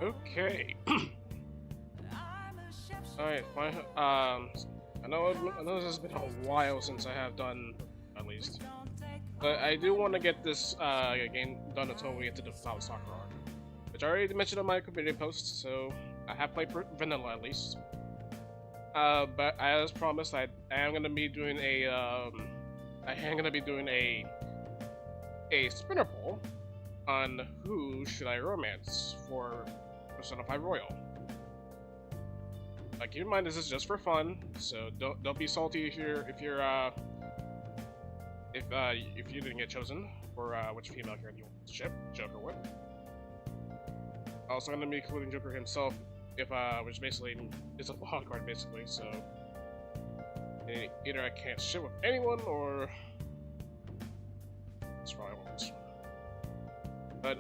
Okay. Alright, fine. I know this has been a while since I have done, at least. But I do want to get this game done until we get to the Cloud Soccer arc. Which I already mentioned on my community post, so I have played vanilla at least. But as promised, I am gonna be doing a spinner poll on who should I romance for Persona 5 Royal. Keep in mind this is just for fun, so don't be salty if you didn't get chosen for which female character you want to ship Joker with. Also, gonna be including Joker himself, which basically is a wild card basically. So either I can't ship with anyone or that's probably won't. But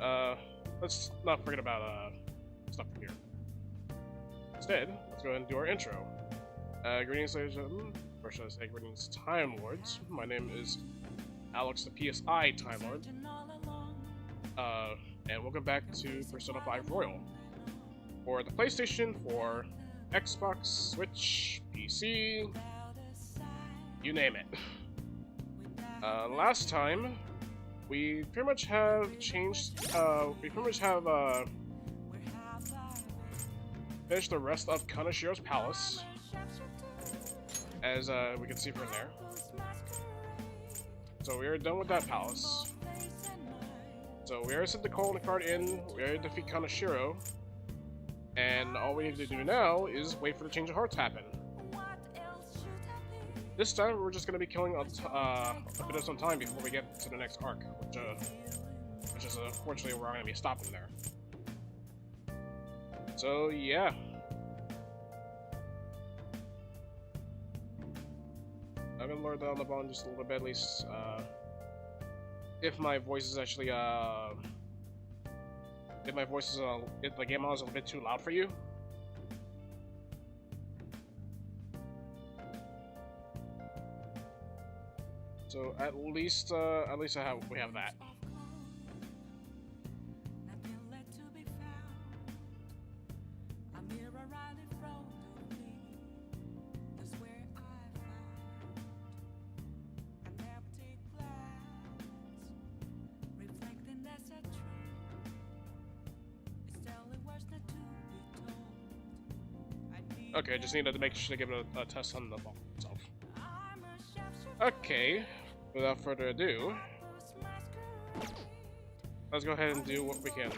let's not forget about stuff here. Instead, let's go ahead and do our intro. Greetings, ladies and gentlemen. Or should I say greetings, Time Lords. My name is Alex, the PSI Time Lord. And welcome back to Persona 5 Royal. For the PlayStation 4, Xbox, Switch, PC, you name it. Last time, we pretty much have changed, finished the rest of Kanashiro's palace, as we can see from there. So we are done with that palace. So we already sent the calling card in, we already defeat Kanashiro, and all we need to do now is wait for the change of hearts to happen. This time we're just going to be killing a bit of some time before we get to the next arc, which is unfortunately where I'm going to be stopping there. So yeah. I'm going to lower down the volume just a little bit at least, if my voice is actually, if the game is a bit too loud for you. So at least we have that. Okay, just needed to make sure to give it a test on the ball itself. Okay, without further ado, let's go ahead and do what we can.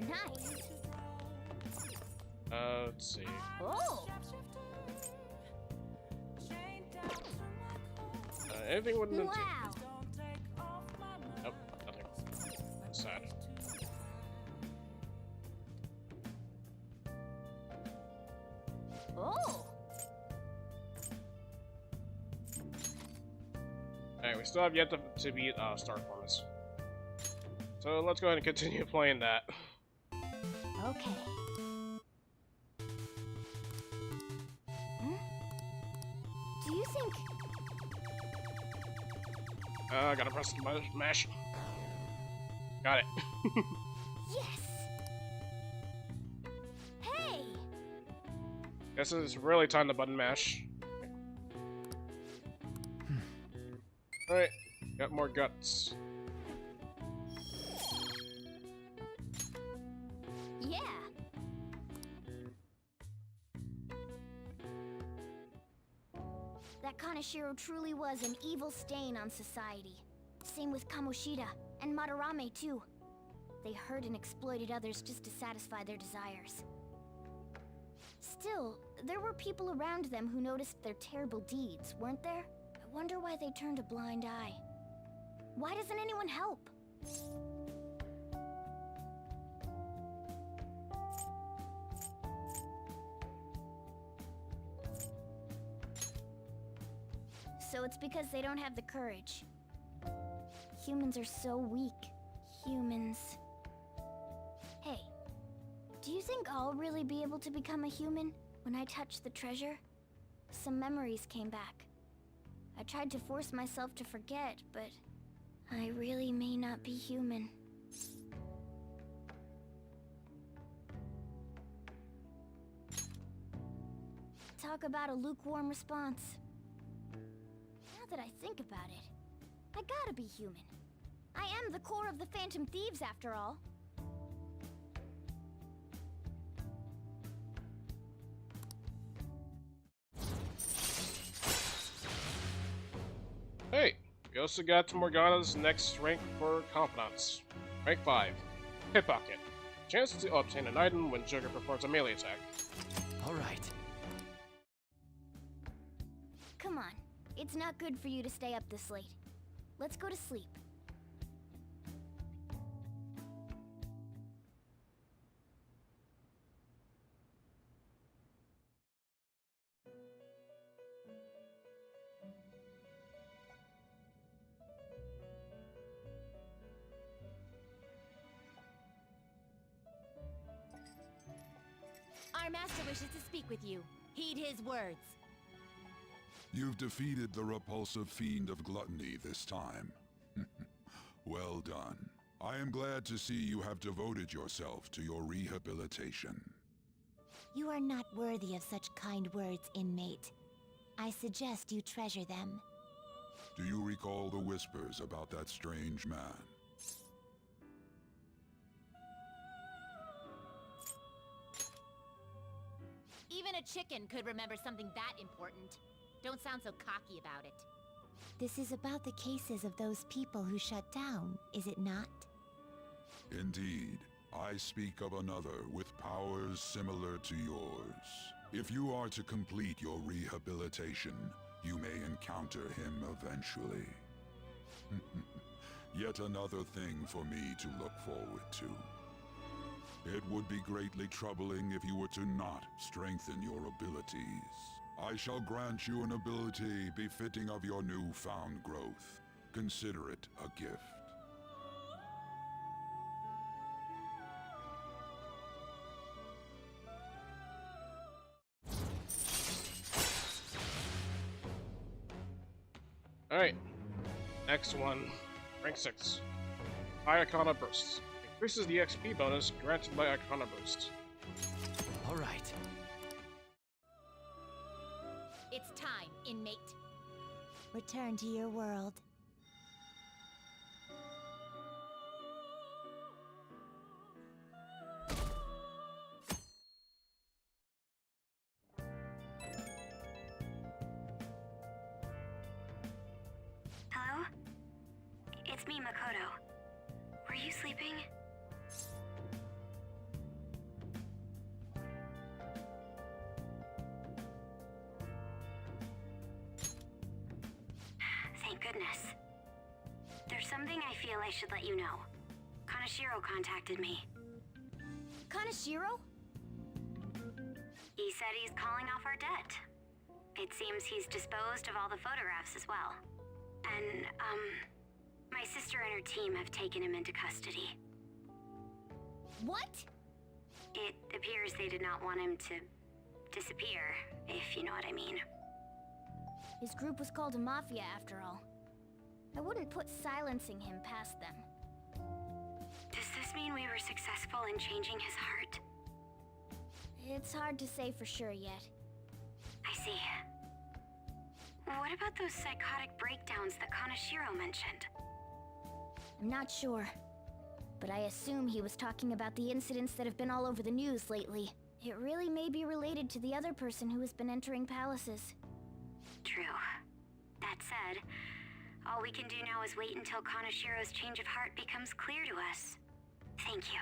Nice. Let's see. Oh. Anything with Nintendo? Wow. Nope, nothing. Sad. Oh. Alright, we still have yet to beat Star Performance. So let's go ahead and continue playing that. Okay. Hmm? Do you think... I gotta press the mash. Got it. Yes! Hey! Guess it's really time to button mash. Alright, got more guts. Yeah! That Kanashiro truly was an evil stain on society. Same with Kamoshida, and Madarame too. They hurt and exploited others just to satisfy their desires. Still, there were people around them who noticed their terrible deeds, weren't there? I wonder why they turned a blind eye. Why doesn't anyone help? So it's because they don't have the courage. Humans are so weak. Humans. Hey, do you think I'll really be able to become a human when I touch the treasure? Some memories came back. I tried to force myself to forget, but I really may not be human. Talk about a lukewarm response. Now that I think about it, I gotta be human. I am the core of the Phantom Thieves, after all. Hey, we also got Morgana's next rank for confidants. Rank 5, Pickpocket. Chance to obtain an item when Joker performs a melee attack. Alright. Come on, it's not good for you to stay up this late. Let's go to sleep. Our master wishes to speak with you. Heed his words. You've defeated the repulsive fiend of gluttony this time. Well done. I am glad to see you have devoted yourself to your rehabilitation. You are not worthy of such kind words, inmate. I suggest you treasure them. Do you recall the whispers about that strange man? Even a chicken could remember something that important. Don't sound so cocky about it. This is about the cases of those people who shut down, is it not? Indeed. I speak of another with powers similar to yours. If you are to complete your rehabilitation, you may encounter him eventually. Yet another thing for me to look forward to. It would be greatly troubling if you were to not strengthen your abilities. I shall grant you an ability befitting of your newfound growth. Consider it a gift. Alright, next one, rank 6. Arcana Burst. Increases the XP bonus granted by Arcana Burst. Alright. It's time, inmate. Return to your world. Hello? It's me, Makoto. Were you sleeping? Thank goodness. There's something I feel I should let you know. Kanashiro contacted me. Kanashiro? He said he's calling off our debt. It seems he's disposed of all the photographs as well. And, my sister and her team have taken him into custody. What? It appears they did not want him to disappear, if you know what I mean. His group was called a mafia, after all. I wouldn't put silencing him past them. Does this mean we were successful in changing his heart? It's hard to say for sure yet. I see. What about those psychotic breakdowns that Kanashiro mentioned? I'm not sure, but I assume he was talking about the incidents that have been all over the news lately. It really may be related to the other person who has been entering palaces. True. That said, all we can do now is wait until Kanashiro's change of heart becomes clear to us. Thank you.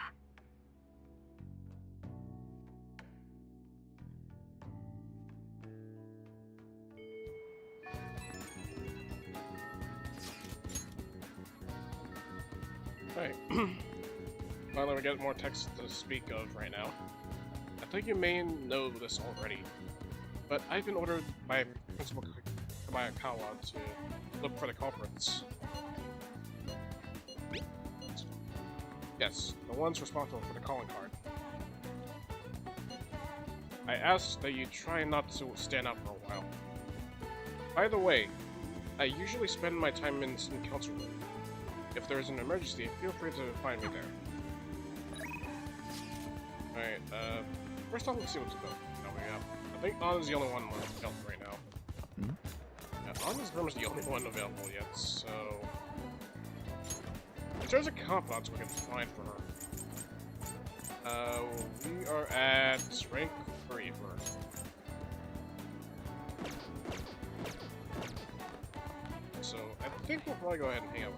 Alright. Finally, we get more text to speak of right now. I think you may know this already, but I've been ordered by Principal Kabayakawa to look for the culprits. Yes, the ones responsible for the calling card. I ask that you try not to stand out for a while. By the way, I usually spend my time in student council room. If there's an emergency, feel free to find me there. Alright, first off, let's see what's about. Now we have I think Anna's the only one available right now. Yeah, Anna's pretty much the only one available yet, so... In terms of compounds we can find for her. We are at rank 3 for her. So, I think we'll probably go ahead and hang out.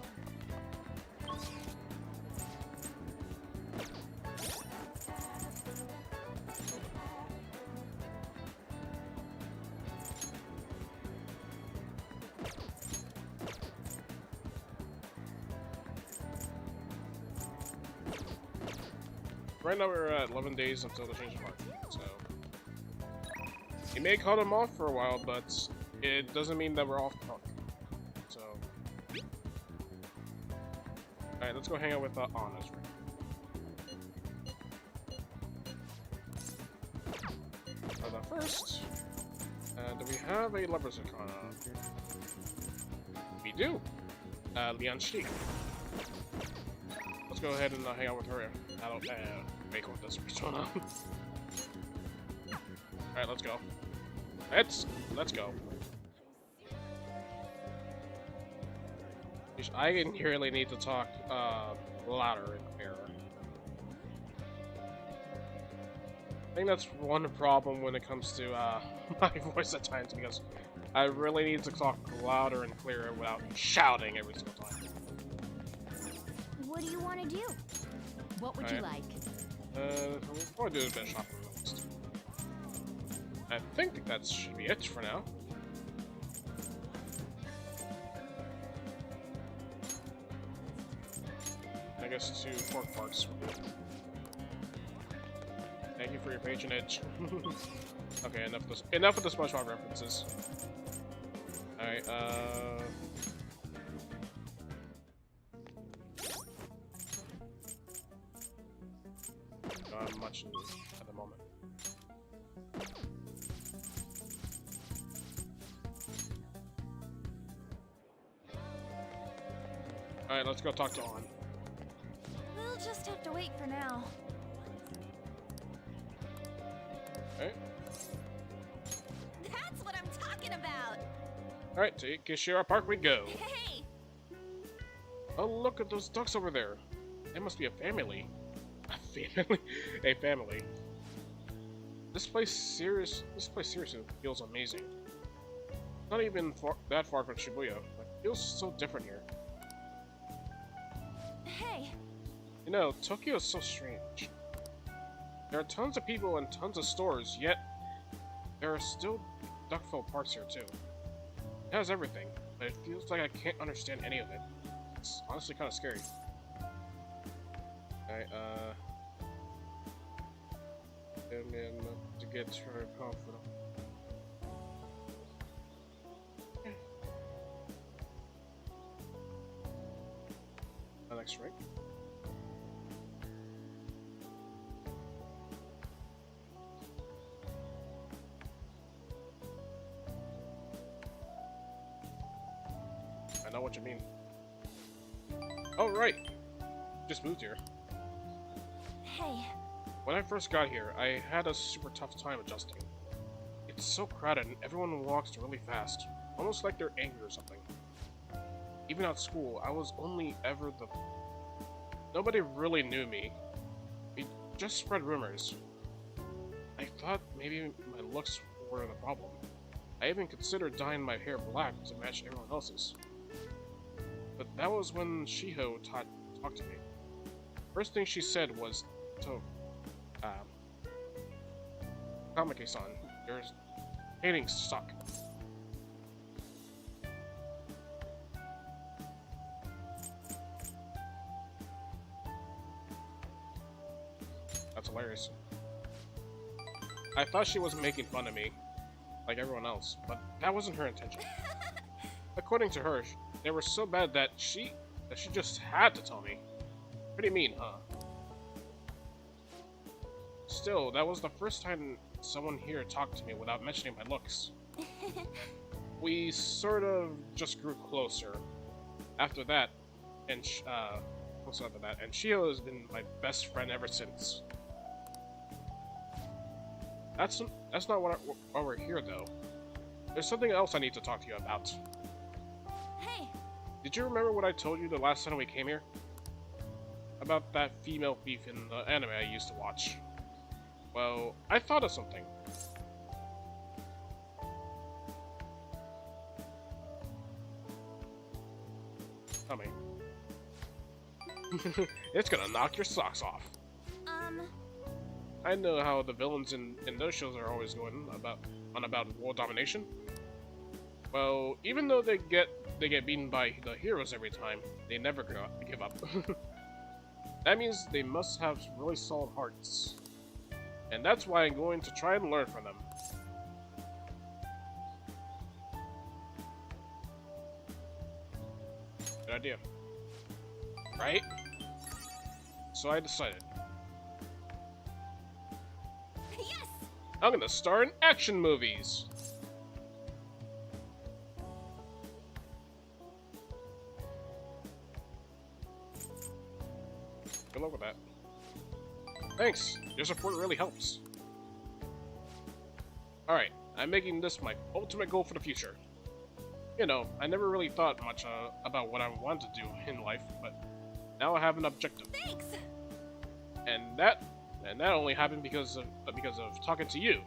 Right now we're at 11 days until the change of heart, so... You may call them off for a while, but it doesn't mean that we're off the hook. So... Alright, let's go hang out with Anna's ring. But first... do we have a Leper's Arcana? We do! Lian Shi. Let's go ahead and hang out with her. I don't make with this persona. Alright, let's go. Let's go. I really need to talk louder and clearer. I think that's one problem when it comes to my voice at times, because I really need to talk louder and clearer without shouting every single time. What do you want to do? What would you like? We'll probably do a bit of shopping next. I think that should be it for now. I guess 2 pork parts. Thank you for your patronage. Okay, enough of the SpongeBob references. Alright, not much at the moment. Alright, let's go talk to On. We'll just have to wait for now. Alright. That's what I'm talking about! Alright, to Kishira Park we go. Hey! Oh, look at those ducks over there. They must be a family. A family? A family. This place seriously feels amazing. Not even that far from Shibuya, but it feels so different here. Hey! You know, Tokyo is so strange. There are tons of people and tons of stores, yet there are still duck-filled parts here too. It has everything, but it feels like I can't understand any of it. It's honestly kind of scary. Alright, and then to get her confident. Next rank. I know what you mean. Oh, right! Just moved here. Hey. When I first got here, I had a super tough time adjusting. It's so crowded and everyone walks really fast, almost like they're angry or something. Even at school, I was only ever the... Nobody really knew me. We just spread rumors. I thought maybe my looks were the problem. I even considered dyeing my hair black to match everyone else's. But that was when Shiho talked to me. First thing she said was, Kamike-san, your paintings suck. That's hilarious. I thought she was making fun of me, like everyone else, but that wasn't her intention. According to her, they were so bad that she just had to tell me. Pretty mean, huh? Still, that was the first time someone here talked to me without mentioning my looks. We sort of just grew closer after that, and Shio has been my best friend ever since. That's not why we're here, though. There's something else I need to talk to you about. Hey, Did you remember what I told you the last time we came here? About that female thief in the anime I used to watch. Well, I thought of something. Tell me. It's gonna knock your socks off. I know how the villains in those shows are always going about world domination. Well, even though they get beaten by the heroes every time, they never give up. That means they must have really solid hearts. And that's why I'm going to try and learn from them. Good idea. Right? So I decided. yes! I'm gonna star in action movies! Good luck with that. Thanks! Your support really helps. Alright, I'm making this my ultimate goal for the future. You know, I never really thought much about what I want to do in life, but now I have an objective. Thanks! And that only happened because of talking to you.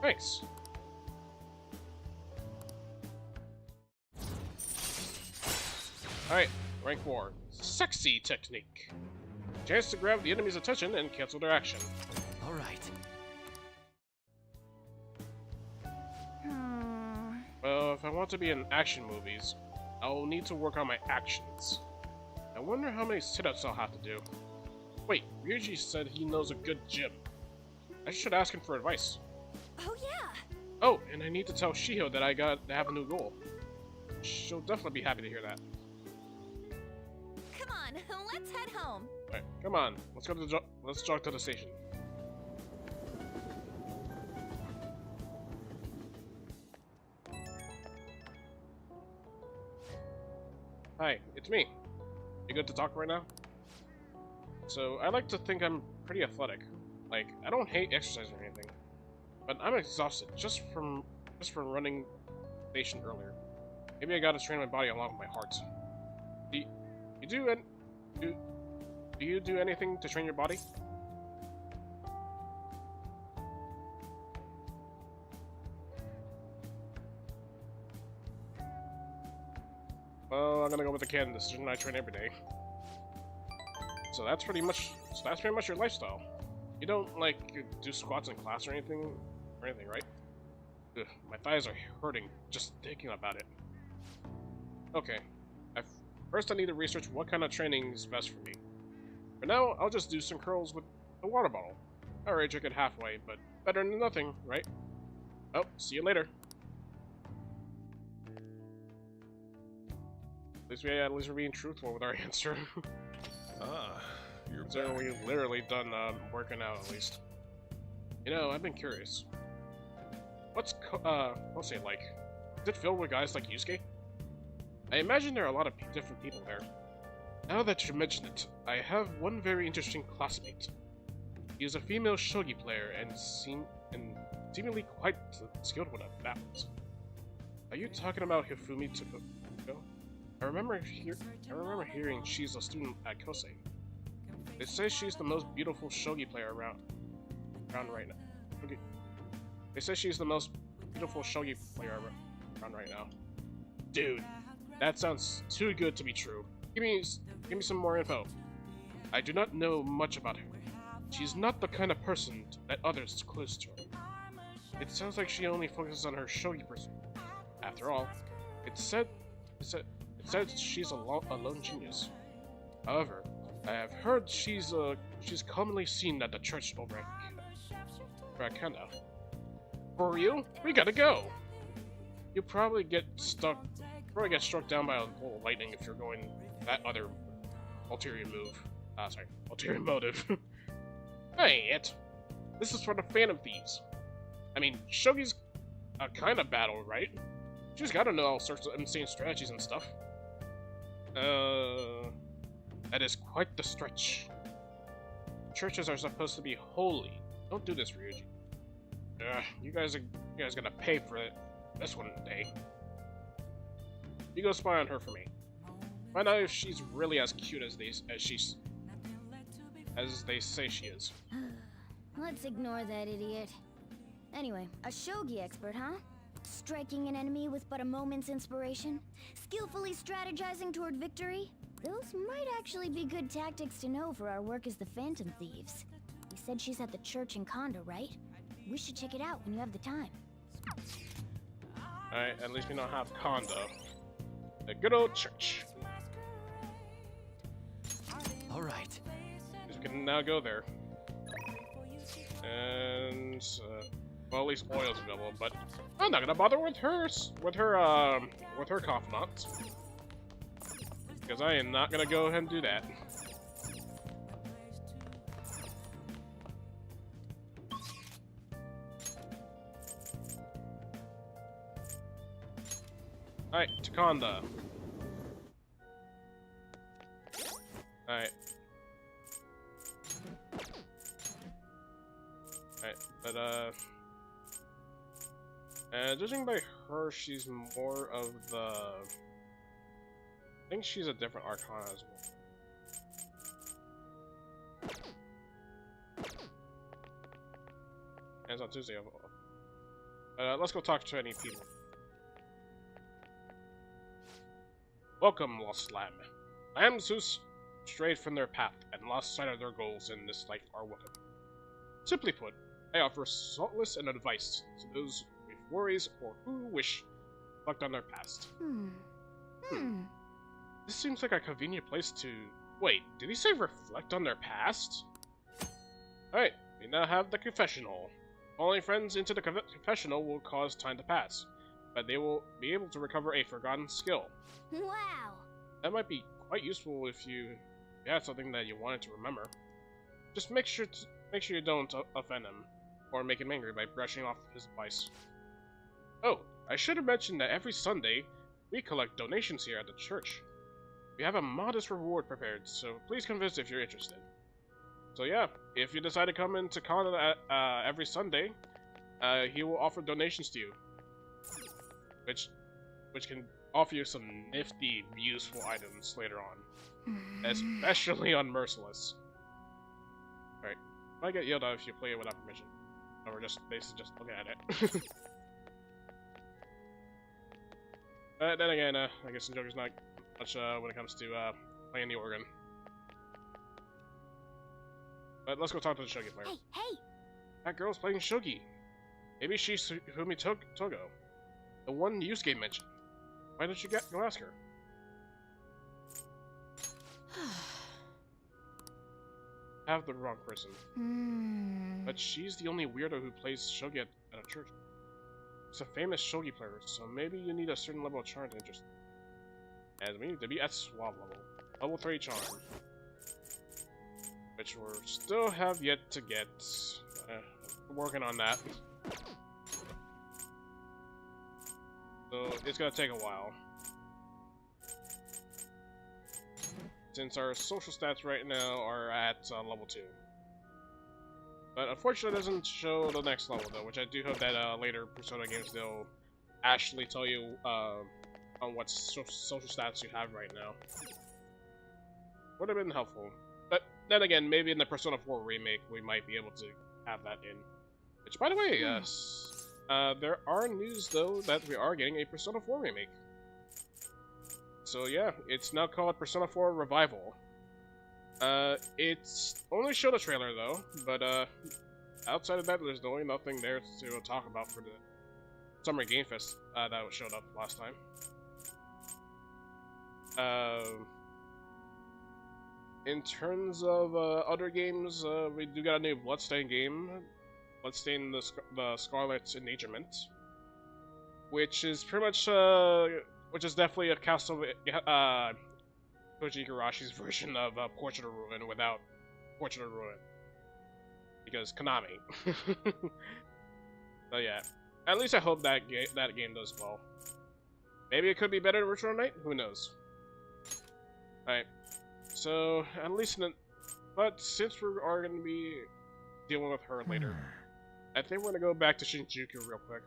Thanks. Alright, rank 4. Sexy technique. Chance to grab the enemy's attention and cancel their action. All right. Well, if I want to be in action movies, I'll need to work on my actions. I wonder how many sit-ups I'll have to do. Wait, Ryuji said he knows a good gym. I should ask him for advice. Oh yeah! Oh, and I need to tell Shiho that I have a new goal. She'll definitely be happy to hear that. Come on, let's head home. Alright, come on. Let's go to let's jog to the station. Hi, it's me. You good to talk right now? So, I like to think I'm pretty athletic. Like, I don't hate exercise or anything. But I'm exhausted just from running station earlier. Maybe I gotta train my body along with my heart. Do you do anything to train your body? Well, I'm gonna go with the canon decision. I train every day. So that's pretty much your lifestyle. You don't like do squats in class or anything, right? Ugh, my thighs are hurting just thinking about it. Okay, first I need to research what kind of training is best for me. For now, I'll just do some curls with a water bottle. I already drink it halfway, but better than nothing, right? Oh, see you later. At least we're being truthful with our answer. You're So back. we've literally done working out at least. You know, I've been curious. What's it like? Is it filled with guys like Yusuke? I imagine there are a lot of different people there. Now that you mention it, I have one very interesting classmate. He is a female shogi player and seemingly quite skilled with a bat. Are you talking about Hifumi Tsuko? I remember hearing she's a student at Kosei. They say she's the most beautiful shogi player around right now. Okay. They say she's the most beautiful shogi player around right now. Dude, that sounds too good to be true. Give me some more info. I do not know much about her. She's not the kind of person that others close to her. It sounds like she only focuses on her shogi pursuit. After all, it said she's a lone genius. However, I have heard she's commonly seen at the church over at Kanda. For real? We gotta go! You'll probably get struck down by a bolt of lightning if you're going that other ulterior motive. Hey, it! This is for the Phantom Thieves. I mean, Shogi's a kind of battle, right? She's gotta know all sorts of insane strategies and stuff. That is quite the stretch. Churches are supposed to be holy. Don't do this, Ryuji. You guys gonna pay for it this one day. You go spy on her for me. Find out if she's really as cute as they say she is. Let's ignore that idiot. Anyway, a shogi expert, huh? Striking an enemy with but a moment's inspiration? Skillfully strategizing toward victory? Those might actually be good tactics to know for our work as the Phantom Thieves. You said she's at the church in Kondo, right? We should check it out when you have the time. Alright, at least we don't have Kondo. The good old church. Alright. We can now go there. And well, at least oil's available, but I'm not gonna bother with her confidant. Because I am not gonna go ahead and do that. Alright, Takonda. Alright. Alright, but judging by her, she's more of the... I think she's a different Arcana as well. And it's on Tuesday. Let's go talk to any people. Welcome, Lost Lamb. I am Zeus, strayed from their path and lost sight of their goals in this life are welcome. Simply put, I offer solace and advice to those with worries or who wish to reflect on their past. This seems like a convenient place to... Wait, did he say reflect on their past? Alright, we now have the confessional. Following friends into the confessional will cause time to pass, but they will be able to recover a forgotten skill. Wow! That might be quite useful if you had something that you wanted to remember. Just make sure you don't offend him, or make him angry by brushing off his advice. Oh, I should have mentioned that every Sunday, we collect donations here at the church. We have a modest reward prepared, so please come visit if you're interested. So yeah, if you decide to come into Kondo every Sunday, he will offer donations to you. Which can offer you some nifty, useful items later on. Especially on Merciless. Alright, might get yelled at if you play it without permission. Or just basically just look at it. But then again, I guess the Joker's not much when it comes to playing the organ. But let's go talk to the shogi player. Hey! That girl's playing shogi. Maybe she's Humi Togo, the one Yusuke mentioned. Why don't you go ask her? Have the wrong person. But she's the only weirdo who plays shogi at a church. She's a famous shogi player, so maybe you need a certain level of charm to interest. And we need to be at Suave level. Level 3 charm. Which we still have yet to get. Working on that. So it's gonna take a while. Since our social stats right now are at level 2. But unfortunately it doesn't show the next level though, which I do hope that later Persona games they'll actually tell you on what social stats you have right now. Would have been helpful. But then again, maybe in the Persona 4 remake we might be able to have that in. Which, by the way, there are news though that we are getting a Persona 4 remake. So yeah, it's now called Persona 4 Revival. It's only showed a trailer though, but outside of that, there's really nothing there to talk about for the Summer Game Fest that showed up last time. In terms of other games, we do got a new Bloodstained game, Bloodstained the Scarlet Endangerment, which is pretty much which is definitely a Koji Igarashi's version of Portrait of Ruin without Portrait of Ruin. Because Konami. So yeah, at least I hope that game does well. Maybe it could be better than Return Night? Who knows? Alright, so at least but since we are going to be dealing with her later, I think we're gonna go back to Shinjuku real quick,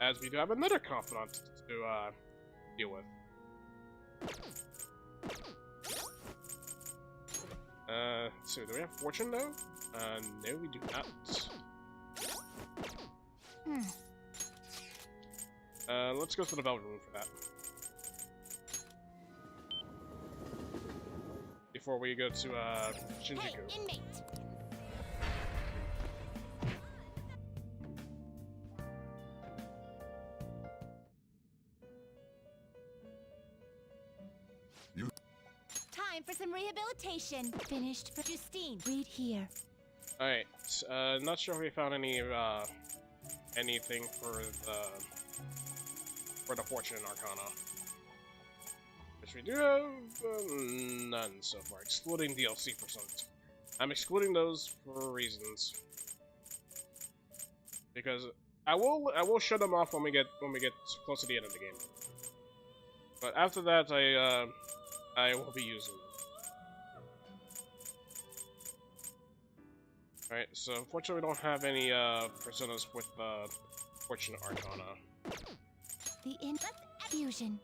as we do have another confidant to deal with. Let's see, do we have fortune though? No, we do not. Let's go to the bell room for that. Before we go to Shinjuku. Hey, inmate! You. Time for some rehabilitation. Finished for Justine. Read here. Alright, not sure if we found any, anything for the Fortune Arcana. Which we do have, none so far, excluding DLC personas. I'm excluding those for reasons. Because I will shut them off when we get close to the end of the game. But after that, I will be using them. Alright, so unfortunately we don't have any personas with Fortune Arcana. The fusion.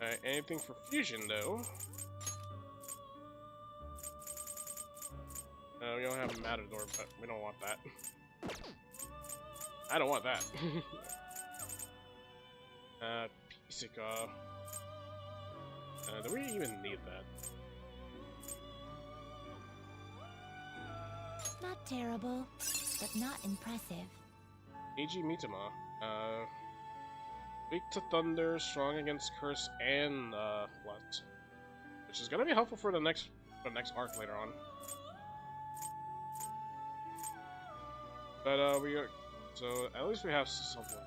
Alright, anything for fusion though? We don't have Matador, but we don't want that. I don't want that. Pisica. Do we even need that? Not terrible, but not impressive. Eiji Mitama. Weak to thunder, strong against curse and flood, which is gonna be helpful for the next arc later on. But we are, so at least we have something.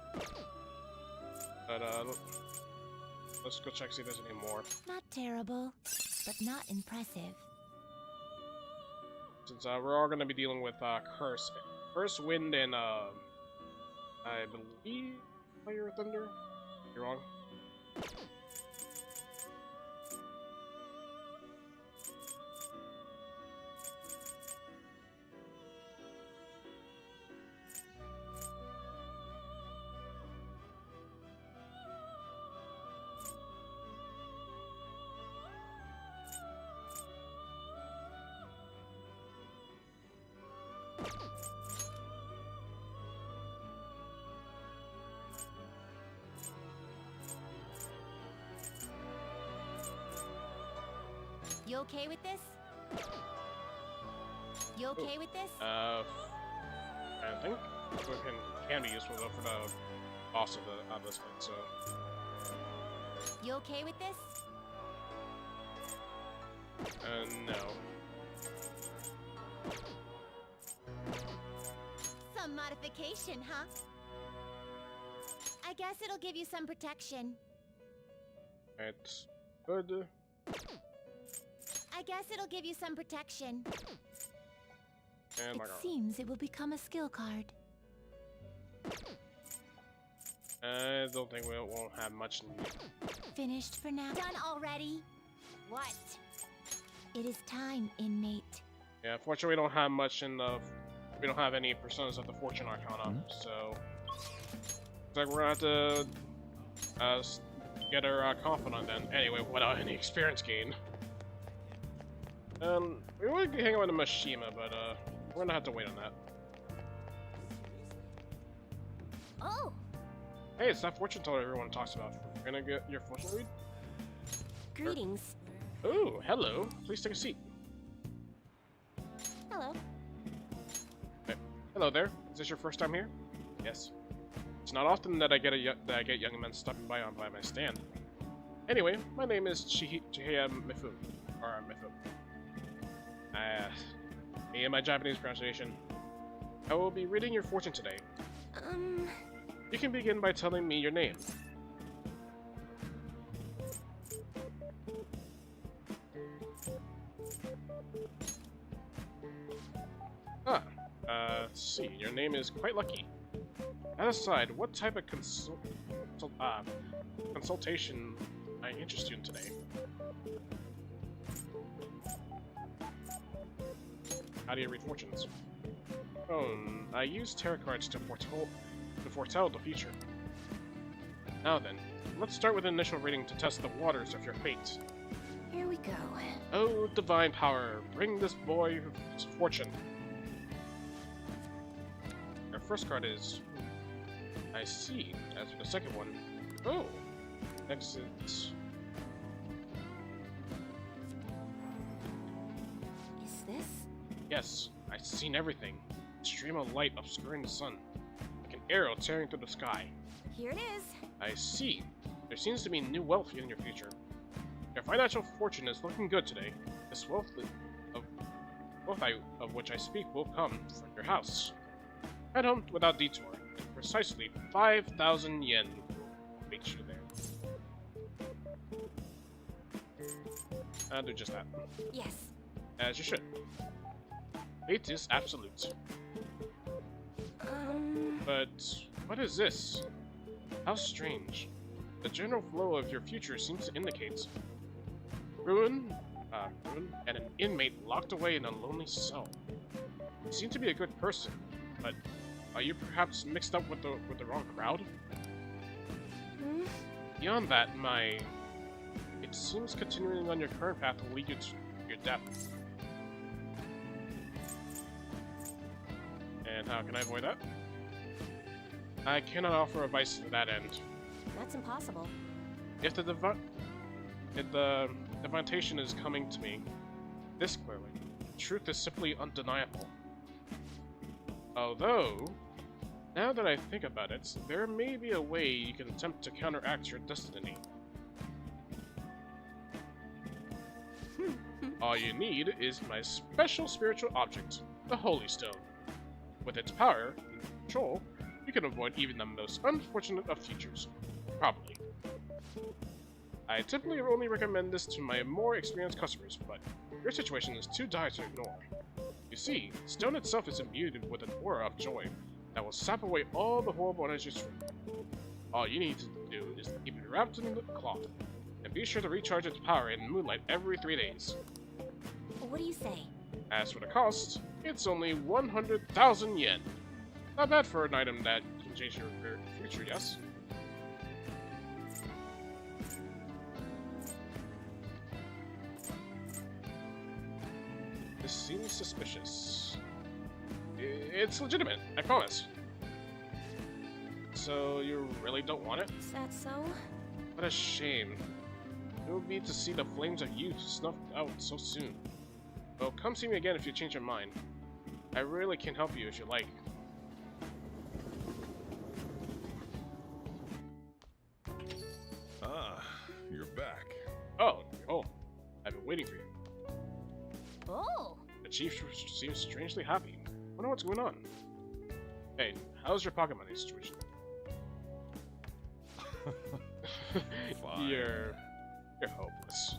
But let's go check see if there's any more. Not terrible, but not impressive. Since we're all gonna be dealing with curse, wind, and I believe fire or thunder. You're wrong. You okay with this? You okay with this? I think it can be useful though for the boss of this one. So. You okay with this? No. Some modification, huh? I guess it'll give you some protection. It's good. I guess it'll give you some protection. And It seems it will become a skill card. I don't think we won't have much need. Finished for now. Done already? What? It is time, inmate. Yeah, unfortunately we don't have much in the... We don't have any personas of the Fortune Arcana, so... It's like we're gonna have to... get our confidant then. Anyway, without any experience gain. We would hang out with Mishima, but we're gonna have to wait on that. Oh! Hey, it's that fortune teller everyone talks about. We're gonna get your fortune read? Greetings. Oh, hello. Please take a seat. Hello. Okay. Hello there. Is this your first time here? Yes. It's not often that I get young men stopping by my stand. Anyway, my name is Chihaya Mifu, or Mifu. Me and my Japanese pronunciation. I will be reading your fortune today. You can begin by telling me your name. Let's see, your name is quite lucky. That aside, what type of consultation might interest you in today? How do you read fortunes? I used tarot cards to foretell the future. Now then, let's start with an initial reading to test the waters of your fate. Here we go. Oh, divine power, bring this boy his fortune. Our first card is... I see. As for the second one... Oh! Next is... Is this? Yes, I've seen everything. A stream of light obscuring the sun. Like an arrow tearing through the sky. Here it is. I see. There seems to be new wealth in your future. Your financial fortune is looking good today. This wealth of which I speak will come from your house. Head home without detour. Precisely 5,000 yen. Make sure there. I'll do just that. Yes. As you should. Fate is absolute. But what is this? How strange. The general flow of your future seems to indicate ruin, and an inmate locked away in a lonely cell. You seem to be a good person, but are you perhaps mixed up with the wrong crowd? Beyond that, it seems continuing on your current path will lead you to your death. And how can I avoid that? I cannot offer advice to that end. That's impossible. If the divination is coming to me this clearly, truth is simply undeniable. Although, now that I think about it, there may be a way you can attempt to counteract your destiny. All you need is my special spiritual object, the Holy Stone. With its power and control, you can avoid even the most unfortunate of futures. Probably. I typically only recommend this to my more experienced customers, but your situation is too dire to ignore. You see, the stone itself is imbued with an aura of joy that will sap away all the horrible energies from you. All you need to do is keep it wrapped in the cloth, and be sure to recharge its power in moonlight every 3 days. What do you say? As for the cost, it's only 100,000 yen. Not bad for an item that can change your future, yes? This seems suspicious. It's legitimate, I promise. So you really don't want it? Is that so? What a shame. It would be to see the flames of youth snuffed out so soon. Well, come see me again if you change your mind. I really can help you if you like. Ah, you're back. Oh, you're home. I've been waiting for you. Oh. The chief seems strangely happy. Wonder what's going on. Hey, how's your pocket money situation? Fine. You're hopeless.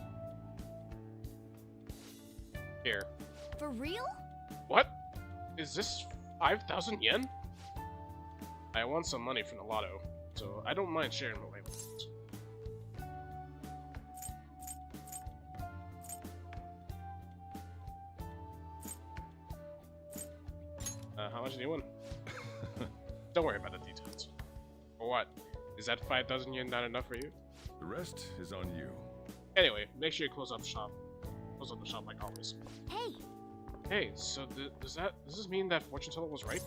Here. For real? What? Is this 5,000 yen? I won some money from the lotto, so I don't mind sharing my with you. How much do you win? Don't worry about the details. Or what? Is that 5,000 yen not enough for you? The rest is on you. Anyway, make sure you close up shop. Close up the shop like always. Hey. Hey, so does this mean that fortune teller was right?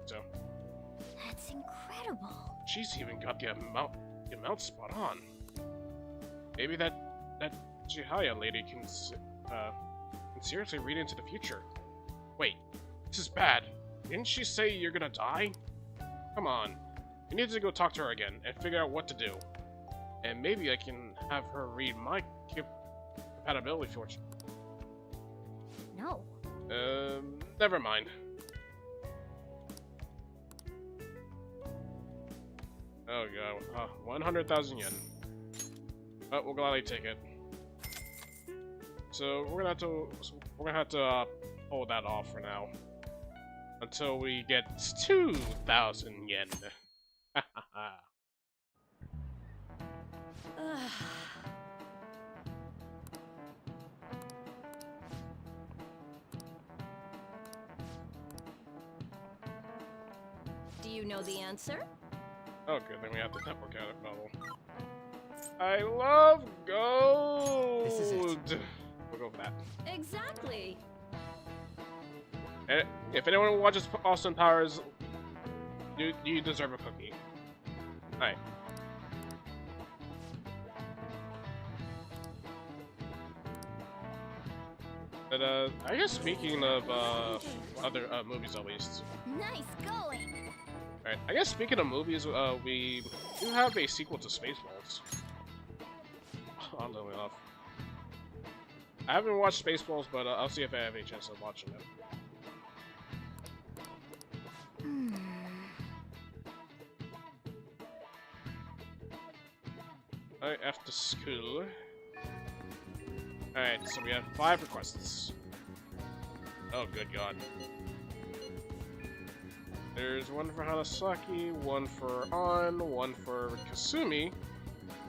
So. That's incredible. She's even got the amount spot on. Maybe that Chihaya lady can seriously read into the future. Wait, this is bad. Didn't she say you're gonna die? Come on, we need to go talk to her again and figure out what to do. And maybe I can have her read my compatibility fortune. No. Never mind. Oh god, 100,000 yen. But we'll gladly take it. So we're gonna have to hold that off for now until we get 2,000 yen. you know the answer? Oh, good. Then we have the network out bubble. I love gold. This is it. We'll go for that. Exactly. And if anyone watches Austin Powers, you deserve a cookie. Alright. But I guess speaking of other movies at least. Nice going. Alright, I guess speaking of movies, we do have a sequel to Spaceballs. Oddly enough. I haven't watched Spaceballs, but I'll see if I have a chance of watching it. Alright, after school. Alright, so we have 5 requests. Oh, good god. There's one for Hanasaki, one for An, one for Kasumi,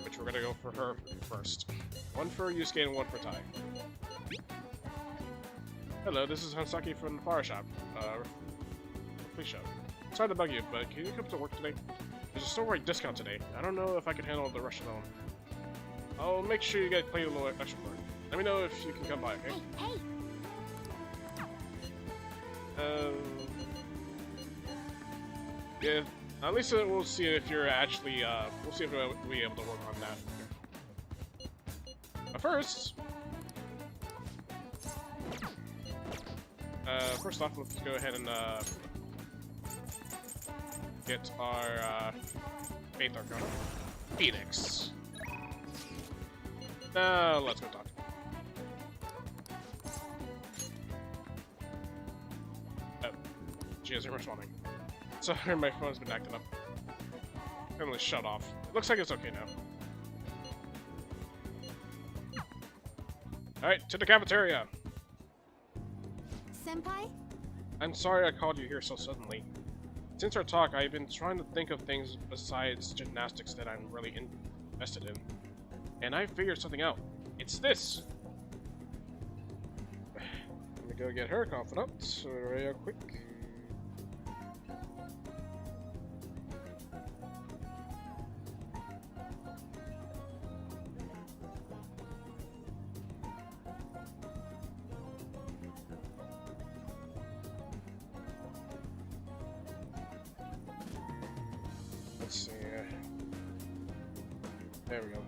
which we're gonna go for her first. One for Yusuke and one for Tai. Hello, this is Hanasaki from the flower shop. Please shop. Sorry to bug you, but can you come to work today? There's a store-wide discount today. I don't know if I can handle the rush alone. I'll make sure you get plenty of little extra for it. Let me know if you can come by, okay? Hey, Yeah, at least we'll see if you're actually, we'll see if we'll be able to work on that. But first off, let's go ahead and, get our, Faith Arcana. Phoenix. Now, let's go talk. Oh, she isn't responding. Sorry, my phone's been acting up. Finally shut off. Looks like it's okay now. Alright, to the cafeteria! Senpai? I'm sorry I called you here so suddenly. Since our talk, I've been trying to think of things besides gymnastics that I'm really invested in. And I figured something out. It's this! Let me go get her confident real quick. Let's see. There we go.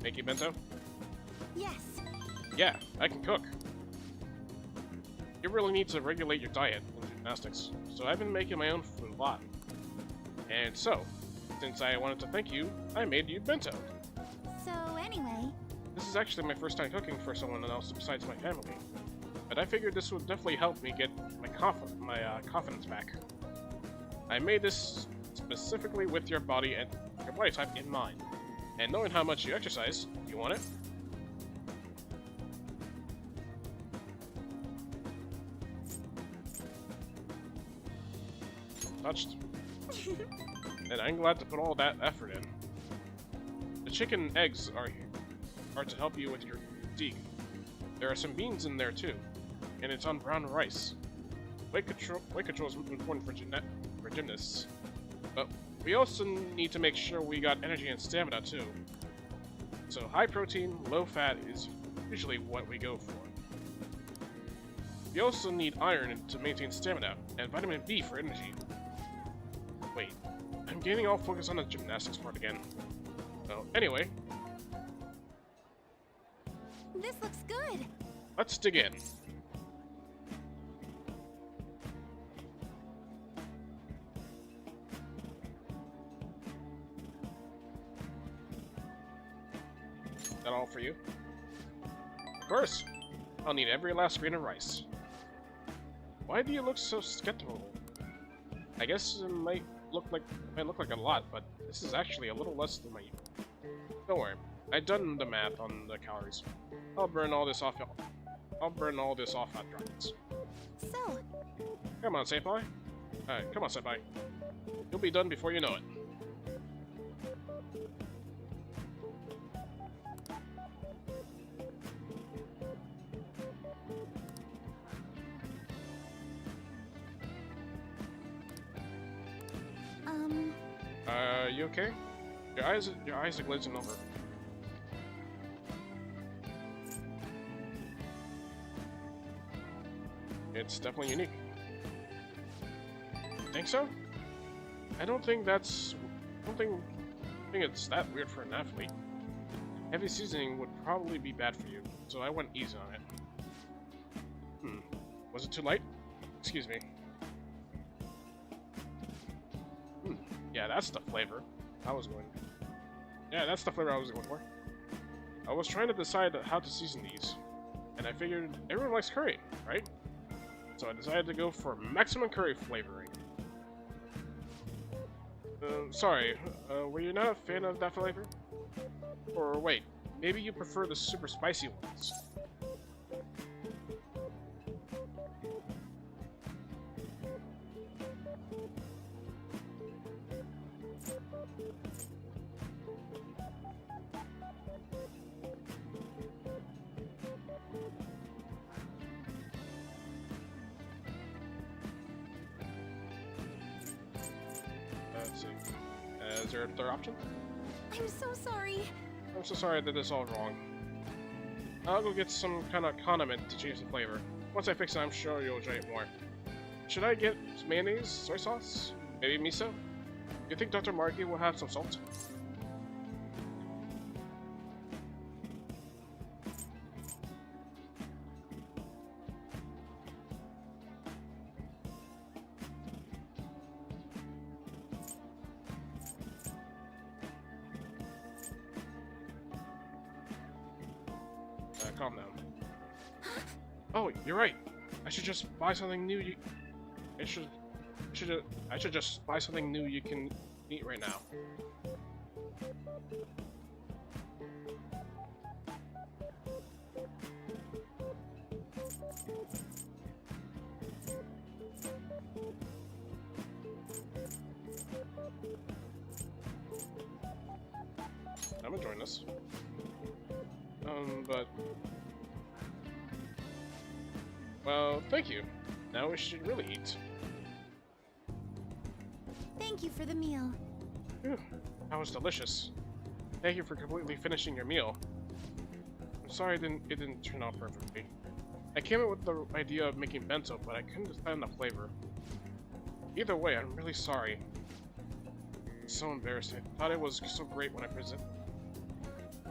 Make you bento? Yes. Yeah, I can cook. You really need to regulate your diet in gymnastics, so I've been making my own food a lot. And so, since I wanted to thank you, I made you bento. so anyway, This is actually my first time cooking for someone else besides my family, but I figured this would definitely help me get my confidence back. I made this specifically with your body and your body type in mind, and knowing how much you exercise, you want it? Touched. And I'm glad to put all that effort in. The chicken and eggs are to help you with your fatigue. There are some beans in there too, and it's on brown rice. Weight control is important for gymnasts, but we also need to make sure we got energy and stamina too. So high protein, low fat is usually what we go for. We also need iron to maintain stamina, and vitamin B for energy. Wait, I'm getting all focused on the gymnastics part again. So, anyway, This looks good. let's dig in. That all for you? Of course! I'll need every last grain of rice. Why do you look so skeptical? I guess it might look like a lot, but this is actually a little less than my. Don't worry, I've done the math on the calories. I'll burn all this off I'll burn all this off at dragons. So, Come on, Senpai. Alright, come on, Senpai. You'll be done before you know it. You okay? Your eyes are glazing over. It's definitely unique. Think so? I don't think it's that weird for an athlete. Heavy seasoning would probably be bad for you, so I went easy on it. Was it too light? Excuse me. Yeah, that's the flavor I was going. Yeah, that's the flavor I was going for. I was trying to decide how to season these, and I figured everyone likes curry, right? So I decided to go for maximum curry flavoring. Sorry, were you not a fan of that flavor? Or wait, maybe you prefer the super spicy ones? Let's see. Is there a third option? I'm so sorry. I'm so sorry I did this all wrong. I'll go get some kind of condiment to change the flavor. Once I fix it, I'm sure you'll enjoy it more. Should I get mayonnaise, soy sauce, maybe miso? You think Dr. Markey will have some salt? Calm down. Oh, you're right. I should just buy something new. I should just buy something new you can eat right now. I'm enjoying this. But... Well, thank you. Now we should really eat. Thank you for the meal. Phew, that was delicious. Thank you for completely finishing your meal. I'm sorry it didn't turn out perfectly. I came up with the idea of making bento, but I couldn't decide on the flavor. Either way, I'm really sorry. It's so embarrassing. I thought it was so great when I presented.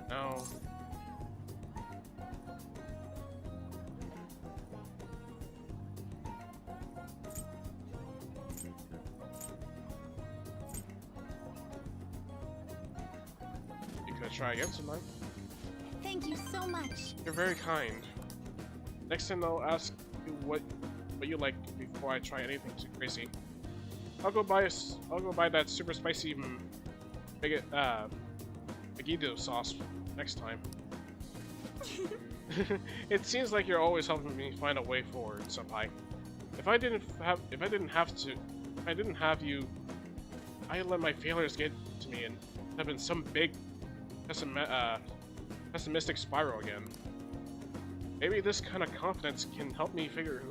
Now... try again sometime. Thank you so much. You're very kind. Next time I'll ask you what you like before I try anything too crazy. I'll go buy that super spicy Megiddo sauce next time. It seems like you're always helping me find a way forward, Senpai. If I didn't have you, I'd let my failures get to me and have been some big pessimistic spiral again. Maybe this kind of confidence can help me figure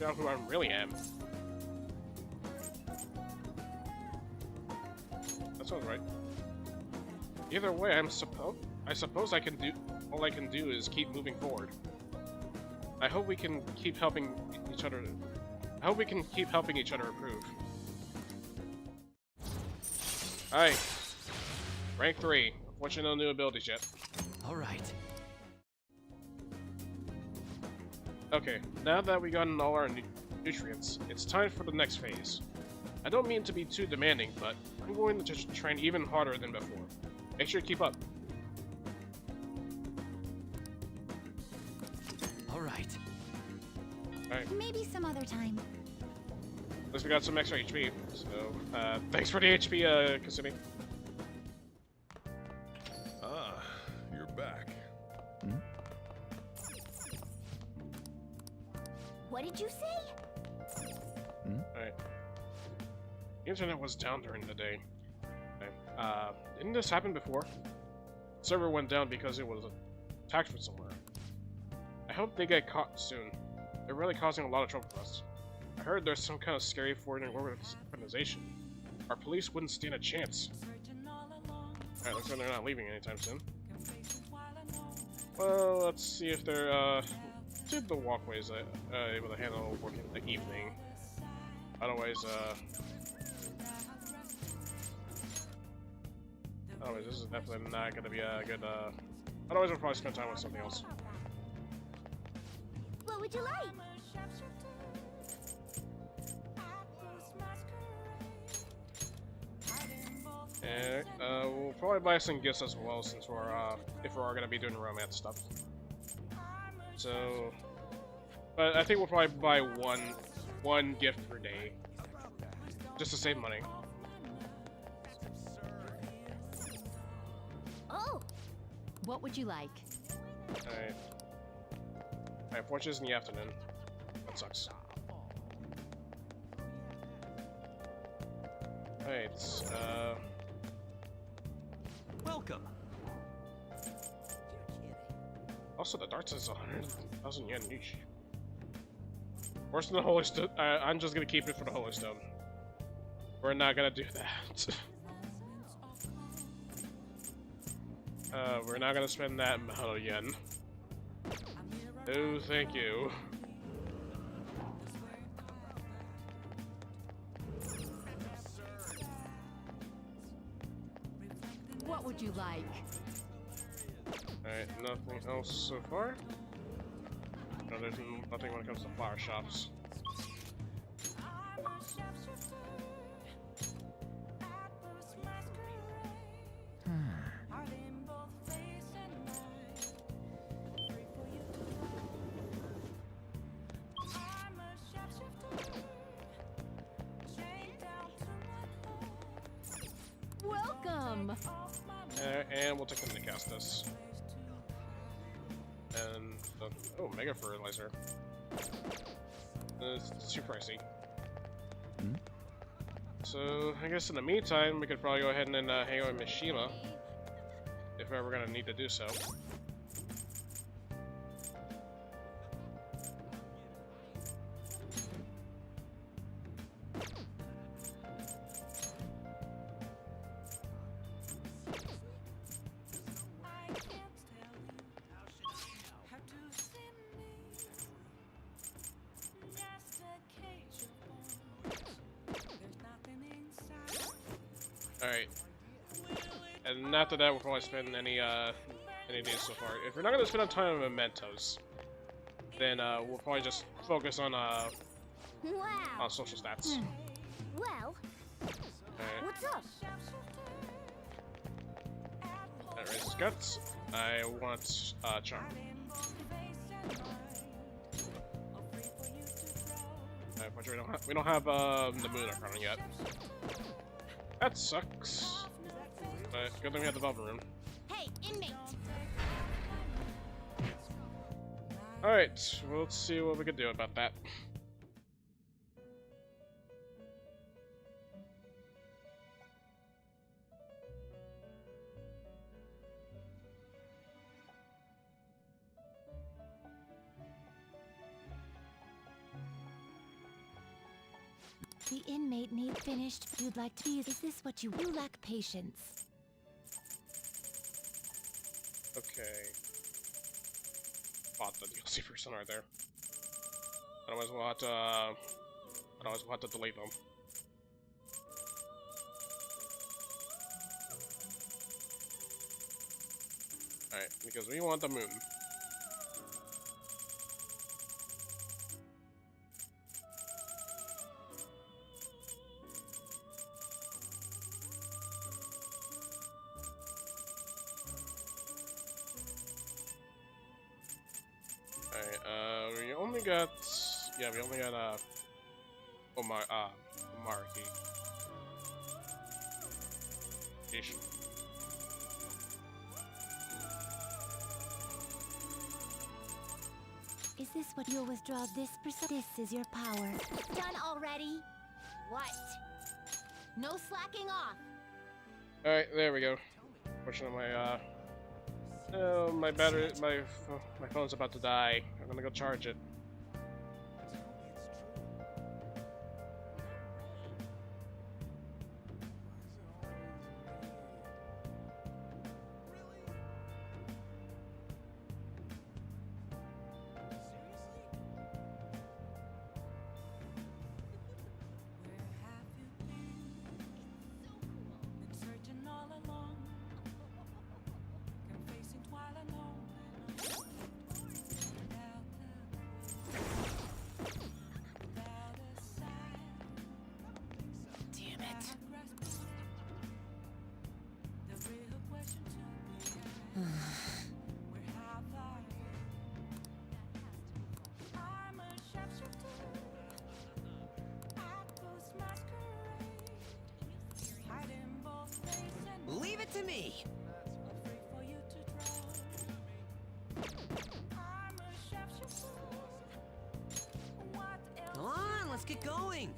out who I really am. That sounds right. Either way, I suppose I can do all I can do is keep moving forward. I hope we can keep helping each other. I hope we can keep helping each other improve. Alright. Rank 3. Unfortunately, no new abilities yet. Alright. Okay, now that we gotten all our nutrients, it's time for the next phase. I don't mean to be too demanding, but I'm going to just train even harder than before. Make sure you keep up. Alright. Alright, Maybe some other time. at least we got some extra HP, so thanks for the HP, Kasumi. Ah, you're back. What did you say? Alright. The internet was down during the day. Okay. Didn't this happen before? The server went down because it was attacked from somewhere. I hope they get caught soon. They're really causing a lot of trouble for us. I heard there's some kind of scary foreign organization. Our police wouldn't stand a chance. Alright, looks like they're not leaving anytime soon. Well, let's see if they're, did the walkways able to handle working in the evening. Otherwise, this is definitely not gonna be a good, otherwise we'll probably spend time with something else. What would you like? And, we'll probably buy some gifts as well since we're, if we are gonna be doing romance stuff. So, but I think we'll probably buy one gift per day. Just to save money. Oh, What would you like? Alright. Alright, fortune's in the afternoon. That sucks. Alright, Welcome. also the dart says 100,000 yen each. Worse than the Holy Stone. I'm just gonna keep it for the Holy Stone. We're not gonna do that. We're not gonna spend that amount of yen. Oh, thank you. What would you like? Alright, nothing else so far. No, there's nothing when it comes to flower shops. Welcome. And we'll take them to cast this. And oh, mega fertilizer. It's too pricey. So I guess in the meantime, we could probably go ahead and hang out with Mishima, if ever we're gonna need to do so. Alright. And after that, we'll probably spend any days so far. If we're not gonna spend a ton of mementos, then we'll probably just focus on wow. social stats. Well, Alright. what's up? That raises guts. I want charm. Unfortunately, we don't have the moon arcana yet. That sucks. But good thing we have the Velvet Room. Hey, inmate. Alright, well, let's see what we can do about that. The inmate need finished. You'd like to be. Is this what you lack patience? Okay. Bought the DLC person right there. Otherwise we'll have to delete them. Alright, because we want the moon. Alright, we only got Omariki. Ish. Is this what you'll withdraw this This is your power. Done already? What? No slacking off. Alright, there we go. Fortunately, my battery, my phone's about to die. I'm gonna go charge it. Damn it. Leave it to me. Come on, let's get going.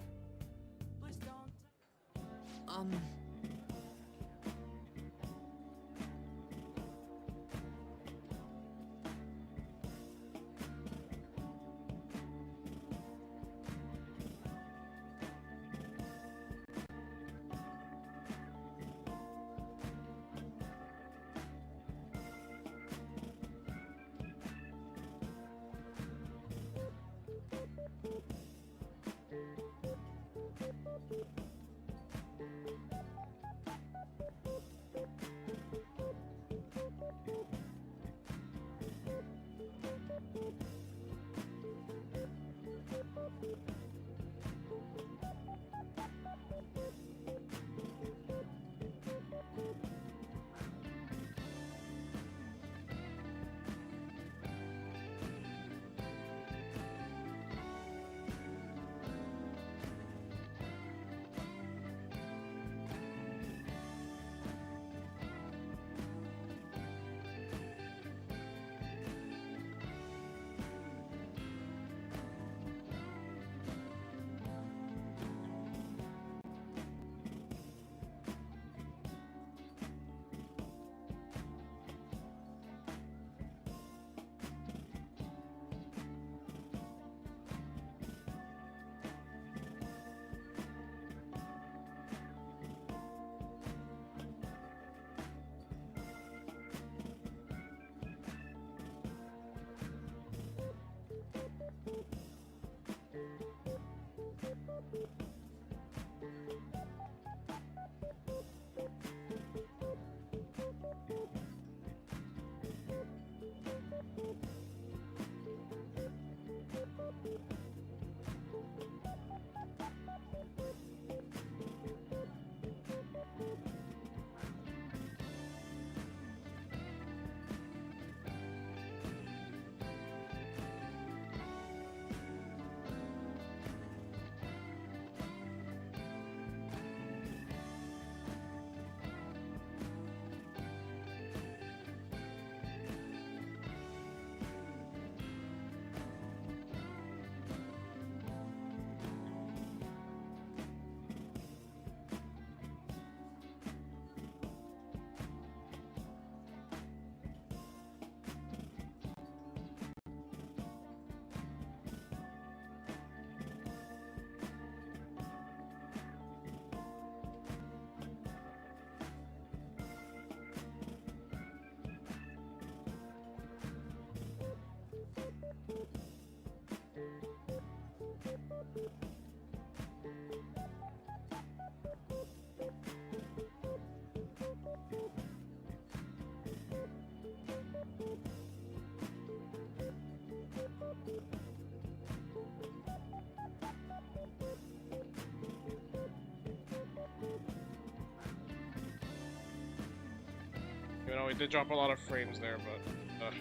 You know, we did drop a lot of frames there, but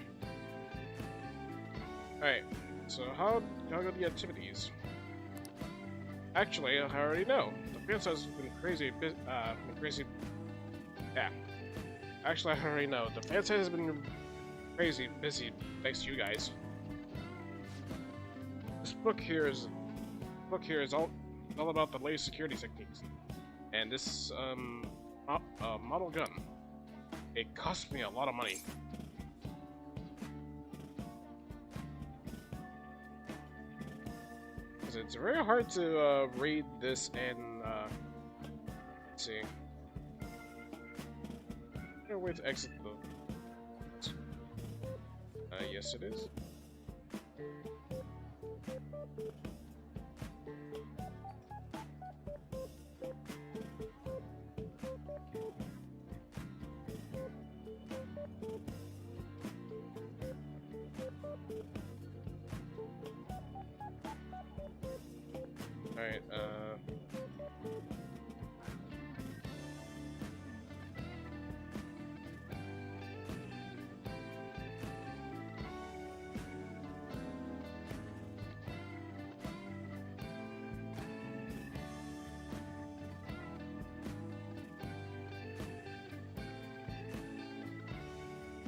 alright, so how go the activities? Actually, I already know. The field has been crazy, yeah. Actually, I already know. The fan site has been crazy busy, thanks to you guys. book here is all about the latest security techniques, and this model gun. It cost me a lot of money. 'Cause it's very hard to read this and let's see. Is there a way to exit the? Yes, it is. Alright,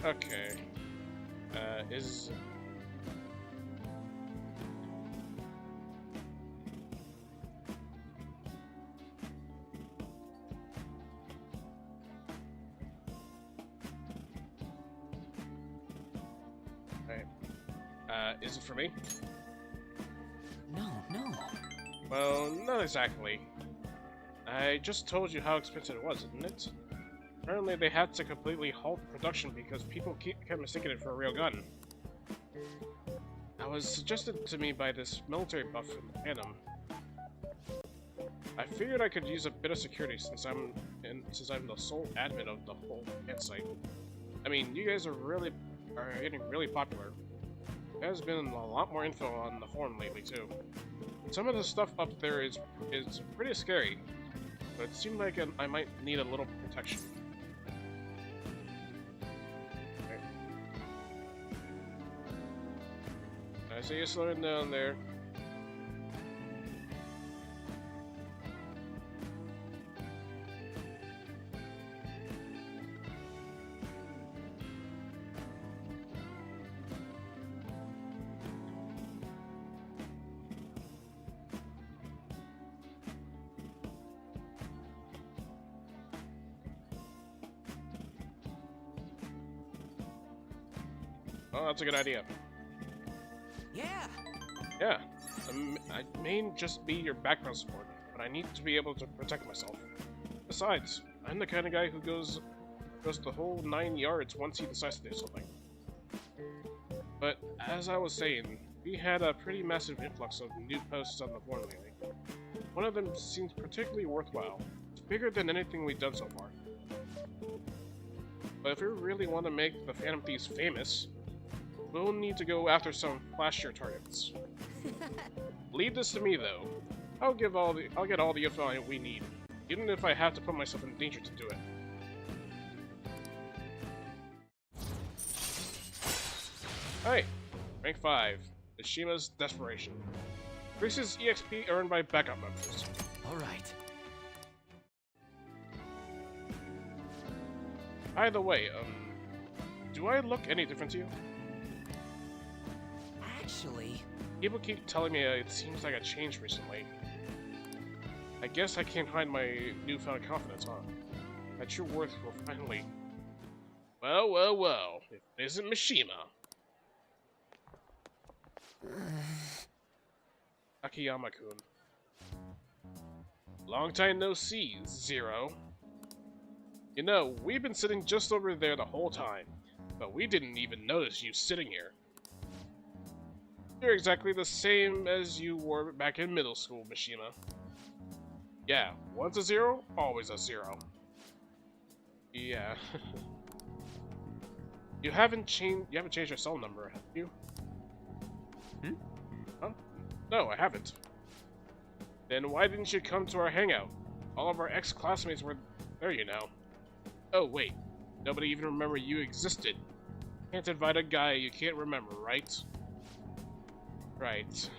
okay. Is... is it for me? No, no. Well, not exactly. I just told you how expensive it was, didn't it? Apparently they had to completely halt production because people kept mistaking it for a real gun. That was suggested to me by this military buff in the Phantom. I figured I could use a bit of security since I'm the sole admin of the whole campsite. I mean, you guys are getting really popular. There's been a lot more info on the forum lately too. Some of the stuff up there is pretty scary, but it seemed like I might need a little protection. Okay. I see you slowing down there. Oh, that's a good idea. Yeah. Yeah. I may just be your background support, but I need to be able to protect myself. Besides, I'm the kind of guy who goes the whole 9 yards once he decides to do something. But as I was saying, we had a pretty massive influx of new posts on the forum lately. One of them seems particularly worthwhile. It's bigger than anything we've done so far. But if we really want to make the Phantom Thieves famous, we'll need to go after some flashier targets. Leave this to me, though. I'll get all the info we need, even if I have to put myself in danger to do it. Alright, rank 5, Mishima's Desperation. Increases EXP earned by backup members. Alright. By the way, do I look any different to you? Actually... People keep telling me it seems like I changed recently. I guess I can't hide my newfound confidence, huh? My true worth will finally... Well, well, well. If it isn't Mishima. Akiyama-kun. Long time no see, Zero. You know, we've been sitting just over there the whole time, but we didn't even notice you sitting here. You're exactly the same as you were back in middle school, Mishima. Yeah, once a zero, always a zero. Yeah. You haven't changed your cell number, have you? Hmm? Huh? No, I haven't. Then why didn't you come to our hangout? All of our ex-classmates were there, you know. Oh wait, nobody even remember you existed. Can't invite a guy you can't remember, right? Right.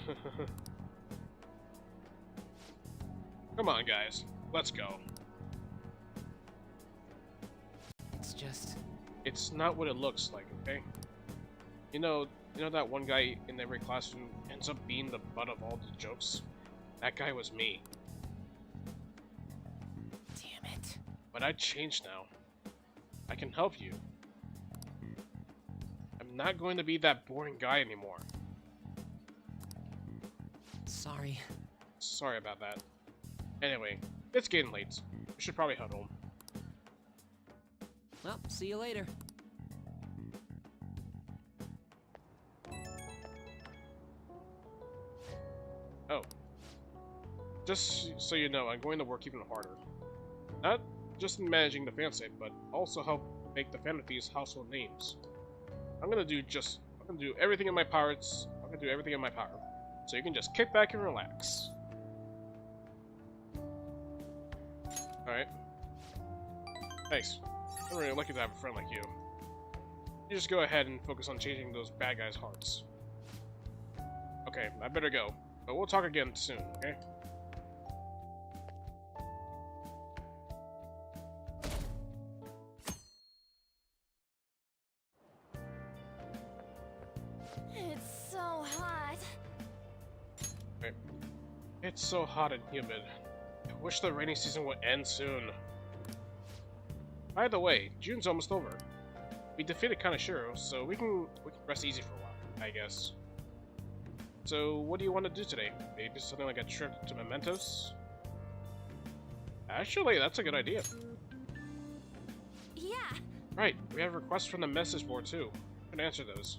Come on, guys. Let's go. It's just... It's not what it looks like, okay? You know that one guy in every class who ends up being the butt of all the jokes? That guy was me. Damn it. But I changed now. I can help you. I'm not going to be that boring guy anymore. Sorry. Sorry about that. Anyway, it's getting late. We should probably head home. Well, see you later. Oh. Just so you know, I'm going to work even harder. Not just in managing the fan site, but also help make the fan thieves household names. I'm gonna do everything in my power. I'm gonna do everything in my power. So you can just kick back and relax. Alright. Thanks. I'm really lucky to have a friend like you. You just go ahead and focus on changing those bad guys' hearts. Okay, I better go. But we'll talk again soon, okay? It's so hot. Right. It's so hot and humid. I wish the rainy season would end soon. By the way, June's almost over. We defeated Kaneshiro, so we can rest easy for a while, I guess. So, what do you want to do today? Maybe something like a trip to Mementos? Actually, that's a good idea. Yeah. Right, we have requests from the message board too. I can answer those.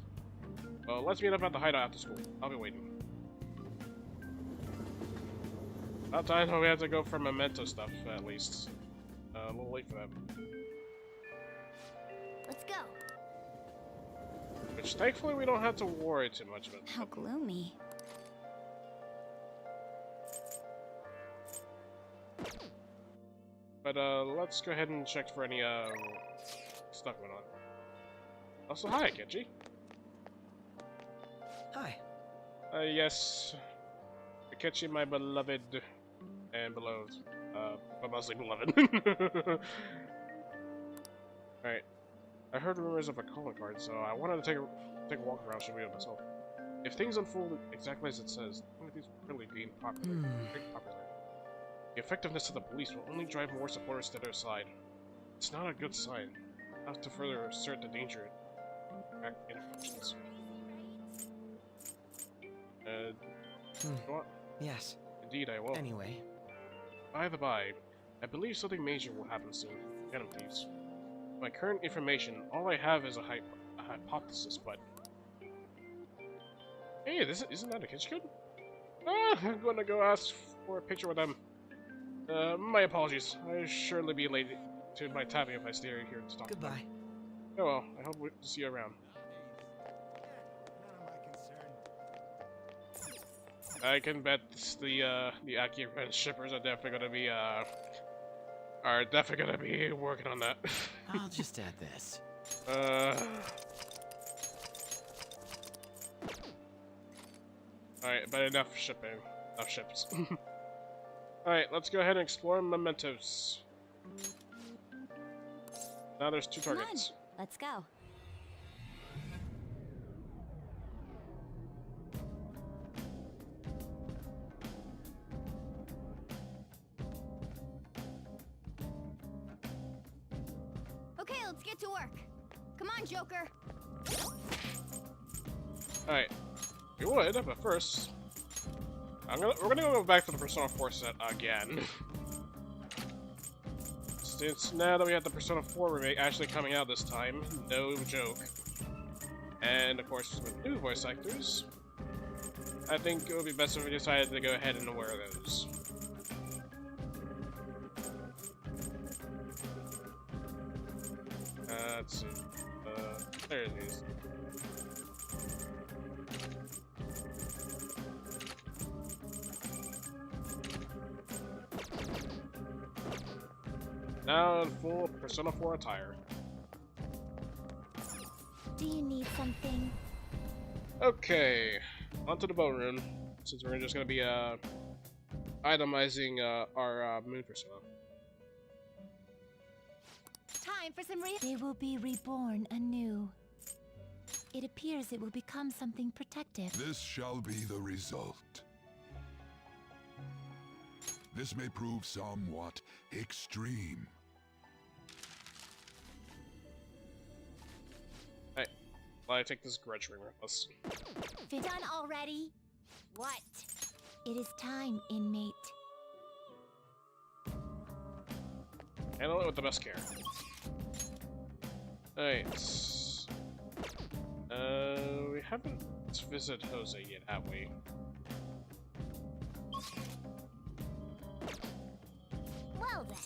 Well, let's meet up at the hideout after school. I'll be waiting. About time we have to go for Memento stuff, at least. A little late for that. Let's go. Which, thankfully, we don't have to worry too much about. How gloomy. But, let's go ahead and check for any, stuff going on. Also, hi, Kenji. Hi. Yes. Kenji, my beloved and beloved. But mostly beloved. Alright. I heard rumors of a calling card, so I wanted to take a walk around Shibuya myself. If things unfold exactly as it says, I think these really being popular. Very popular. The effectiveness of the police will only drive more supporters to their side. It's not a good sign. Have to further assert the danger in functions. You know what? Yes. Indeed, I will. Anyway. By the by, I believe something major will happen soon. Phantom Thieves. My current information, all I have is a hypothesis, but... Hey, isn't that a Kitschkid? Ah, I'm gonna go ask for a picture with them. My apologies. I'll surely be late to my tapping if I stay here to talk to them. Goodbye. Oh well, I hope to see you around. I can bet the Aki Red shippers are definitely gonna be working on that. I'll just add this. Alright, but enough shipping. Enough ships. Alright, let's go ahead and explore Mementos. Now there's two Come on, targets. let's go. Okay, let's get to work. Come on, Joker. Alright. We would, but first... we're gonna go back to the Persona 4 set again. Since now that we have the Persona 4 remake actually coming out this time, no joke. And of course, with new voice actors, I think it would be best if we decided to go ahead and wear those. Let's see. There it is. Now in full Persona 4 attire. Do you need something? Okay, onto the boat room, since we're just gonna be itemizing our moon persona. Time for some They will be reborn anew. it appears it will become something protective. This shall be the result. This may prove somewhat extreme. Hey, well, I take this grudge ring with us. Done already? What? It is time, inmate. Handle it with the best care. Alright. We haven't visited Jose yet, have we? Well then.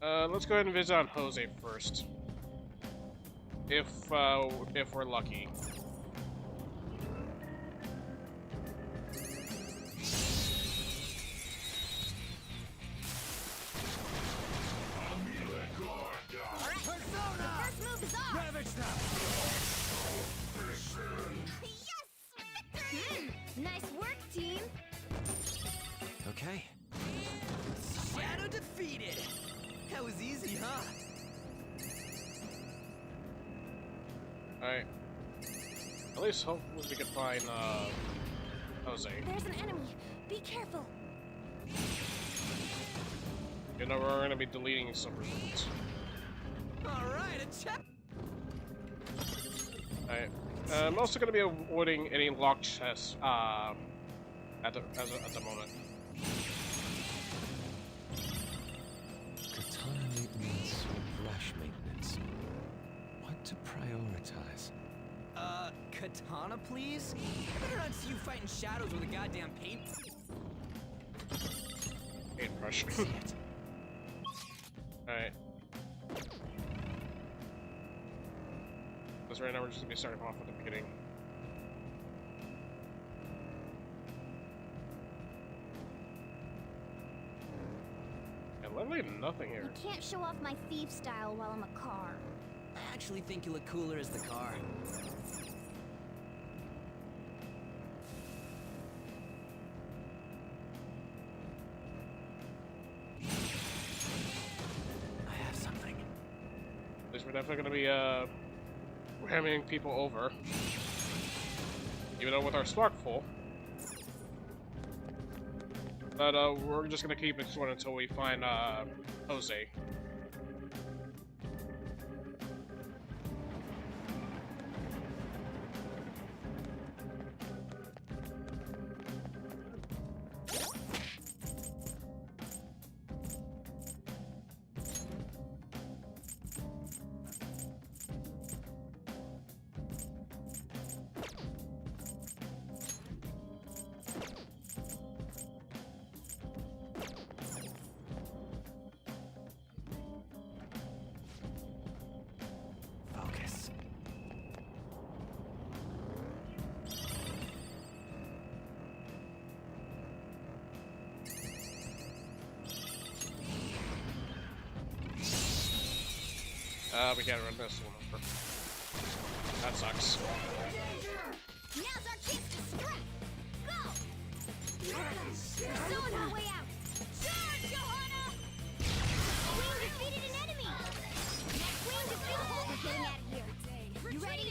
Alright. Let's go ahead and visit on Jose first. If we're lucky. Nice work, team. Okay. Shadow defeated. That was easy, huh? Alright. At least hopefully we can find, Jose. There's an enemy. Be careful. You know, we're gonna be deleting some results. Alright, a check. Alright. I'm also gonna be avoiding any locked chests, at the moment. Katana maintenance or brush maintenance? What to prioritize? Katana, please? I better not see you fighting shadows with a goddamn paint. Paintbrush. Shit. Alright. Because right now we're just gonna be starting off at the beginning. And literally nothing here. You can't show off my thief style while I'm a car. I actually think you look cooler as the car. I have something. At least we're definitely gonna be ramming people over. Even though with our stock full. But we're just gonna keep it short until we find Jose. Focus. We can't run this one over. That sucks. Now's our chance to strike. Go! Persona on the way out. Charge, Johanna! Queen defeated an enemy. Queen defeated. We're getting out of here. You ready?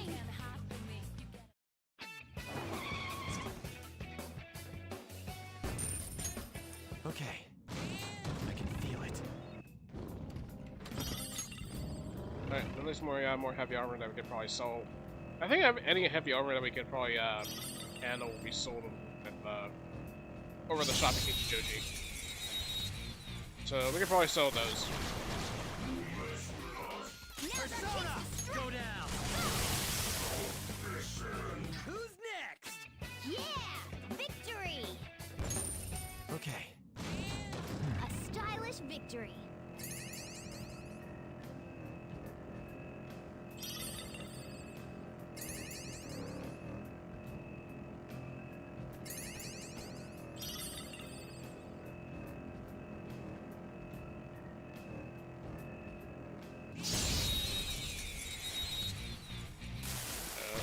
Okay. I can feel it. Alright, then there's more heavy armor that we could probably sell. I think any heavy armor that we could probably handle will be sold at, over the shop at Kichijoji. So we could probably sell those. Persona! Go down! Who's next? Yeah! Victory! Okay. A stylish victory.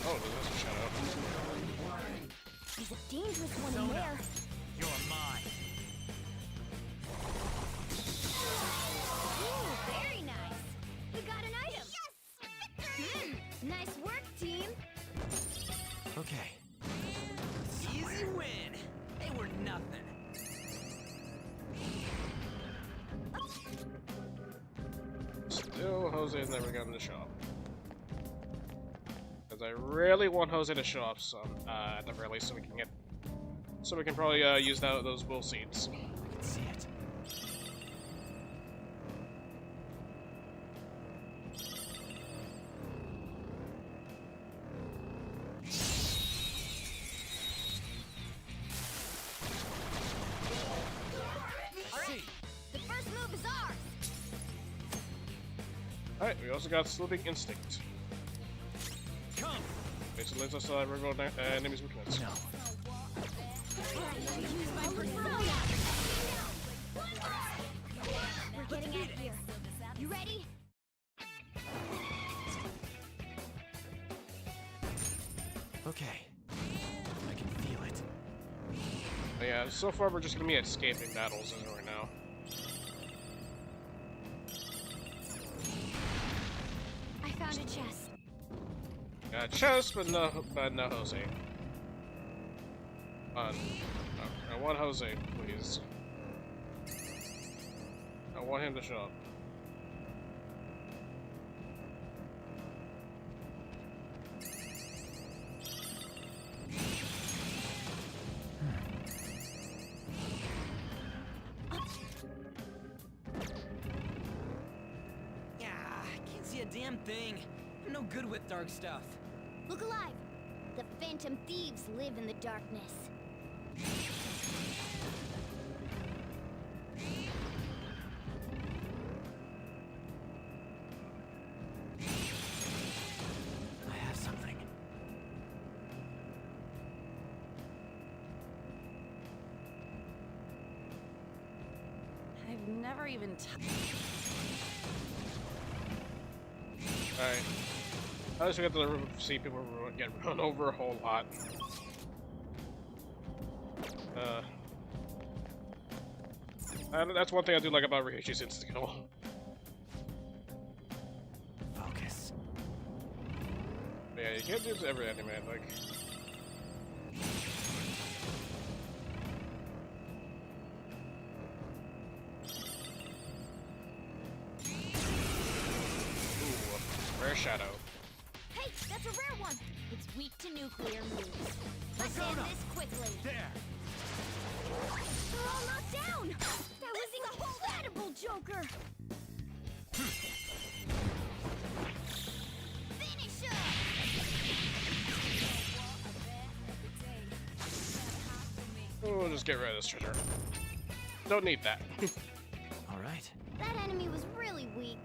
Oh, there's a shadow. There's a dangerous one in there. You're mine. Ooh, very nice. We got an item. Yes! Okay. Easy win. They were nothing. Still, Jose's never gotten to show up. Because I really want Jose to show up some, at the very least, so we can get, so we can probably use those bull seeds. I can see it. The first move is ours! Alright, we also got Slithing Instinct. Come. Basically lets us reveal enemies' weakness. No. We're getting out of here. You ready? Okay. I can feel it. But yeah, so far we're just gonna be escaping battles as of right now. I found a chest. Chest, but no Jose. I want Jose, please. I want him to show up. Yeah, I can't see a damn thing. I'm no good with dark stuff. Look alive! The phantom thieves live in the darkness. I have something. I've never even Alright. I just got to see people get run over a whole lot. That's one thing I do like about Ryuichi's insta-kill. Focus. Yeah, you can't do it to every enemy, like. Ooh, rare shadow. Hey, that's a rare one! It's weak to nuclear moves. Let's end this quickly. There. They're all knocked down! That was incredible, Joker! Finish him! We'll just get rid of this treasure. Don't need that. All right. That enemy was really weak.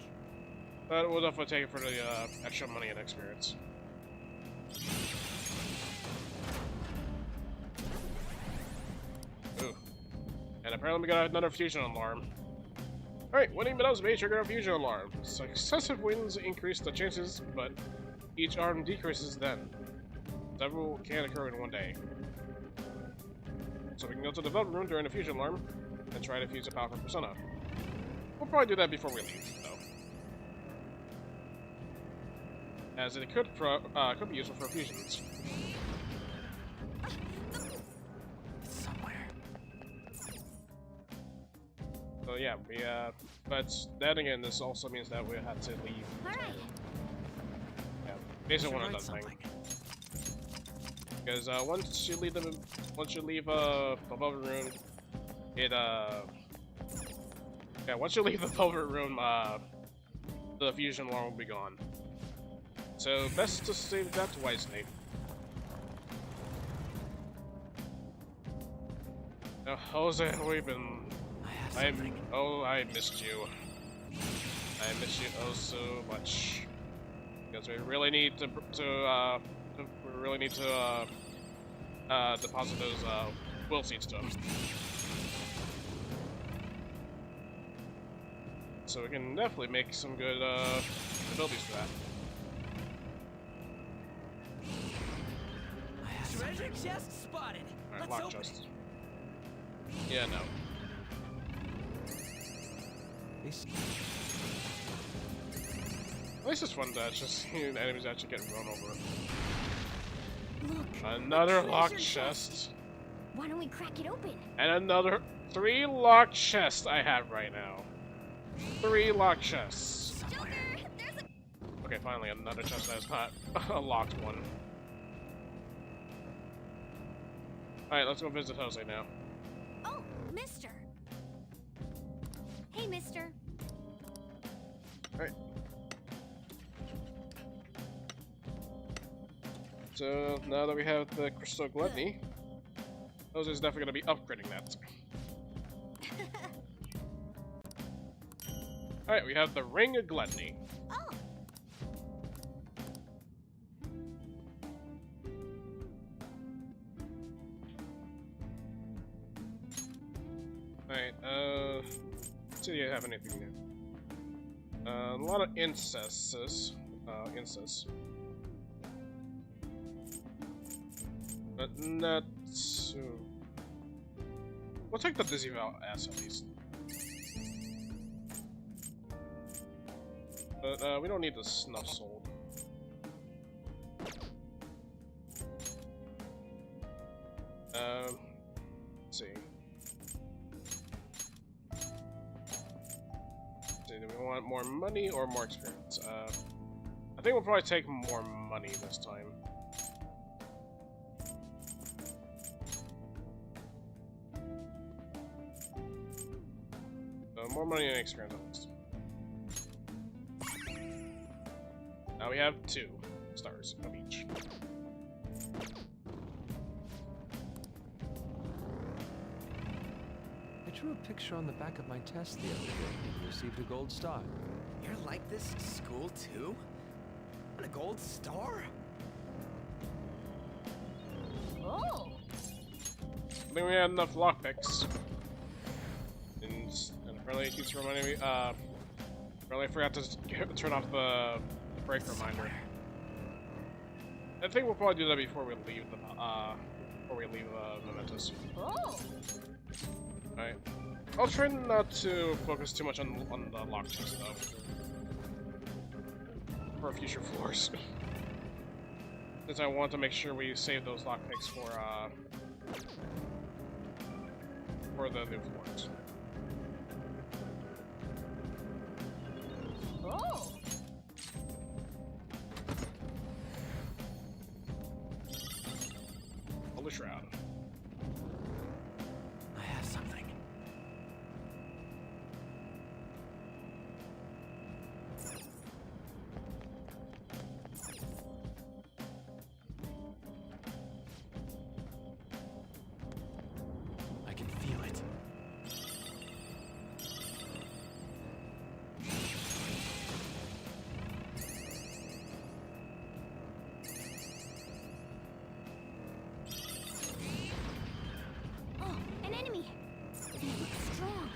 But we'll definitely take it for the extra money and experience. Ooh. And apparently we got another fusion alarm. Alright, winning battles may trigger a fusion alarm. Successive wins increase the chances, but each arm decreases then. Several can occur in one day. So we can go to the development room during the fusion alarm and try to fuse a powerful persona. We'll probably do that before we leave, though. As it could be useful for fusions. It's somewhere. So yeah, but then again, this also means that we had to leave. Alright. Yeah, basically one Write of that thing. something. Because once you leave the velvet room, once you leave the velvet room, the fusion alarm will be gone. So best to save that wisely. Now, Jose, we've been. I have something. I missed you. I miss you oh so much. Because we really need to deposit those will seeds to him. So we can definitely make some good abilities for that. I have Treasure something. chest spotted. Alright, Let's lock open chest. it. Yeah, no. At least it's fun that just enemies actually get run over. Look. Another a locked treasure chest. Why don't we crack it open? And another 3 locked chests I have right now. 3 locked chests. Joker, there's a. Okay, finally another chest that's not a locked one. Alright, let's go visit Jose now. Oh, Mister. Hey, Mister. Alright. So, now that we have the Crystal Gluttony, Jose's definitely gonna be upgrading that. Alright, we have the Ring of Gluttony. Oh. Alright, let's see if you have anything new. A lot of incest. But not so... We'll take the Disavow S at least. But, we don't need the Snuff Soul. Let's see. Do we want more money or more experience? I think we'll probably take more money this time. More money and experience at least. Now we have 2 stars of each. I drew a picture on the back of my test the other day and received a gold star. You're like this at school too? And a gold star? Oh. I think we had enough lockpicks. And apparently it keeps reminding me, apparently I forgot to turn off the break reminder. I think we'll probably do that before we leave Mementos. Oh. Alright. I'll try not to focus too much on the lock chest though. For future floors. Since I want to make sure we save those lockpicks for the new floors. Oh. Holy Shroud. I have something. I can feel it. Oh, an enemy. He looks strong.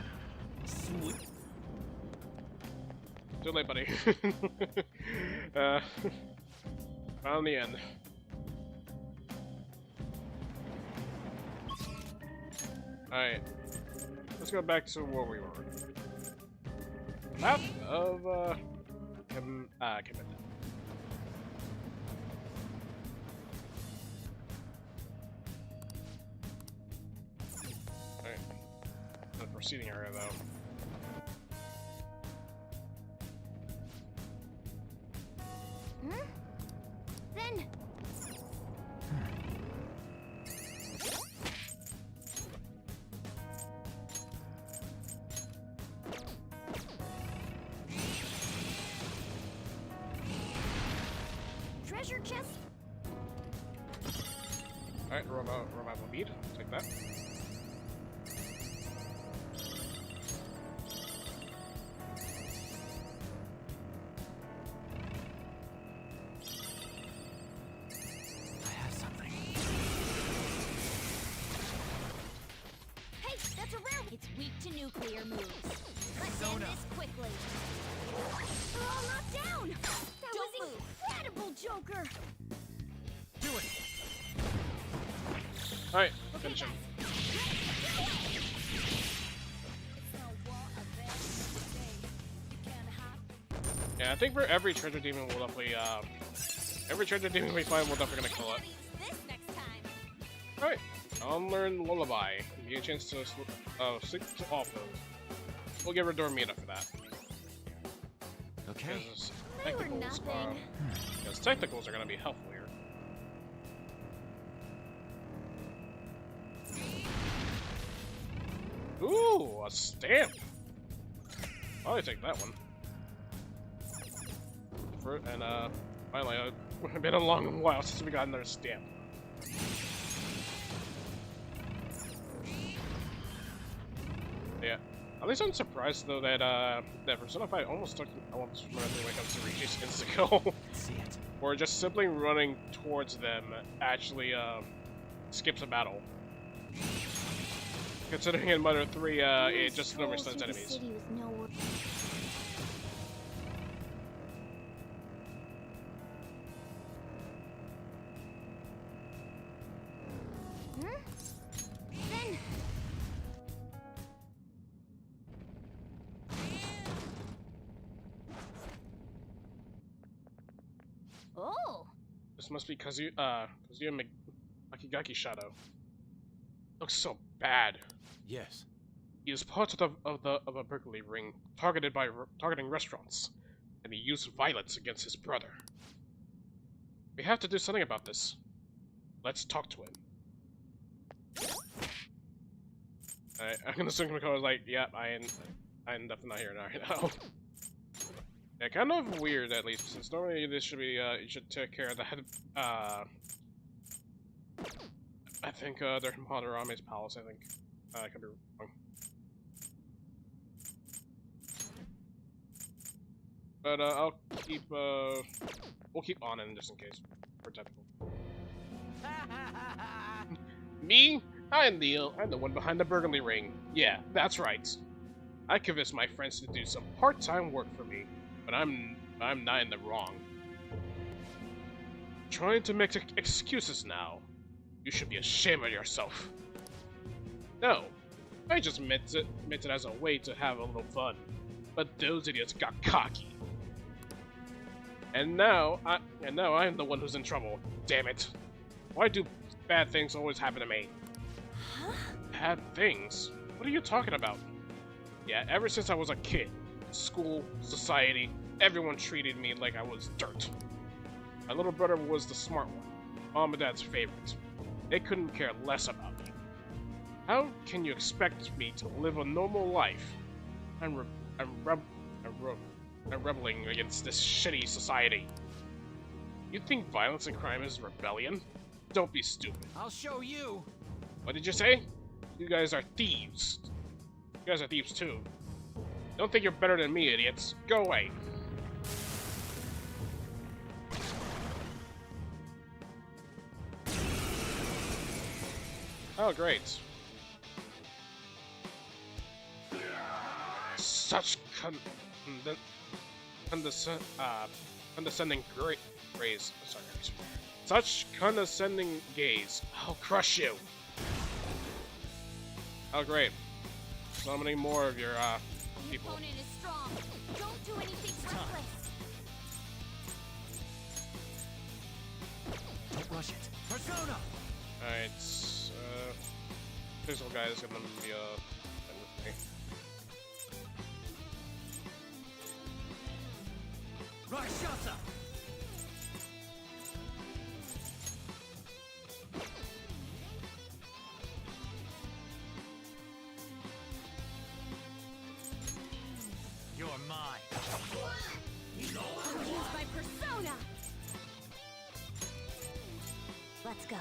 Sweet. Too late, buddy. Found the end. Alright. Let's go back to where we were. Map of, Commitment. Alright. The proceeding area, though. Hmm? Then. Treasure chest. Alright, revival bead. Take that. I have something. Hey, that's a rare. It's weak to nuclear moves. Let's Zona. end this quickly. They're all knocked down. That Don't was move. incredible, Joker. Do it. Alright, finish him. Yeah, I think for every treasure demon we'll definitely, every treasure demon we find, we're definitely gonna kill it. this next time. Alright, unlearn Lullaby. Give you a chance to stick to all those. We'll give her Dormita for that. Okay. They were Technicals are, nothing. because technicals are gonna be helpful here. Ooh, a stamp! I'll take that one. And finally, it's been a long while since we got another stamp. Yeah. At least I'm surprised though that that Persona 5 almost took when it comes to Riki's insta-kill. See it. Or just simply running towards them actually skips a battle. Considering in Mother 3, it just never stuns enemies. City with no wor- Then oh, This must be Kazuya Makigaki Shadow. Looks so bad. Yes. He is part of a burglary ring targeting restaurants, and he used violence against his brother. We have to do something about this. Let's talk to him. I'm gonna assume Kimiko was like, "Yep, I'm definitely not here right now." Yeah, kind of weird at least, since normally this should be you should take care of that. I think they're in Madarame's palace. I think I could be wrong. But I'll keep we'll keep on in just in case for technical. Me? I'm the one behind the burglary ring. Yeah, that's right. I convinced my friends to do some part-time work for me, but I'm not in the wrong. Trying to make excuses now. You should be ashamed of yourself. No, I just meant it as a way to have a little fun, but those idiots got cocky. And now I'm the one who's in trouble. Damn it! Why do bad things always happen to me? huh? Bad things? What are you talking about? Yeah, ever since I was a kid, school, society, everyone treated me like I was dirt. My little brother was the smart one, Mom and Dad's favorite. They couldn't care less about me. How can you expect me to live a normal life? I'm rebelling against this shitty society. You think violence and crime is rebellion? Don't be stupid. I'll show you. What did you say? You guys are thieves. You guys are thieves too. Don't think you're better than me, idiots. Go away. Oh, great. Such condescending gaze. Sorry, guys. Such condescending gaze. I'll crush you. Oh, great. Summoning more of your The people. opponent is strong. Don't do anything reckless. Don't rush it. Persona. Alright, physical guy is gonna be end with me. Rakshasa. You're mine. I'll use my persona. Let's go.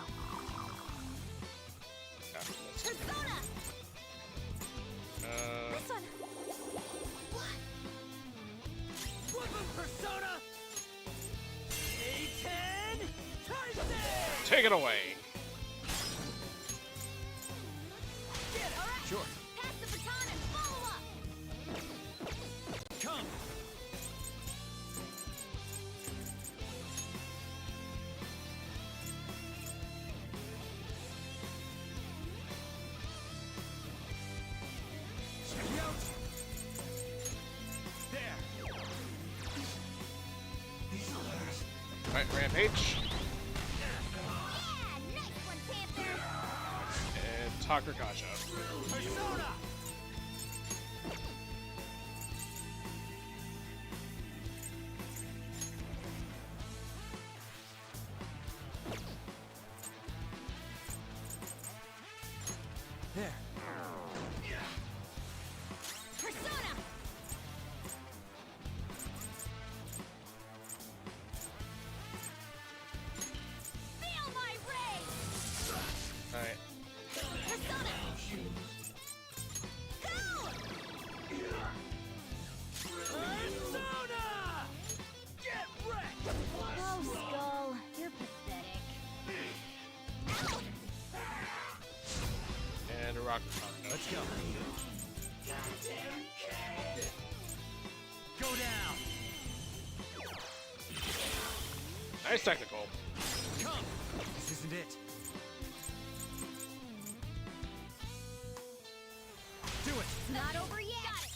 Persona. This one. Weapon persona. A10 Tyson. Take it away. All right. Sure. Pass the baton and follow up. Come. Check it out. There. Alright, Rampage. Yeah, Takrakaja. Persona! There. Persona! Feel my rage! Alright. Persona! Go! Persona! Get wrecked! Oh, Skull, you're pathetic. And a rock Takrakaja. Let's go. Go down. Nice technical. Come. This isn't it. Do it. Not over yet!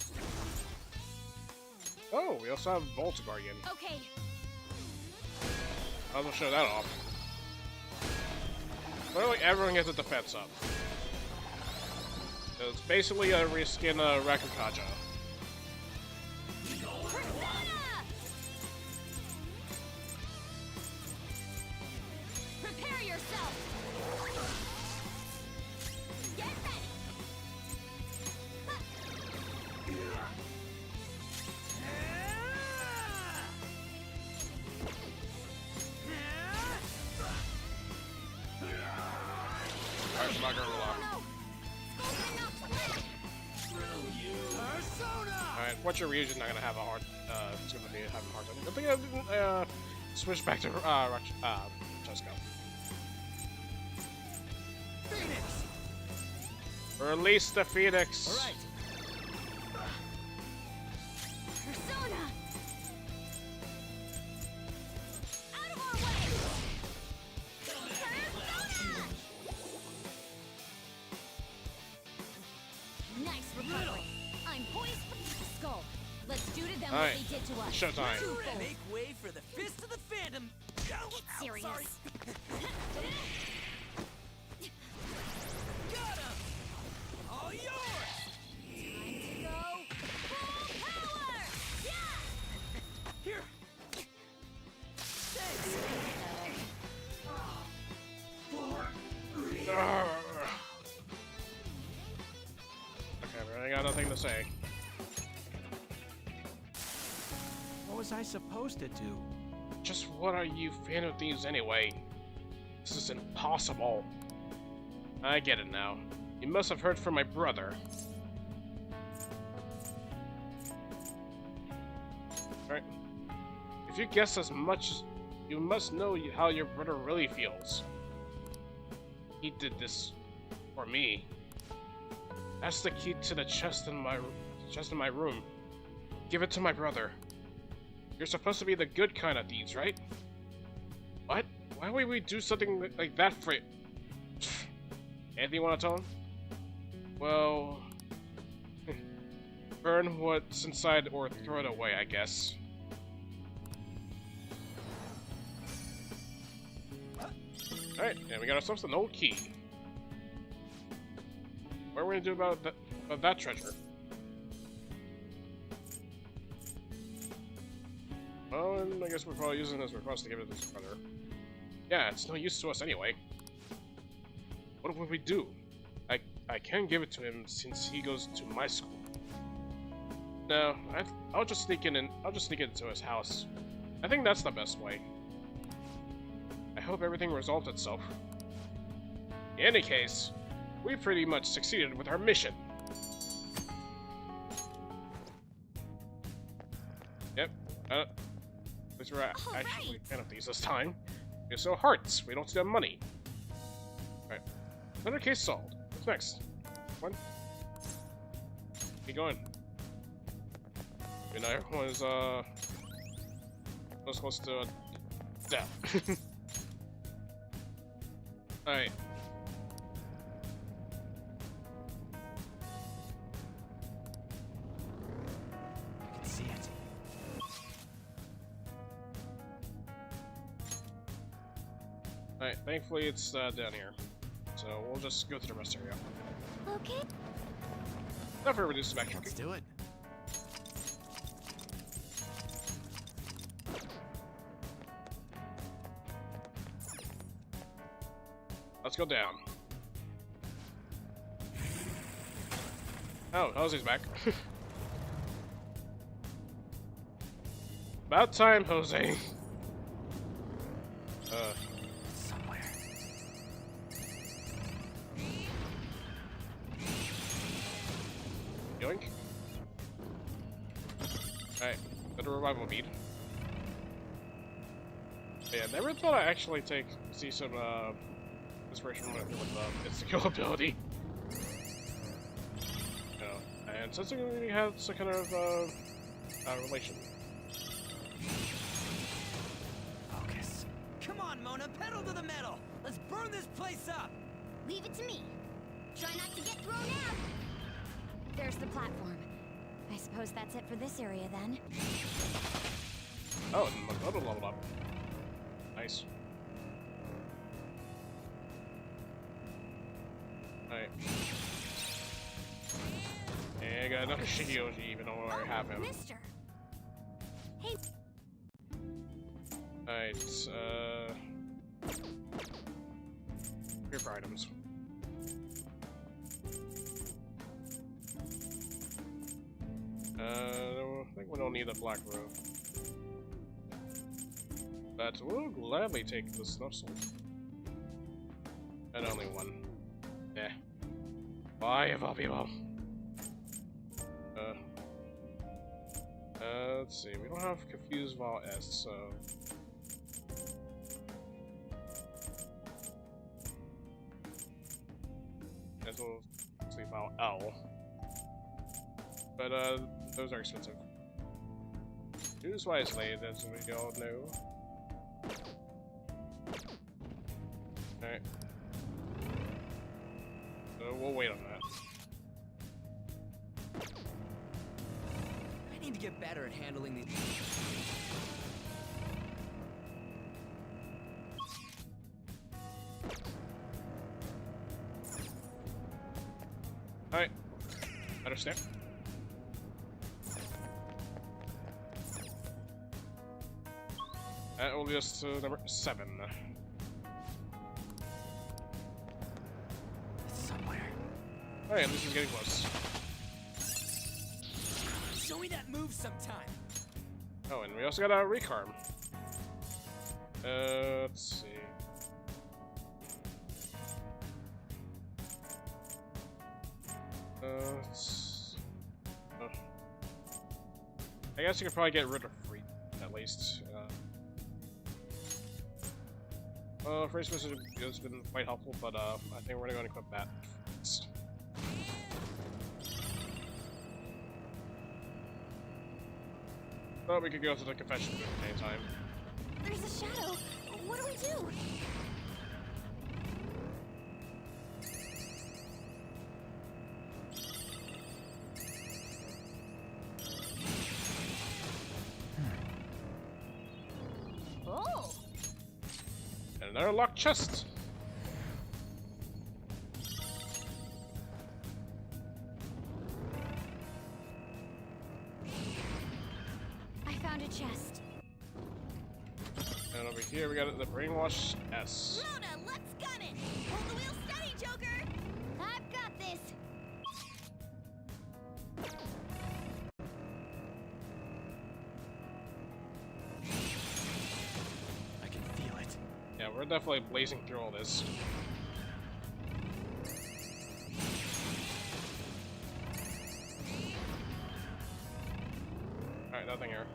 Oh, we also have Volta Guardian. Okay, I'll just show that off. Literally everyone gets a defense up. It's basically a reskin Rakukaja. Persona! Prepare yourself! Get ready! Alright, I'm not gonna rely. Persona! Alright, what's your reason not gonna have a hard it's gonna be having a hard time. I think I didn't switch back to Chesko. Phoenix! Release the Phoenix! All right. Persona! Out of our way! Persona! Nice recovery. I'm poised for Skull. Let's do to them All what right. they did to us. Showtime. Twofold. Make way for the fist of the Phantom. Get serious. Sorry. Got him! All yours! Time to go full power! Yeah! Here. Thanks. Okay, I got nothing to say. What was I supposed to do? Just what are you fan of these anyway? This is impossible. I get it now. You must have heard from my brother. Alright. If you guess as much, you must know how your brother really feels. He did this for me. That's the key to the chest in my room. Give it to my brother. You're supposed to be the good kind of thieves, right? What? Why would we do something like that for you? Anything you want to tell him? Well... burn what's inside or throw it away, I guess. Alright, and we got ourselves an old key. What are we gonna do about that treasure? Well, and I guess we're probably using this request to give it to his brother. Yeah, it's no use to us anyway. What would we do? I can't give it to him since he goes to my school. No, I'll just sneak in and I'll just sneak into his house. I think that's the best way. I hope everything resolves itself. In any case, we pretty much succeeded with our mission. Yep. At least we're actually fan of these this time. We sell hearts. We don't steal money. Alright. Another case solved. What's next? One. Keep going. You know, everyone's close to death. Alright. I can see it. Alright, thankfully it's down here. So we'll just go to the rest area. Okay. Never reduce the back. Let's do it. Let's go down. Oh, Jose's back. About time, Jose. Somewhere. Yoink. Alright, better revival bead. Yeah, never thought I'd actually see some inspiration with its skill ability. And since it really has some kind of relation. Focus. Come on, Mona, pedal to the metal. Let's burn this place up. Leave it to me. Try not to get thrown out. There's the platform. I suppose that's it for this area then. Oh, and my leveled up. Nice. Alright. Yeah, I got another Shigioji, even though I already have him. Mister. Hey. Alright, here for items. I think we don't need a black robe. But we'll gladly take the snuff sword. And only one. Yeah. Bye, of all people. Let's see, we don't have Confused Vol S, so... Guess we'll see Vol L. But, those are expensive. Choose wisely, as we all know. Alright. So we'll wait on that. I need to get better at handling these. Alright. Understand. That will be us to number 7. Somewhere. Alright, at least he's getting close. Show me that move sometime. Oh, and we also got a Recarm. Let's see. Oh. I guess you could probably get rid of Free, at least. First message has been quite helpful, but I think we're gonna go and equip that. But we could go to the confession booth at any time. There's a shadow. What do we do? Oh. And another locked chest. I found a chest. And over here we got the Brainwash S. Mona, let's gun it! Hold the wheel steady, Joker! I've got this. I can feel it. Yeah, we're definitely blazing through all this. Alright, nothing here.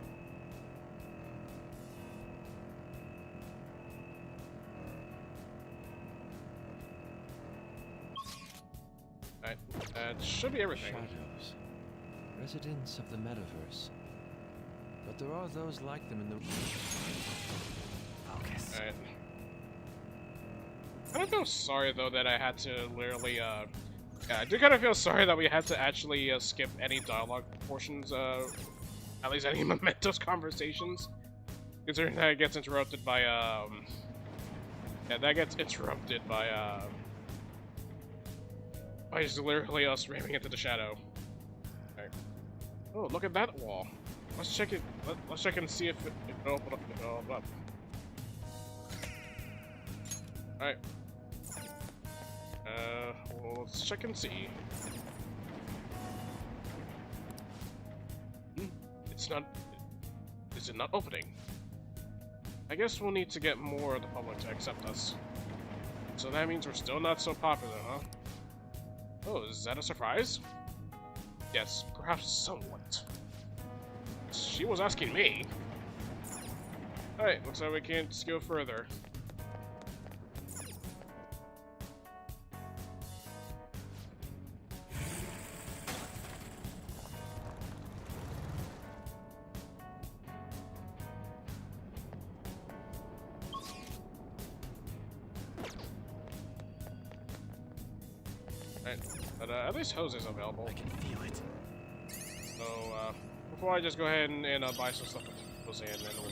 Alright, that should be everything. Shadows. Residents of the metaverse. But there are those like them in the... Focus. Alright. I kind of feel sorry though that I had to literally, yeah, I do kind of feel sorry that we had to actually skip any dialogue portions, at least any Mementos conversations. Considering that it gets interrupted by, yeah, that gets interrupted by, Oh, he's literally us ramming into the shadow. Alright. Oh, look at that wall. Let's check it. Let's check and see if it'll open up. It'll open up. Alright. Well, let's check and see. It's not... Is it not opening? I guess we'll need to get more of the public to accept us. So that means we're still not so popular, huh? Oh, is that a surprise? Yes, perhaps somewhat. She was asking me. Alright, looks like we can't just go further. Alright, but at least hoses available. I can feel it. So, before I just go ahead and buy some stuff with Jose, and then we'll...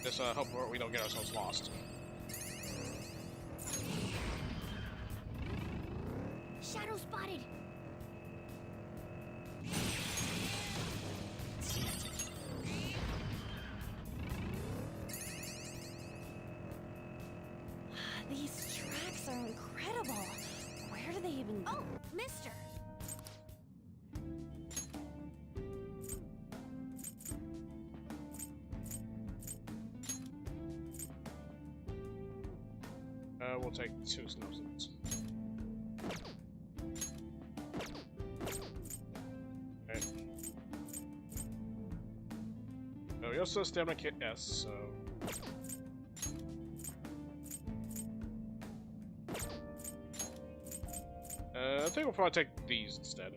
Just hope we don't get ourselves lost. Shadow spotted. See it. These tracks are incredible. Where do they even go? Oh, mister. We'll take 2 snowsuits. Okay. Oh, we also have stamina kit S, so... I think we'll probably take these instead.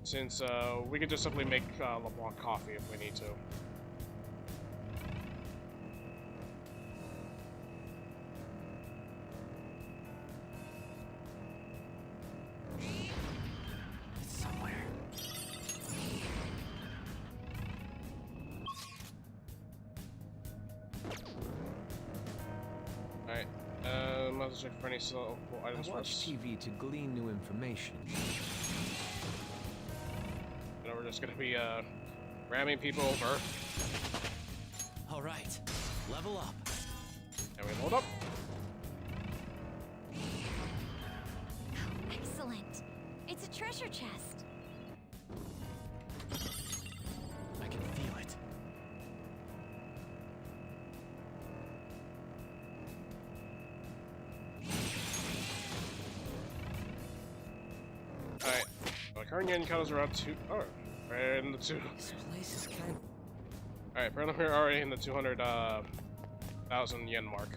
Since, we could just simply make, LeBlanc coffee if we need to. It's somewhere. Alright, let's check for any sellable items I watch first. TV to glean new information. And we're just gonna be, ramming people over. All right, level up. And we load up. Excellent. It's a treasure chest. I can feel it. Alright. Well, current yen count is around 2. Oh, right in the 2. This place is kind of... Alright, apparently we're already in the 200,000 yen mark.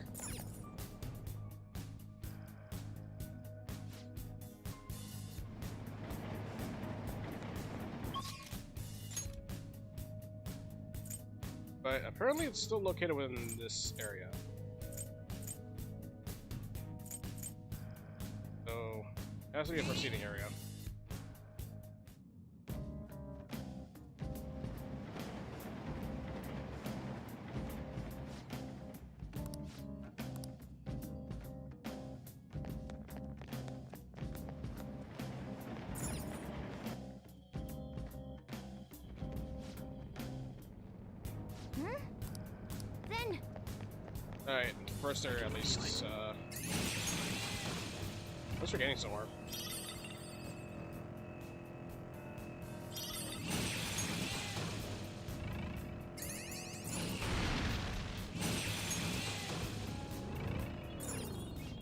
But apparently it's still located within this area. So, it has to be a proceeding area. Then Alright, first area at least. At least we're getting somewhere.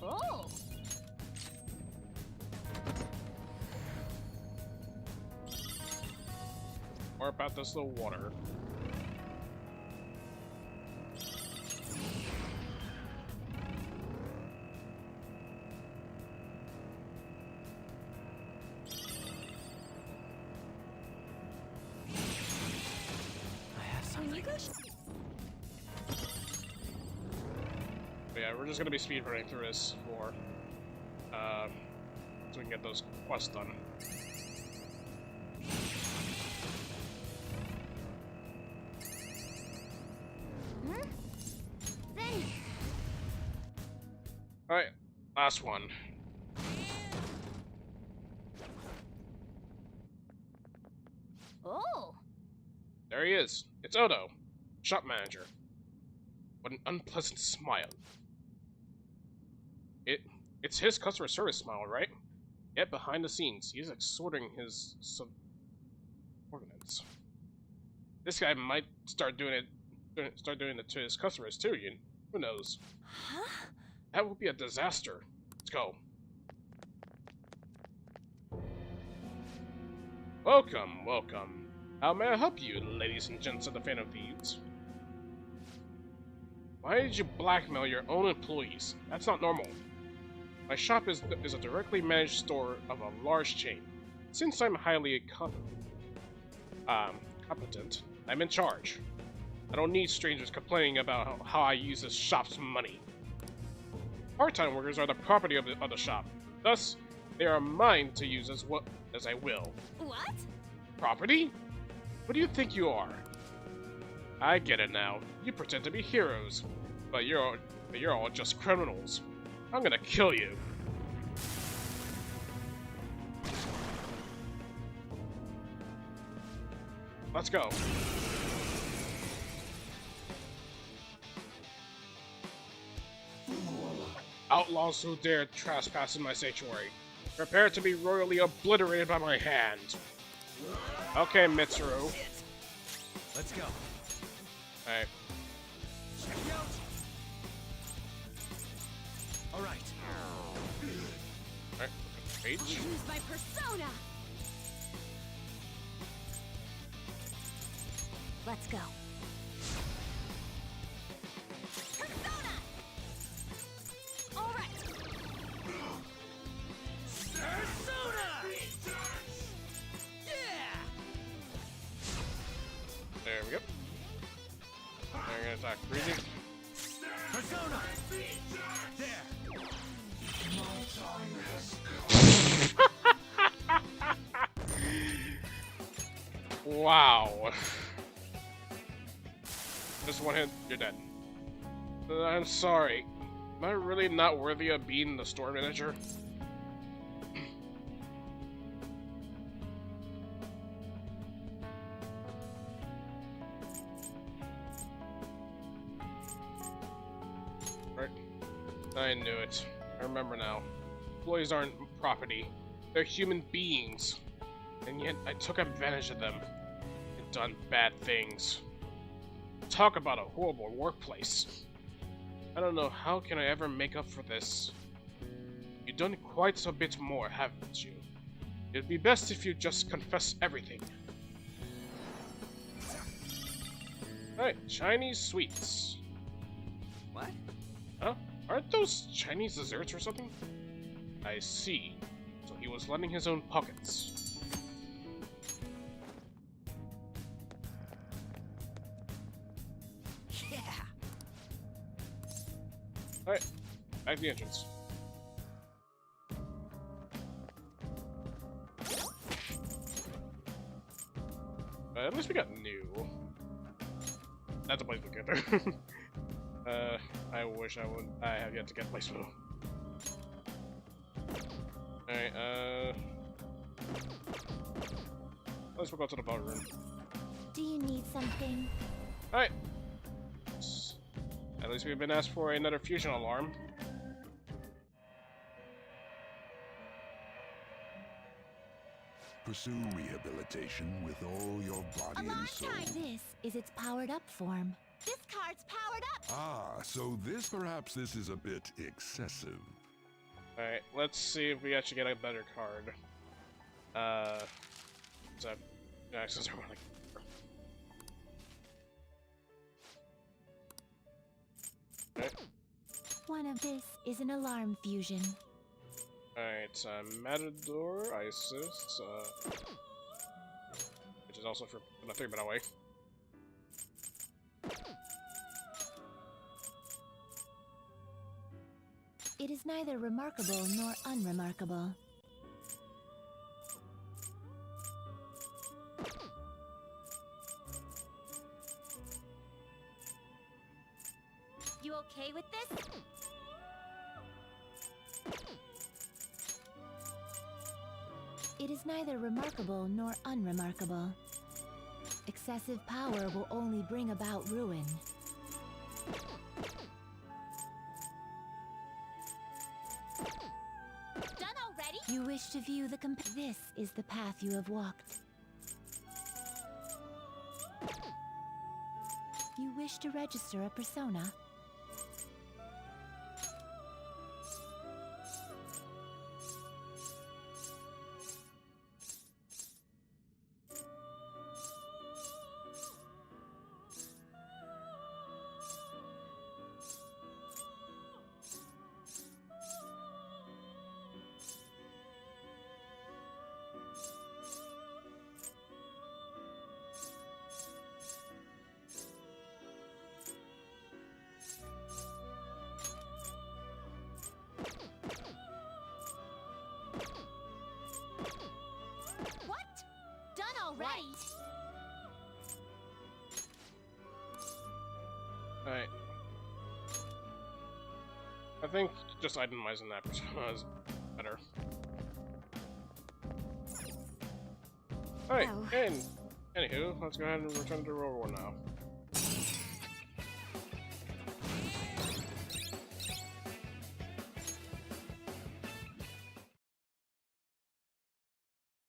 oh, Or about this little water. I have When you something. go But yeah, we're just gonna be speedrunning through this for, so we can get those quests done. Alright, last one. Oh, There he is. It's Odo, shop manager. What an unpleasant smile. It's his customer service smile, right? Yet behind the scenes, he's exhorting his subordinates. This guy might start doing it to his customers too. Who knows? Huh? That would be a disaster. Let's go. Welcome, welcome. How may I help you, ladies and gents of the Fan of Thieves? Why did you blackmail your own employees? That's not normal. My shop is a directly managed store of a large chain. Since I'm highly competent, I'm in charge. I don't need strangers complaining about how I use this shop's money. Part-time workers are the property of the shop. Thus, they are mine to use as I will. What? Property? What do you think you are? I get it now. You pretend to be heroes, but you're all just criminals. I'm gonna kill you. Let's go. Outlaws who dare trespass in my sanctuary, prepare to be royally obliterated by my hand. Okay, Mitsuru. Let's go. Alright. Check it out. All right. Alright. H. Use my persona. let's go. Persona. All right. Persona. Yeah. There we go. They're gonna attack breathing. Persona. There. Wow. Just one hit, you're dead. I'm sorry. Am I really not worthy of being the store manager? Right. I knew it. I remember now. Employees aren't property. They're human beings. And yet I took advantage of them and done bad things. Talk about a horrible workplace. I don't know how can I ever make up for this. You've done quite a bit more, haven't you? It'd be best if you just confess everything. Alright, Chinese sweets. What? Huh? Aren't those Chinese desserts or something? I see. So he was lining his own pockets. Yeah. Alright, back to the entrance. At least we got new. That's a place to get there. I wish I would. I have yet to get placement. Alright, let's go to the bar room. Do you need something? Alright. At least we've been asked for another fusion alarm. Pursue rehabilitation with all your body and soul. This is its powered up form. This card's powered up. Ah, so perhaps this is a bit excessive. Alright, let's see if we actually get a better card. Is that access or like? Alright. One of this is an alarm fusion. Alright, Matador, Isis, which is also for the 3-minute away. It is neither remarkable nor unremarkable. You okay with this? It is neither remarkable nor unremarkable. Excessive power will only bring about ruin. Done already? You wish to view the This is the path you have walked. You wish to register a persona? What? Done already? Alright. I think just itemizing that persona is better. Alright, Oh. and anywho, let's go ahead and return to World War now.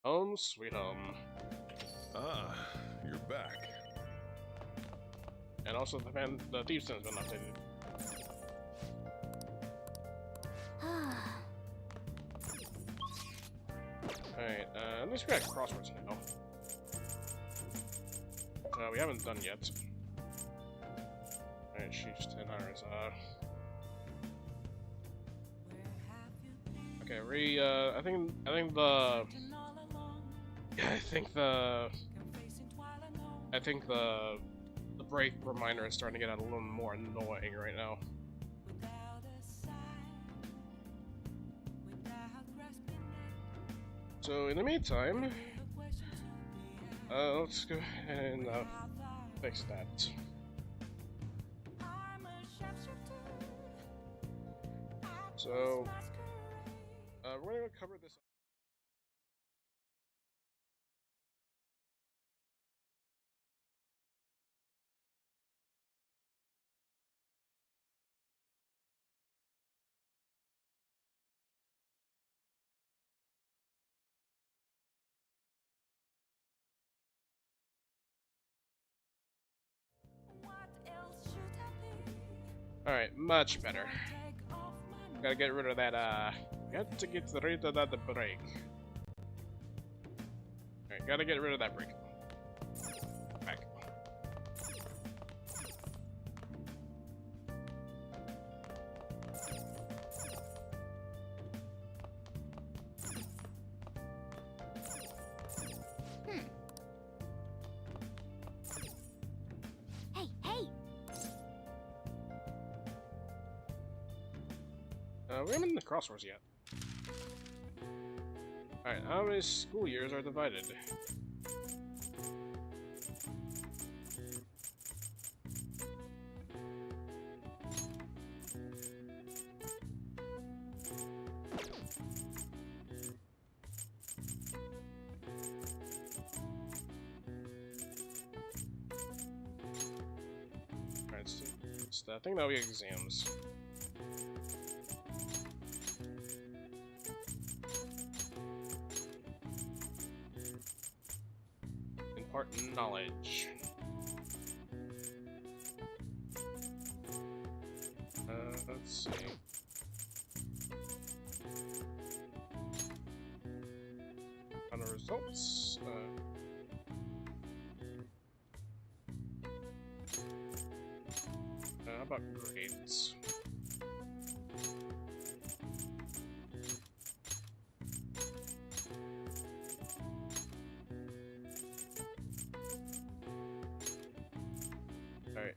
Home sweet home. Ah, you're back. And also the Thieves' Den's been updated. Alright, at least we got crosswords now. We haven't done yet. Alright, she's 10 hours. Okay, I think the break reminder is starting to get a little more annoying right now. So in the meantime, let's go ahead and fix that. So we're gonna cover this. Alright, much better. Gotta get rid of that, got to get rid of that break. Alright, gotta get rid of that break. Back. Hey, hey! We haven't done the crosswords yet. Alright, how many school years are divided? Alright, so I think that'll be exams. Impart knowledge. Let's see. On the results, how about grades? Alright.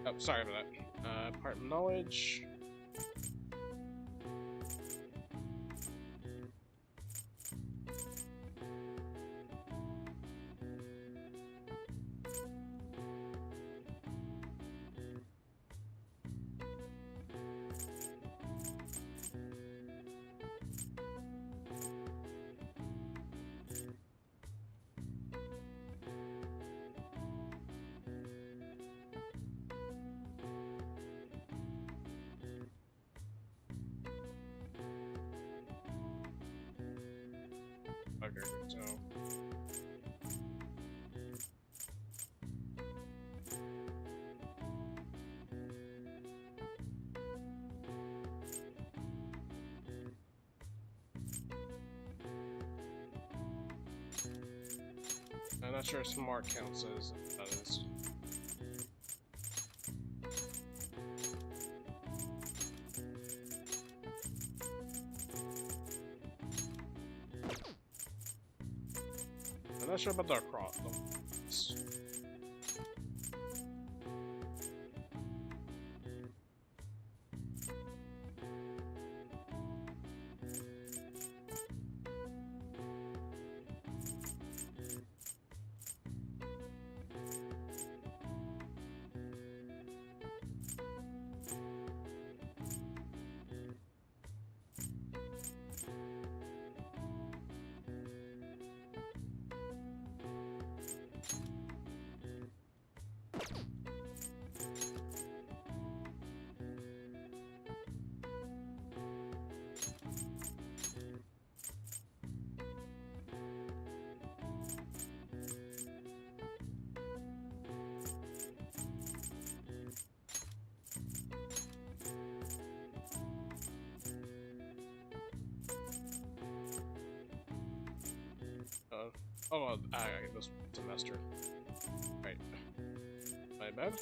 Oh, sorry about that. Part knowledge. here, so. I'm not sure if smart counts as that is. I'm not sure about the cross. Oh, this semester. Right. My bad.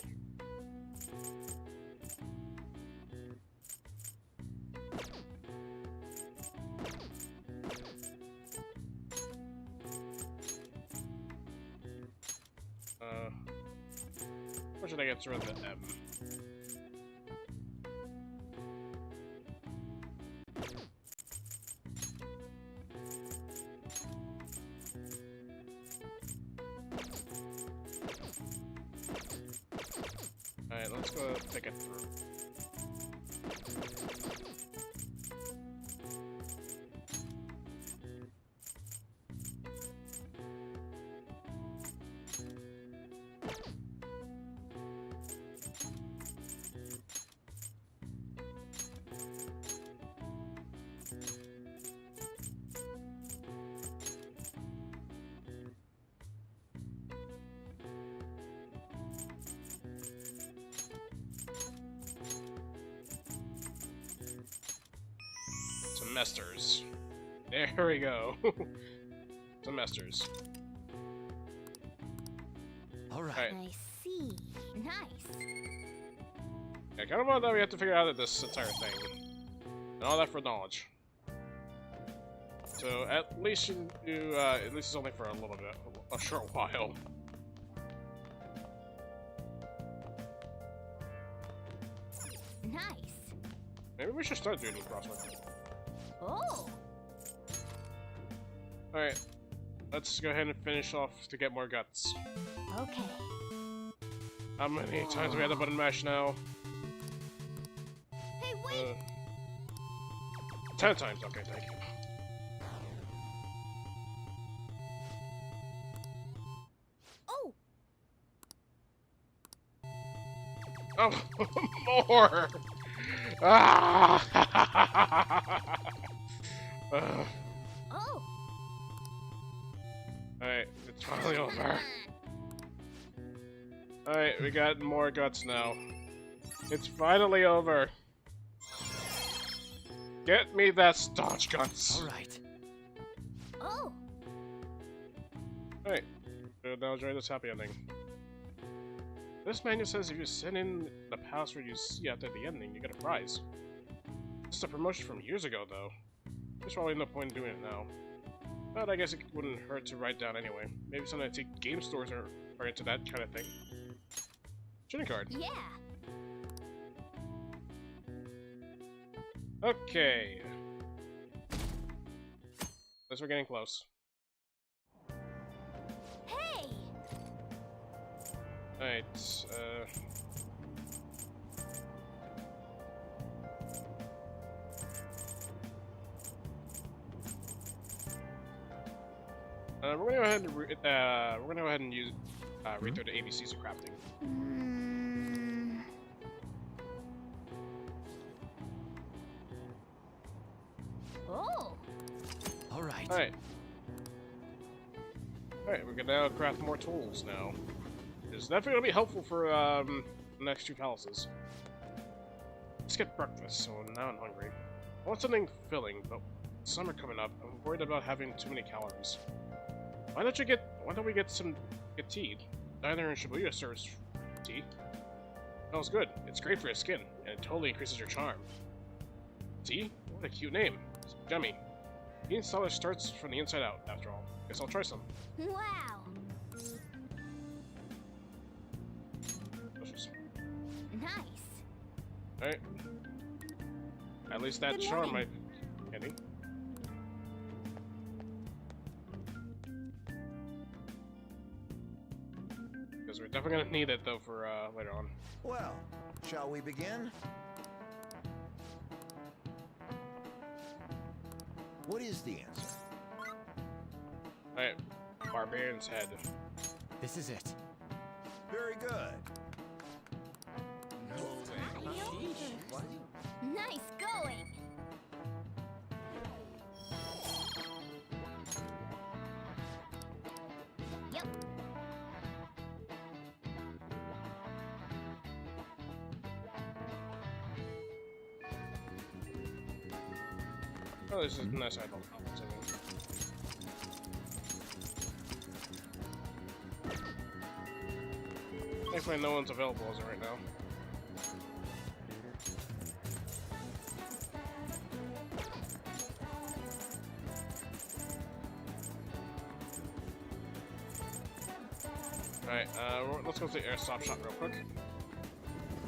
Where should I get through the M? Alright, let's go pick it through. Semesters. There we go. Semesters. Alright. I see. Nice. I kind of want that we have to figure out this entire thing. And all that for knowledge. So at least you do, at least it's only for a little bit, a short while. Nice. Maybe we should start doing crossword. Oh. Alright. Let's go ahead and finish off to get more guts. Okay. How many times do we have the button mash now? Hey, wait. 10 times, okay, thank you. Oh. Oh, more! Ah! Oh. Alright, it's finally over. Alright, we got more guts now. It's finally over. Get me that staunch guts. Alright. Oh. Alright, so now enjoy this happy ending. This menu says if you send in the password you see after the ending, you get a prize. This is a promotion from years ago, though. There's probably no point in doing it now. But I guess it wouldn't hurt to write down anyway. Maybe some of the game stores are into that kind of thing. Tuning card. Yeah. Okay. Guess we're getting close. Hey. Alright, we're gonna go ahead and use read through the ABCs of crafting. Mm. Oh. Alright. Alright. Alright, we can now craft more tools now. It's definitely gonna be helpful for the next two palaces. Let's get breakfast, so now I'm hungry. I want something filling, but summer coming up, I'm worried about having too many calories. Why don't we get tea? Diner in Shibuya serves tea. Smells good. It's great for your skin, and it totally increases your charm. Tea? What a cute name. It's yummy. Being stylish starts from the inside out, after all. Guess I'll try some. Wow. Delicious. Nice. Alright. At least that Good charm morning. might... Handy. Because we're definitely gonna need it, though, for later on. Well, shall we begin? What is the answer? Alright. Barbarian's head. This is it. Very good. Nice going. Yep. Oh, this is a nice item. Thankfully, no one's available as of right now. Alright, let's go to the airsoft shop real quick.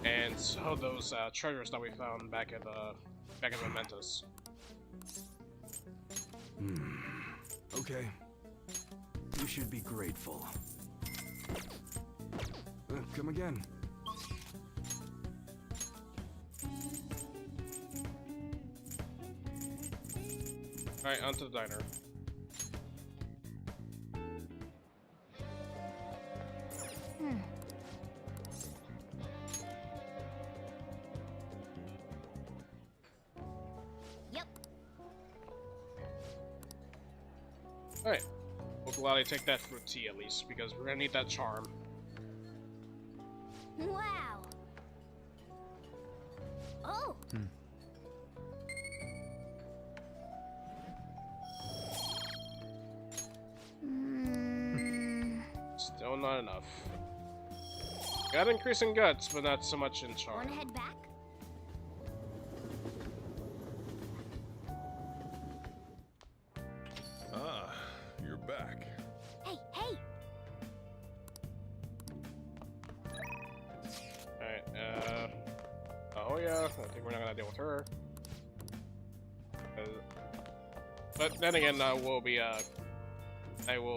And sell those treasures that we found back in Mementos. Okay. You should be grateful. Come again. Alright, on to the diner. Yep. Alright. We'll gladly take that for tea at least, because we're gonna need that charm. Wow. Oh. Still not enough. Got increase in guts, but not so much in charm. Wanna head back? Ah, you're back. Hey, hey. Alright, oh yeah, I think we're not gonna deal with her. But then again, I will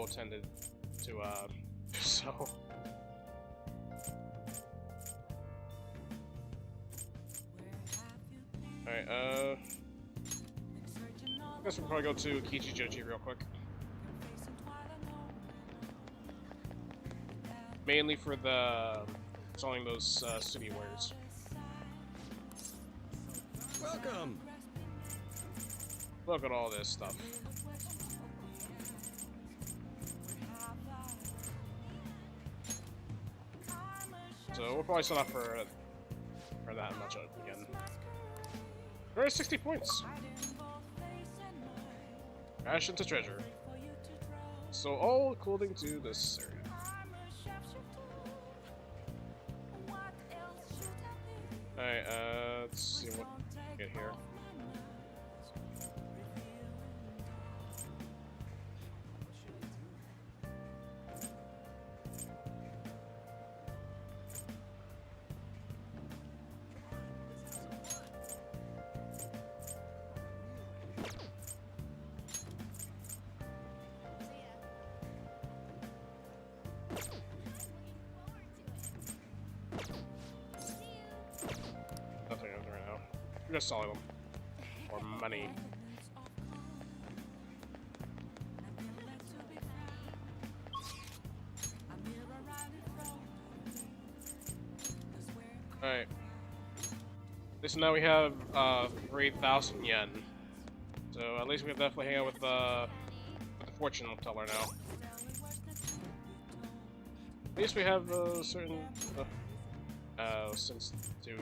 tend to do so. Alright, I guess we'll probably go to Kichijoji real quick. Mainly for the selling those city wares. Welcome. Look at all this stuff. So we'll probably set up for that much again. There are 60 points. Cash into treasure. So all according to this area. Alright, let's see what we get here. Nothing right now. We're just selling them. Or money. Alright. This now we have 3,000 yen. So at least we can definitely hang out with the fortune teller now. At least we have a certain sense to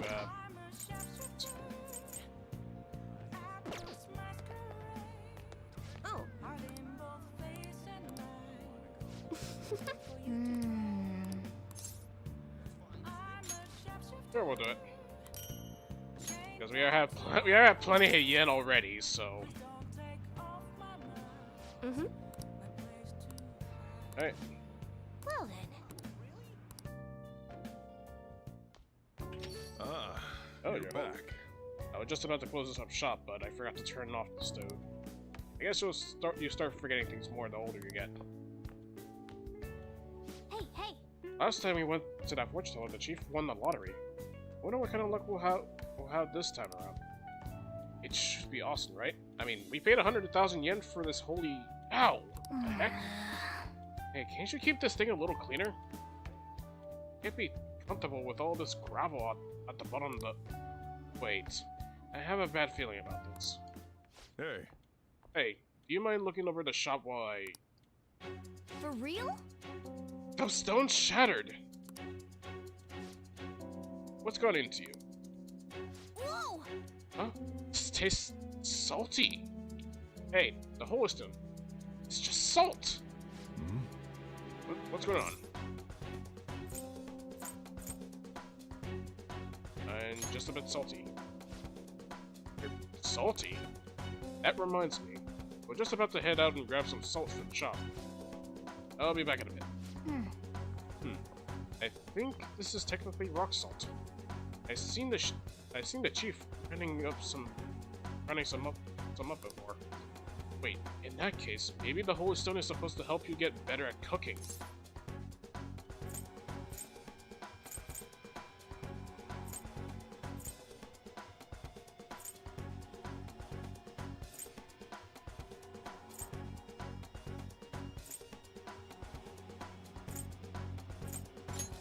Oh. Sure, we'll do it. Because we are have plenty of yen already, so. Mm-hmm. Alright. Well then. Ah, Oh, you're you're back. I was just about to close this up shop, but I forgot to turn off the stove. I guess you start forgetting things more the older you get. Hey, hey. Last time we went to that fortune teller, the chief won the lottery. I wonder what kind of luck we'll have this time around. It should be awesome, right? I mean, we paid 100,000 yen for this holy... Ow! What the heck? Hey, can't you keep this thing a little cleaner? Can't be comfortable with all this gravel at the bottom of the... Wait. I have a bad feeling about this. Hey, Hey, do you mind looking over the shop while I... For real? The stone's shattered! What's gone into you? Whoa! Huh? This tastes salty. Hey, the holy stone. It's just salt! What's going on? I'm just a bit salty. You're salty? That reminds me. We're just about to head out and grab some salt from the shop. I'll be back in a bit. I think this is technically rock salt. I've seen the chief running some up before. Wait, in that case, maybe the holy stone is supposed to help you get better at cooking.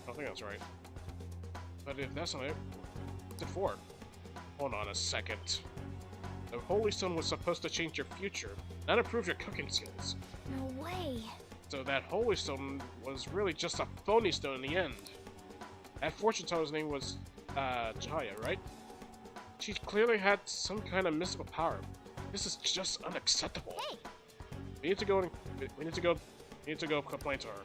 I think that's right. But if that's not it, what's it for? Hold on a second. The Holy Stone was supposed to change your future, not improve your cooking skills. No way. So that Holy Stone was really just a phony stone in the end. That fortune teller's name was, Jaya, right? She clearly had some kind of mystical power. This is just unacceptable. Hey! We need to go complain to her.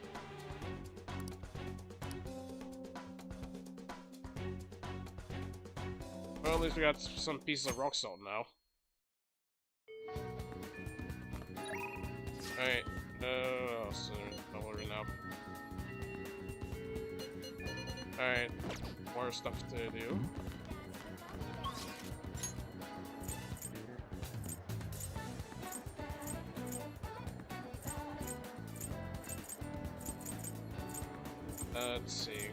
Well, at least we got some pieces of rock salt now. Alright, so don't worry now. Alright, more stuff to do. Let's see.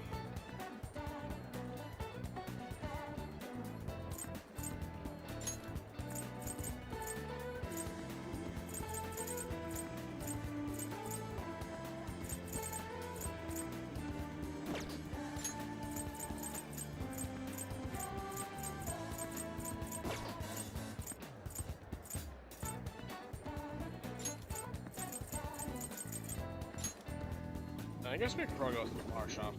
I guess we could probably go to the flower shop.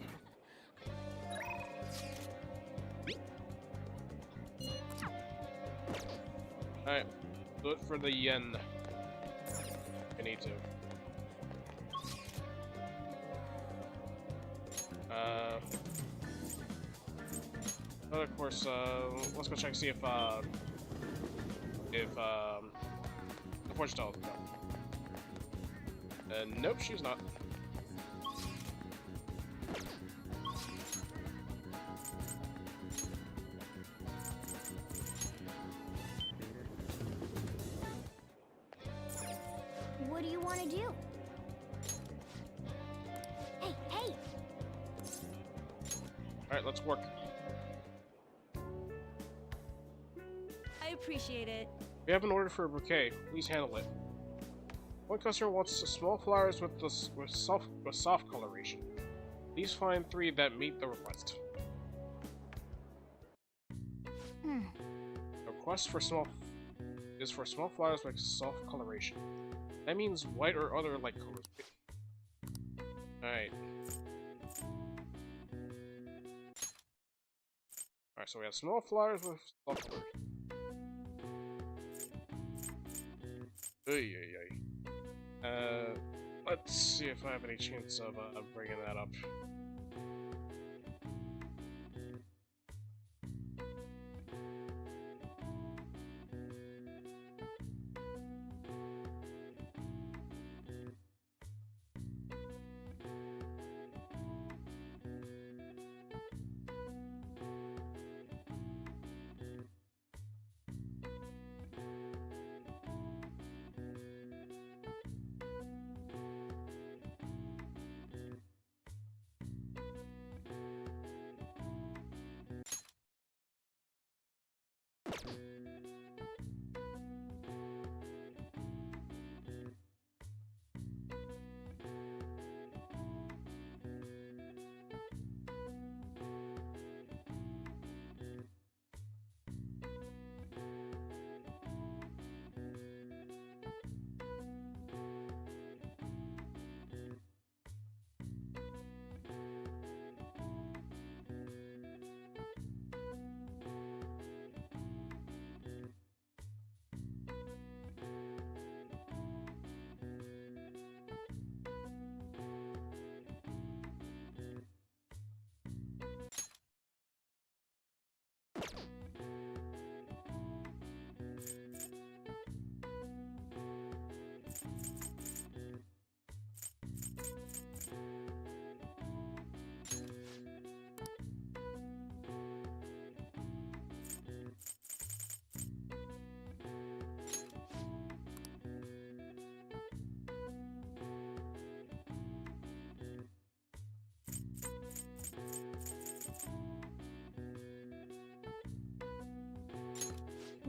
Alright, do it for the yen. I need to. But of course, let's go check and see if the fortune teller will come. Nope, she's not. What do you want to do? Hey, hey! Alright, let's work. I appreciate it. We have an order for a bouquet. Please handle it. One customer wants small flowers with soft coloration. Please find 3 that meet the request. The request for small flowers with soft coloration. That means white or other light colors. Alright. so we have small flowers with soft color. Ay, ay, ay. Let's see if I have any chance of bringing that up.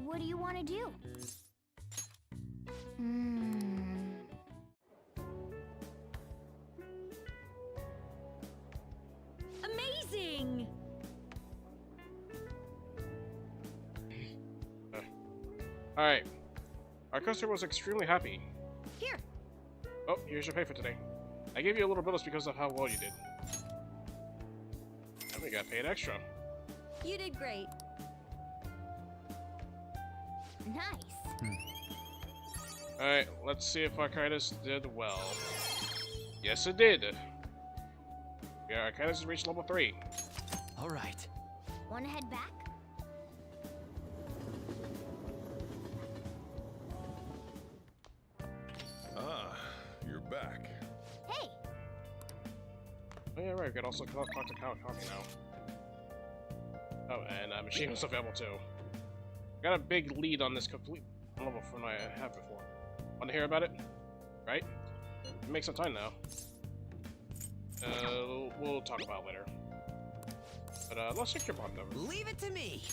What do you want to do? Amazing! Alright. Our customer was extremely happy. Here. Oh, here's your pay for today. I gave you a little bonus because of how well you did. And we got paid extra. You did great. Nice. Alright, let's see if Architis did well. Yes, it did. Yeah, Architis has reached level 3. All right. Wanna head back? Ah, you're back. Hey! Oh, yeah, right, we can also talk to Kawakami now. Oh, and Machine was available too. Got a big lead on this complete level from what I had before. Want to hear about it? Right? It makes some time now. We'll talk about it later. But let's check your bond number. Leave it to me.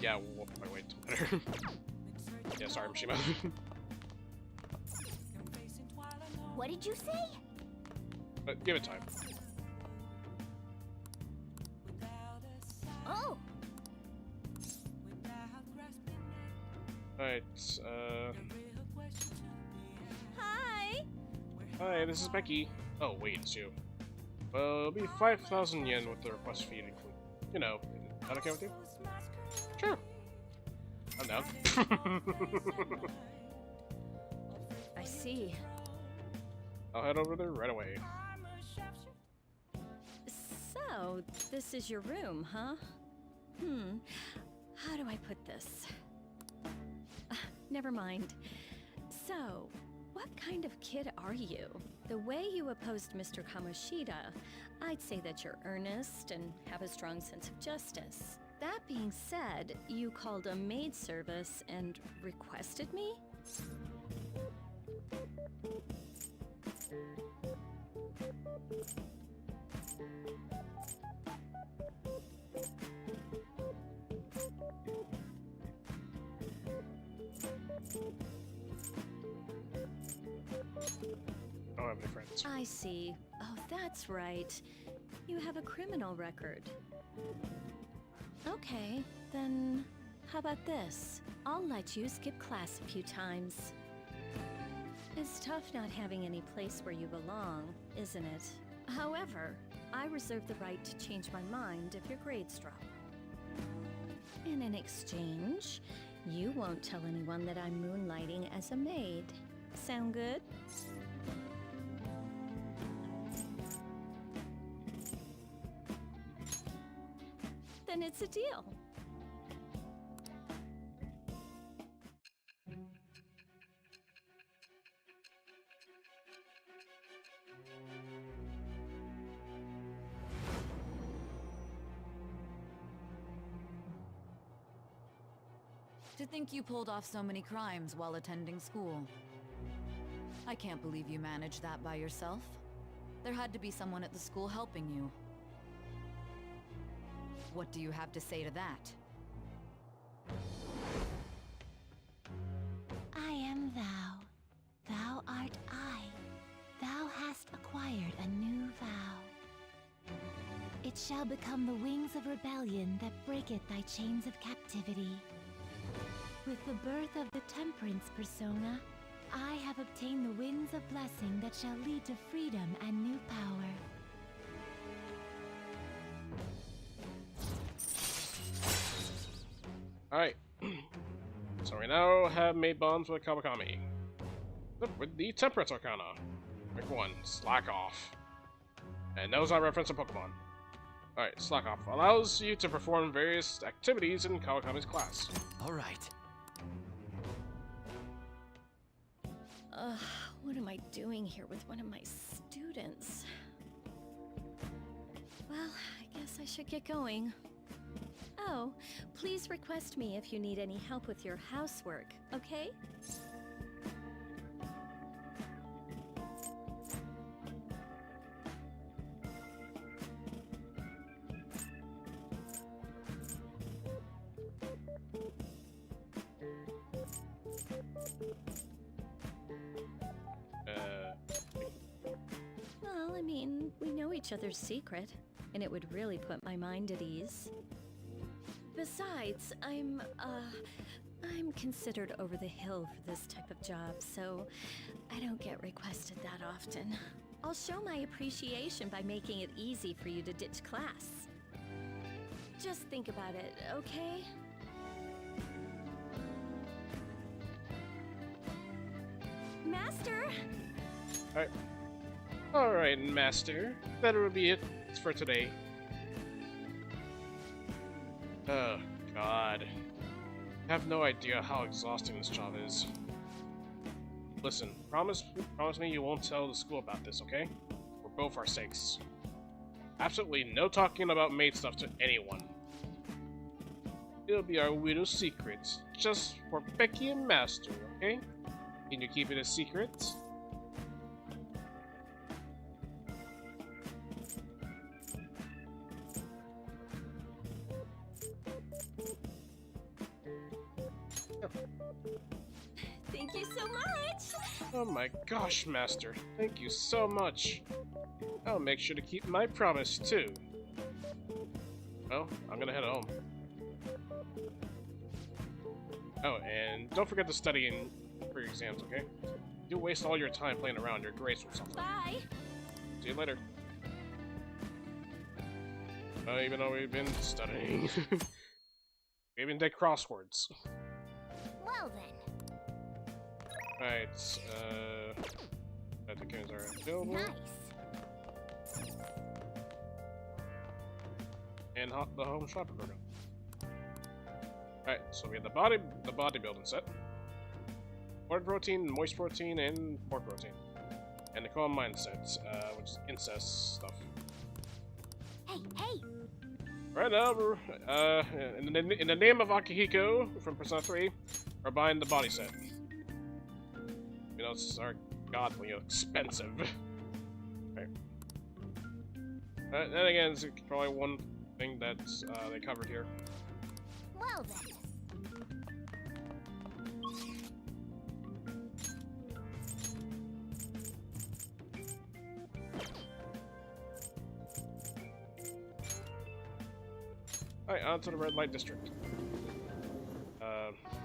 Yeah, we'll probably wait till later. Yeah, sorry, Mishima. What did you say? But give it time. Oh! Alright, Hi! Hi, this is Becky. Oh, wait, it's you. Well, it'll be 5,000 yen with the request fee to include. You know, is that okay with you? Sure. I'm down. I see. I'll head over there right away. So, this is your room, huh? How do I put this? Never mind. So, what kind of kid are you? The way you opposed Mr. Kamoshida, I'd say that you're earnest and have a strong sense of justice. That being said, you called a maid service and requested me? I don't have any friends. I see. Oh, that's right. You have a criminal record. Okay, then how about this? I'll let you skip class a few times. It's tough not having any place where you belong, isn't it? However, I reserve the right to change my mind if your grades drop. in exchange, you won't tell anyone that I'm moonlighting as a maid. Sound good? Then it's a deal. To think you pulled off so many crimes while attending school. I can't believe you managed that by yourself. There had to be someone at the school helping you. What do you have to say to that? I am thou. Thou art I. Thou hast acquired a new vow. It shall become the wings of rebellion that breaketh thy chains of captivity. With the birth of the Temperance persona, I have obtained the winds of blessing that shall lead to freedom and new power. Alright. So we now have made bonds with Kawakami. With the Temperance Arcana. Pick one, slack off. And those are reference to Pokemon. Alright, slack off allows you to perform various activities in Kawakami's class. Alright. What am I doing here with one of my students? Well, I guess I should get going. Oh, please request me if you need any help with your housework, okay? Well, I mean, we know each other's secret, and it would really put my mind at ease. Besides, I'm considered over the hill for this type of job, so I don't get requested that often. I'll show my appreciation by making it easy for you to ditch class. Just think about it, okay? Master! Alright. Alright, Master. That will be it for today. Oh, God. I have no idea how exhausting this job is. Listen, promise me you won't tell the school about this, okay? For both our sakes. Absolutely no talking about maid stuff to anyone. It'll be our widow's secret, just for Becky and Master, okay? Can you keep it a secret? Thank you so much! Oh my gosh, Master. Thank you so much. I'll make sure to keep my promise, too. Well, I'm gonna head home. Oh, and don't forget to study for your exams, okay? If you waste all your time playing around, your grades will suffer. Bye! See you later. Even though we've been studying. We even did crosswords. Well then. Alright, the games are available. Nice. And the home shopper program. Alright, so we have the bodybuilding set. Hard protein, moist protein, and pork protein. And the calm mindset, which is incest stuff. Hey, hey! Right now, we're, in the name of Akihiko from Persona 3, we're buying the body set. You know, it's godly expensive. Right. Then again, it's probably one thing that they covered here. Well then. Alright, on to the red light district.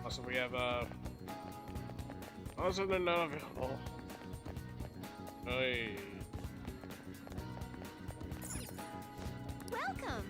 Also we have, also they're not available. Hey. Welcome!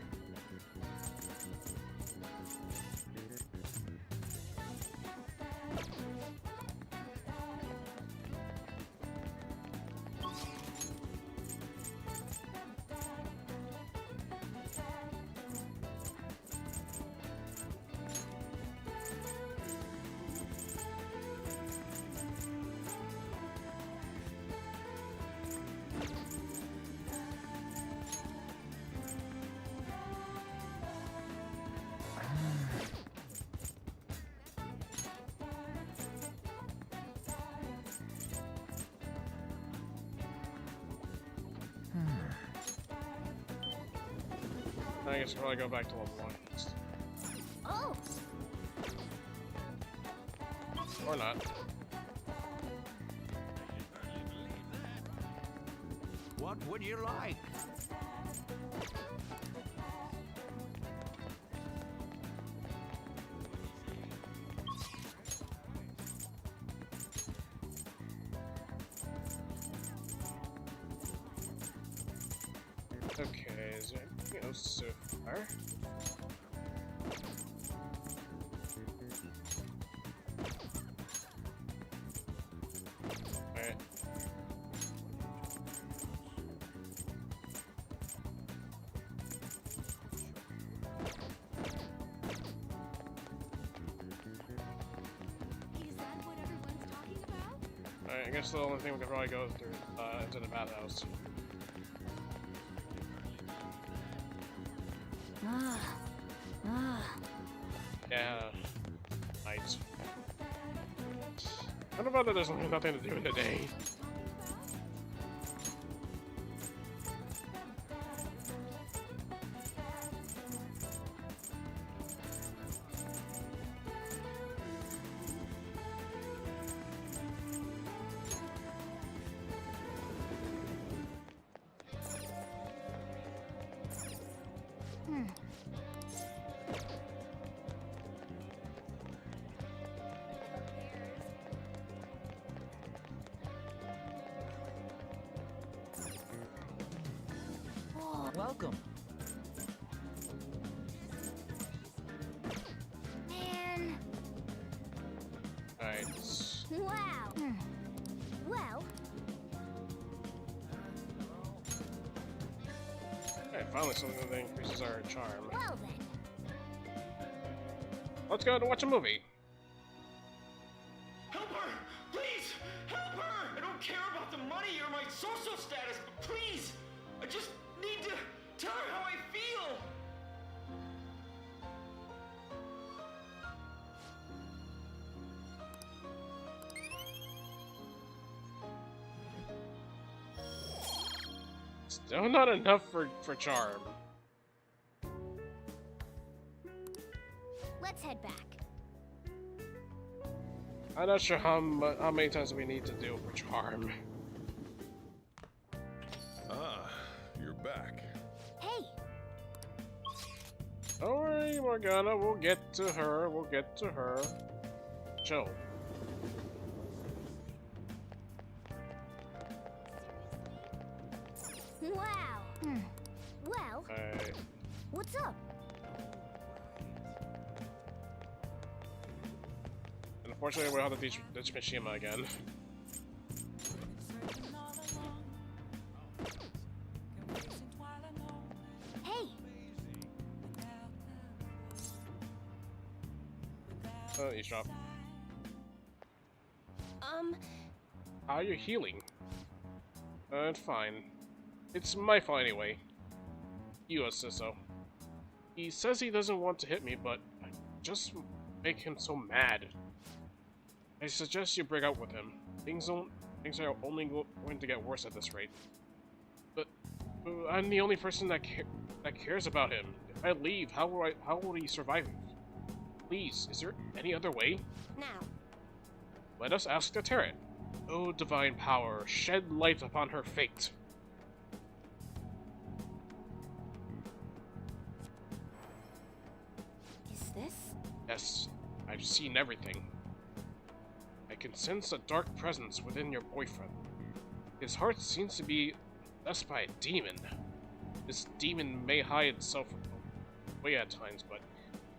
I guess we'll probably go back to level 1. Oh! Or not. What would you like? Okay, is there anything else so far? Alright. Is that what everyone's talking about? Alright, I guess the only thing we could probably go through into the bathhouse. Yeah. Night. What about that there's only nothing to do in the day? Welcome. Man. Alright. Wow. Well, Alright, finally something that increases our charm. well then. Let's go to watch a movie. Help her! Please! Help her! I don't care about the money or my social status, but please! I just need to tell her how I feel! Still not enough for charm. Let's head back. I'm not sure how many times we need to do for charm. Ah, you're back. Hey, Don't worry, Morgana, we'll get to her, Chill. wow. Well, Alright. what's up? Unfortunately, we'll have to ditch Mishima again. Hey, Eavesdrop. How are you healing? It's fine. It's my fault anyway. You says so. He says he doesn't want to hit me, but I just make him so mad. I suggest you break up with him. Things are only going to get worse at this rate. But I'm the only person that cares about him. If I leave, how will he survive? Please, is there any other way? now. Let us ask the Terran. O divine power, shed light upon her fate. Is this? Yes, I've seen everything. I can sense a dark presence within your boyfriend. His heart seems to be possessed by a demon. This demon may hide itself away at times, but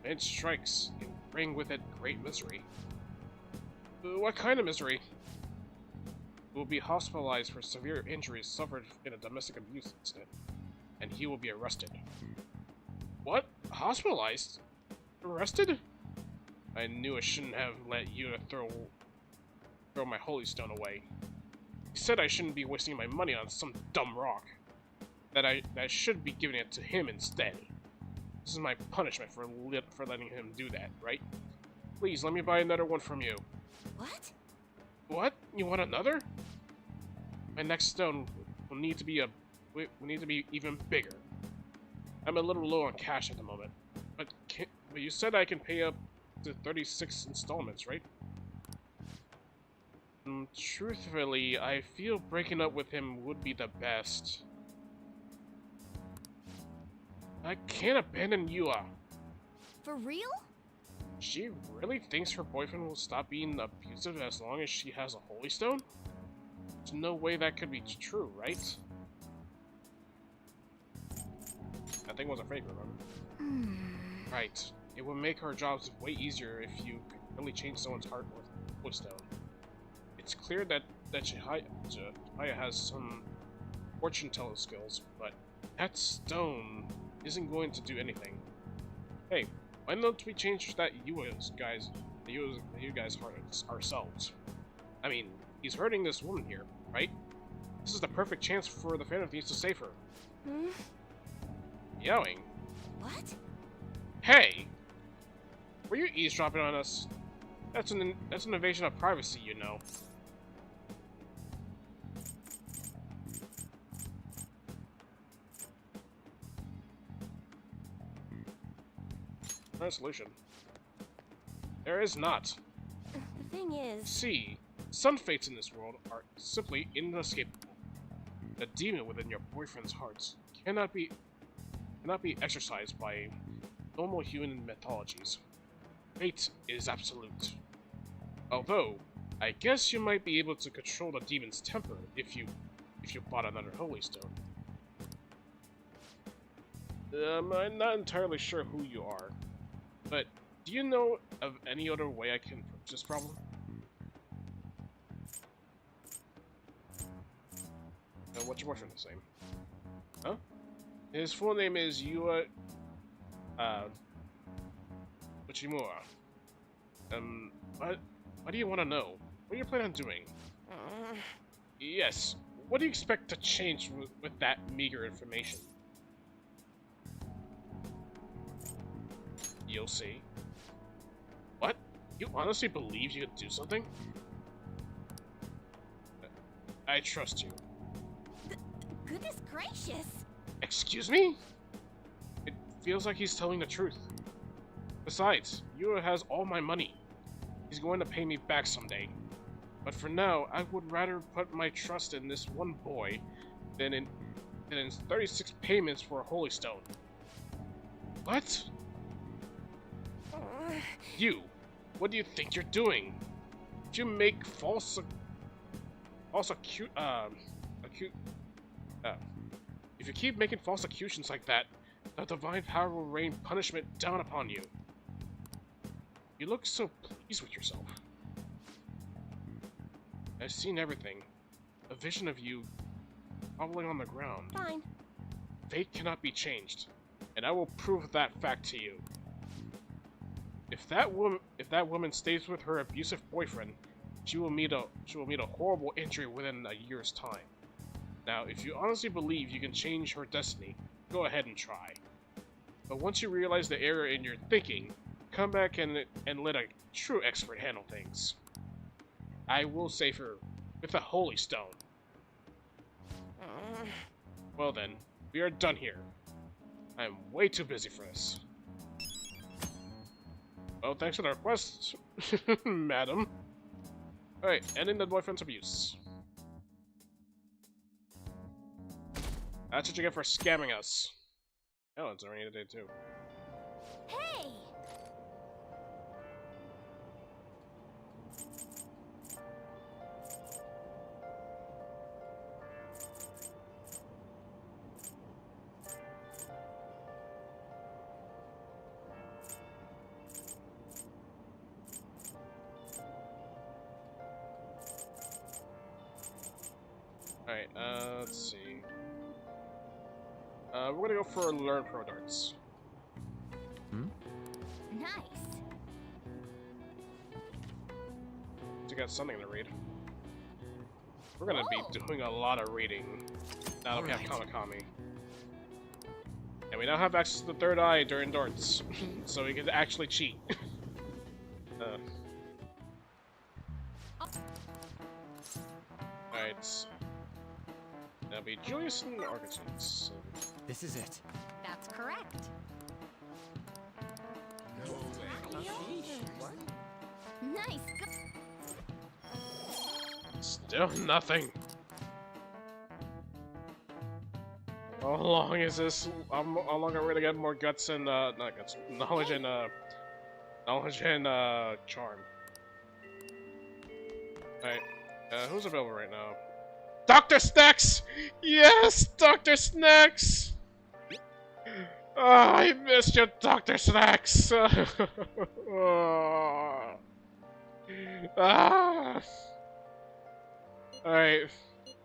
when it strikes, it will bring with it great misery. What kind of misery? He will be hospitalized for severe injuries suffered in a domestic abuse incident, and he will be arrested. What? Hospitalized? Arrested? I knew I shouldn't have let you throw my holy stone away. You said I shouldn't be wasting my money on some dumb rock. That I should be giving it to him instead. This is my punishment for letting him do that, right? Please, let me buy another one from you. What? What? You want another? My next stone will need to be even bigger. I'm a little low on cash at the moment, but you said I can pay up to 36 installments, right? Truthfully, I feel breaking up with him would be the best. I can't abandon Yua. For real? She really thinks her boyfriend will stop being abusive as long as she has a holy stone? There's no way that could be true, right? That thing was a fake, remember? Right. It would make our jobs way easier if you could really change someone's heart with holy stone. It's clear that Chihaya has some fortune teller skills, but that stone isn't going to do anything. Hey, why don't we change that you guys heart ourselves? I mean, he's hurting this woman here, right? This is the perfect chance for the Phantom to save her. Yowing. What? Hey! Were you eavesdropping on us? That's an invasion of privacy, you know. No solution. There is not. The thing is... See, some fates in this world are simply inescapable. The demon within your boyfriend's heart cannot be exercised by normal human mythologies. Fate is absolute. Although, I guess you might be able to control the demon's temper if you bought another holy stone. I'm not entirely sure who you are, but do you know of any other way I can approach this problem? What's your boyfriend's name? Huh? His full name is Yua Uchimura. What do you want to know? What do you plan on doing? Yes, what do you expect to change with that meager information? You'll see. What? You honestly believe you could do something? I trust you. Goodness gracious! Excuse me? It feels like he's telling the truth. Besides, Yua has all my money. He's going to pay me back someday. But for now, I would rather put my trust in this one boy than in 36 payments for a holy stone. What? What do you think you're doing? Did you make if you keep making false accusations like that, the divine power will rain punishment down upon you. You look so pleased with yourself. I've seen everything. A vision of you wobbling on the ground. Fine. Fate cannot be changed, and I will prove that fact to you. If that woman stays with her abusive boyfriend, she will meet a horrible injury within a year's time. Now, if you honestly believe you can change her destiny, go ahead and try. But once you realize the error in your thinking, come back and let a true expert handle things. I will save her with a holy stone. Well then, we are done here. I am way too busy for this. Well, thanks for the request, madam. Alright, ending the boyfriend's abuse. That's what you get for scamming us. Oh, it's already day too. Hey! Alright, let's see. We're gonna go for Learn Pro Darts. Nice. You got something to read. We're gonna be doing a lot of reading now that we have Kamikami. And we now have access to the third eye during darts, so we can actually cheat. Alright. That'll be Julius and Architects. This is it. That's correct. Nice. Still nothing. How long is this? How long are we gonna get more guts and not guts, knowledge and charm? Alright, who's available right now? Dr. Snacks! Yes, Dr. Snacks! I missed you, Dr. Snacks! Alright,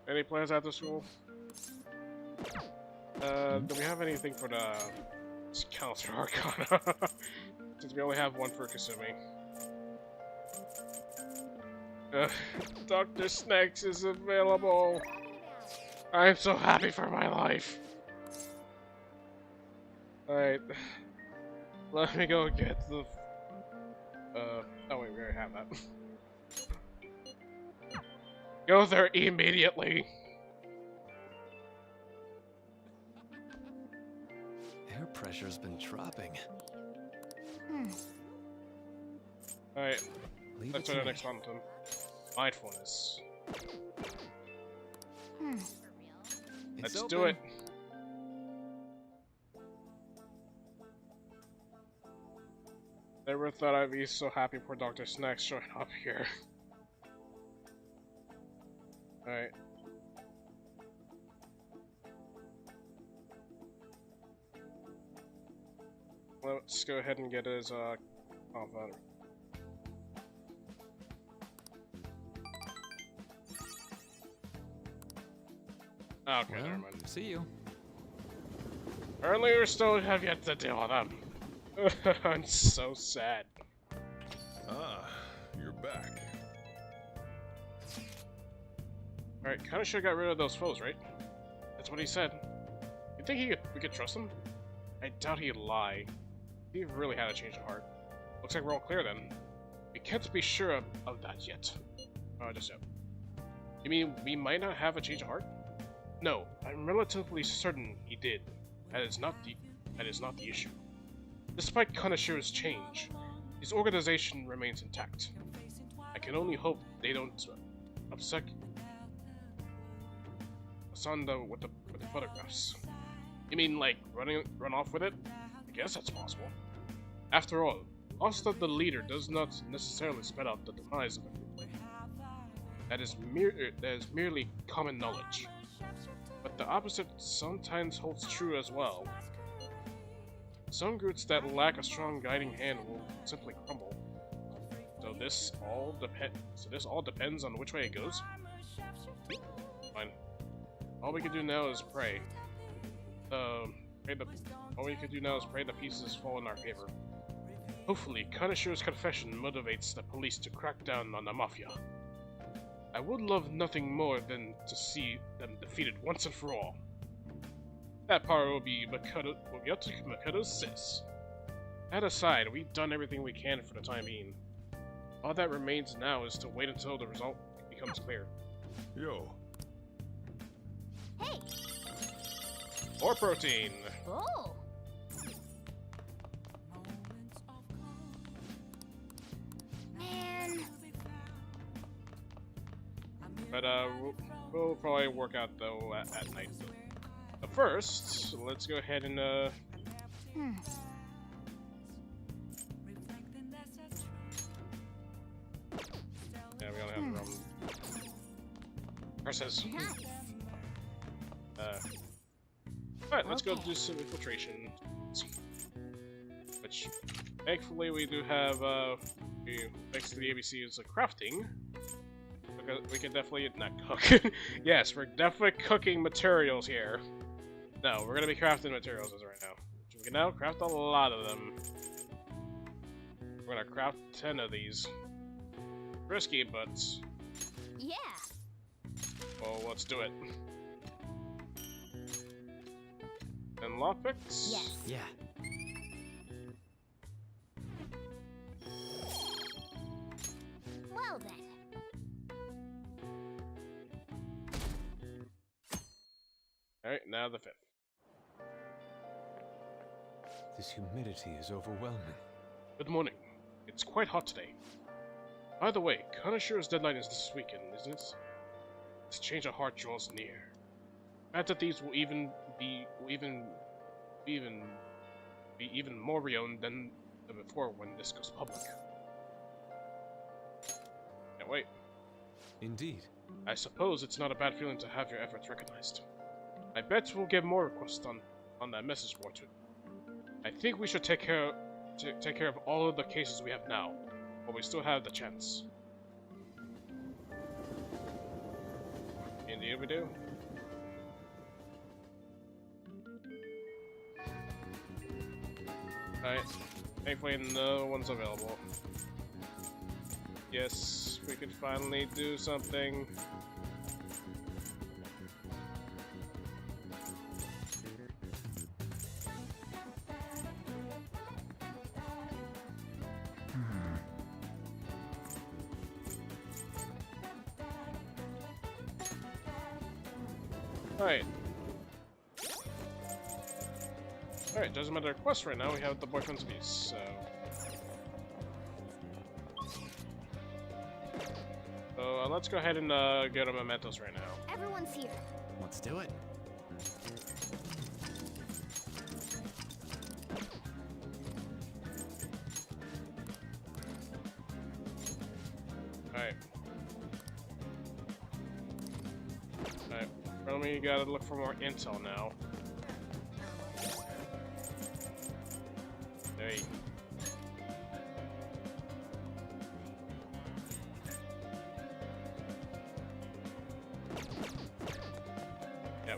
any plans after school? Do we have anything for the Counter Arcana? Since we only have one for Kasumi. Dr. Snacks is available! I'm so happy for my life! Alright. Let me go get the... oh wait, we already have that. Go there immediately! Air pressure's been dropping. Alright, Leave let's it try to the me. next one. Mindfulness. Let's do it! Never thought I'd be so happy for Dr. Snacks showing up here. Alright. Let's go ahead and get his compound. Okay, Well, never mind. see you. Apparently we still have yet to deal with them. I'm so sad. Ah, you're back. Alright, kinda should've got rid of those foes, right? That's what he said. You think we could trust him? I doubt he'd lie. He really had a change of heart. Looks like we're all clear then. We can't be sure of that yet. Just yet. You mean we might not have a change of heart? No, I'm relatively certain he did. That is not the issue. Despite Kanashiro's change, his organization remains intact. I can only hope they don't upset Asanda with the photographs. You mean like run off with it? I guess that's possible. After all, loss of the leader does not necessarily spell out the demise of a group. That is merely common knowledge. But the opposite sometimes holds true as well. Some groups that lack a strong guiding hand will simply crumble. So this all depends on which way it goes. Fine. All we can do now is pray. All we can do now is pray the pieces fall in our favor. Hopefully, Kanashiro's confession motivates the police to crack down on the Mafia. I would love nothing more than to see them defeated once and for all. That part will be up to Makoto's sis. That aside, we've done everything we can for the time being. All that remains now is to wait until the result becomes clear. Yo. Hey! More protein! Oh! Man! But we'll probably work out though at night. But first, let's go ahead and yeah, we only have the rum. Versus. Alright, let's go do some infiltration. Which, thankfully, we do have, thanks to the ABC's crafting. Because we can definitely not cook. Yes, we're definitely cooking materials here. No, we're gonna be crafting materials as right now. We can now craft a lot of them. We're gonna craft 10 of these. Risky, but Yeah! well, let's do it. And lockpicks? Yes. Yeah. Well then. Alright, now the 5th. This humidity is overwhelming. Good morning. It's quite hot today. By the way, Kanashiro's deadline is this weekend, isn't it? This change of heart draws near. Master Thieves will be even more reowned than before when this goes public. Can't wait. Indeed. I suppose it's not a bad feeling to have your efforts recognized. I bet we'll get more requests on that message board too. I think we should take care of all of the cases we have now, while we still have the chance. Indeed we do. Alright, thankfully no one's available. Yes, we could finally do something. Alright. Alright, doesn't matter quest right now, we have the boyfriend's abuse, so... So, let's go ahead and go to Mementos right now. Everyone's here. Let's do it. Alright. Alright, we gotta look for more intel now. There you go. Yeah,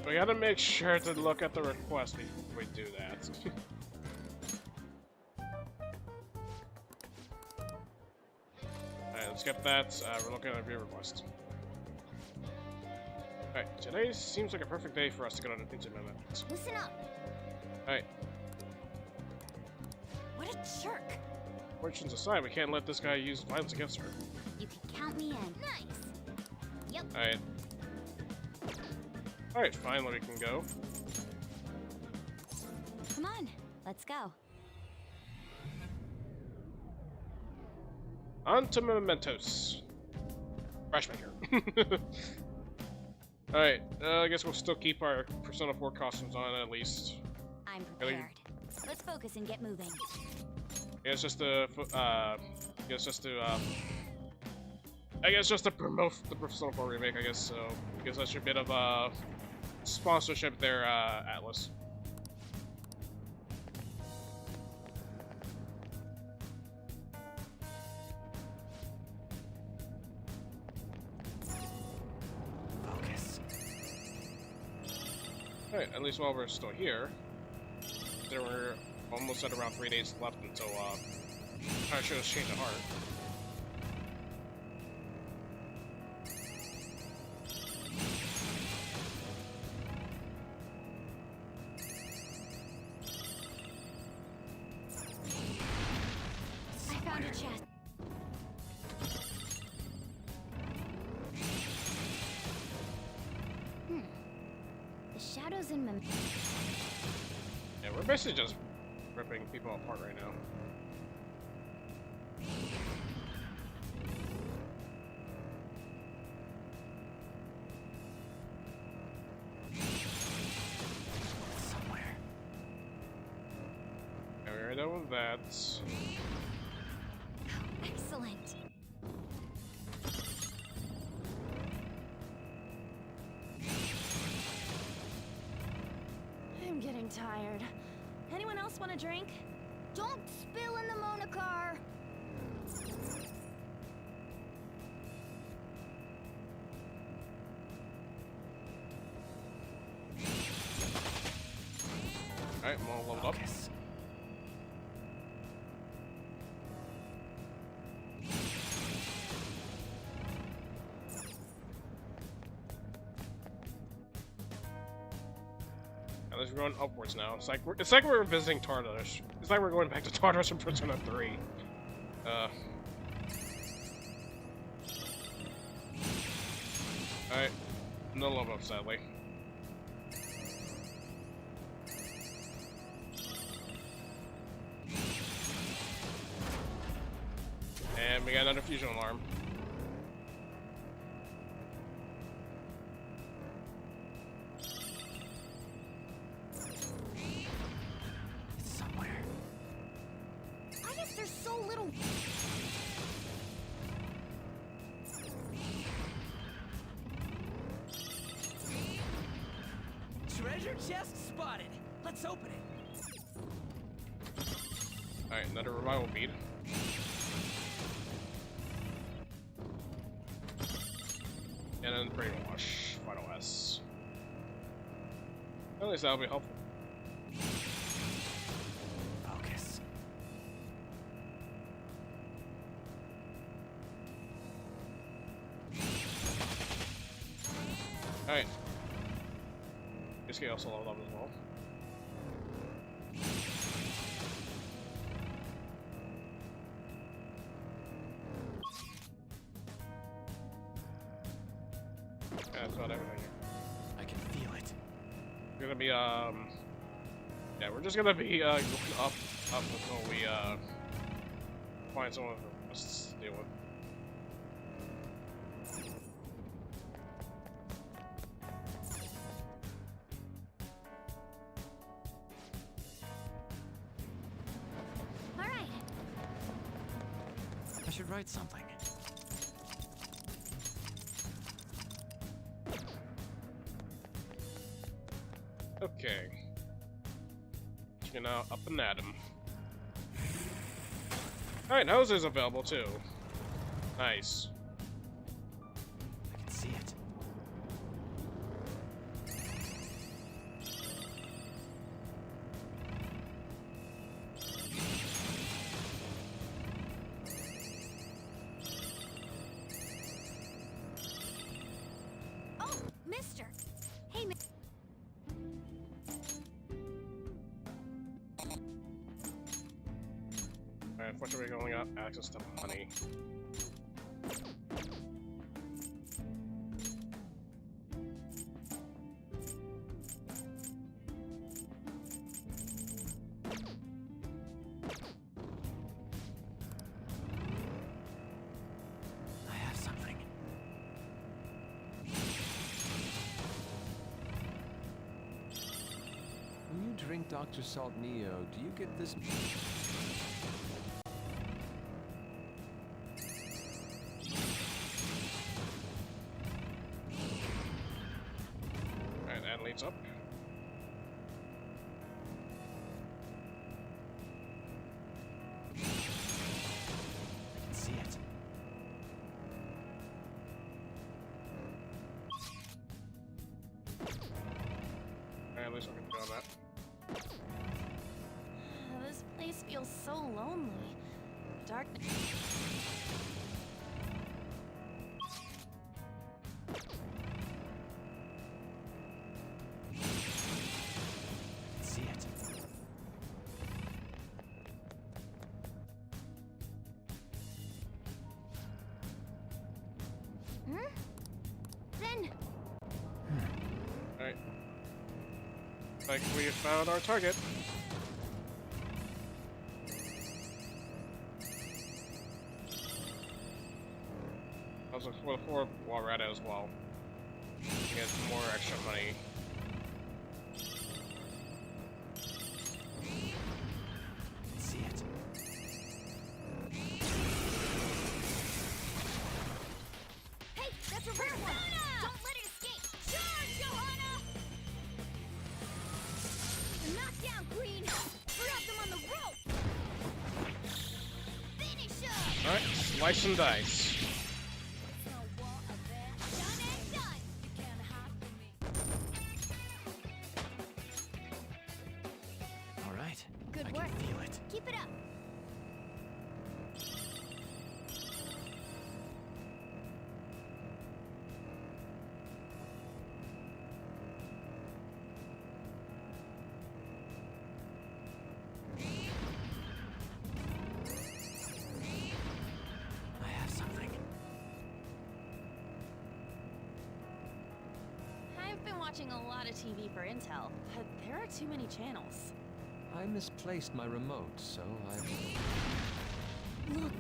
we gotta make sure to look at the request before we do that. Alright, let's get that. We're looking at a view request. Alright, today seems like a perfect day for us to get on into Mementos. Listen up. Alright. What a jerk. Fortunes aside, we can't let this guy use violence against her. You can count me in. Nice. Yep. Alright. Alright, finally we can go. Come on, let's go. On to Mementos. Freshmaker. Alright, I guess we'll still keep our Persona 4 costumes on at least. I'm prepared. Let's focus and get moving. I guess just to, I guess just to promote the Persona 4 remake, I guess so. I guess that's a bit of a sponsorship there, Atlas. Focus. Alright, at least while we're still here, there were almost at around 3 days left until our show's change of heart. I found a chest. The shadows in Mementos. Yeah, we're basically just ripping people apart right now. Somewhere. Yeah, we're done with that. Excellent. I'm getting tired. Anyone else want a drink? Don't spill in the monocar. Alright, I'm all leveled up. Focus. At least we're going upwards now. It's like we're visiting Tartarus. It's like we're going back to Tartarus in Persona 3. Alright. No level up, sadly. we got another fusion alarm. It's somewhere. I guess there's so little. Treasure chest spotted. Let's open it. Alright, another revival bead. And then brainwash. Final S. At least that'll be helpful. Focus. Alright. This guy also leveled up as well. Yeah, that's about everything here. I can feel it. We're gonna be, yeah, we're just gonna be, going up until we, find someone for us to deal with. Alright. I should write something. Okay. You're now up and at him. Alright, nose is available too. Nice. I can see it. Oh, mister. Hey, Alright, unfortunately we only got access to money. I have something. When you drink Dr. Salt Neo, do you get this? Alright, that leads up. I can see it. Alright, at least we can go on that. this place feels so lonely. Darkness. I can see it. Then, Alright. Like we found our target. Also, for while we're at it as well. Get more extra money. I can see it. hey, that's a rare one. Don't let it escape. Charge, Johanna! Knock down, Green. Grab them on the rope. Finish up. Alright, slice and dice. Done and done. All right. Good I work. can feel it. Keep it up. I have something. I've been watching a lot of TV for intel, but there are too many channels. I misplaced my remote, so I... Look,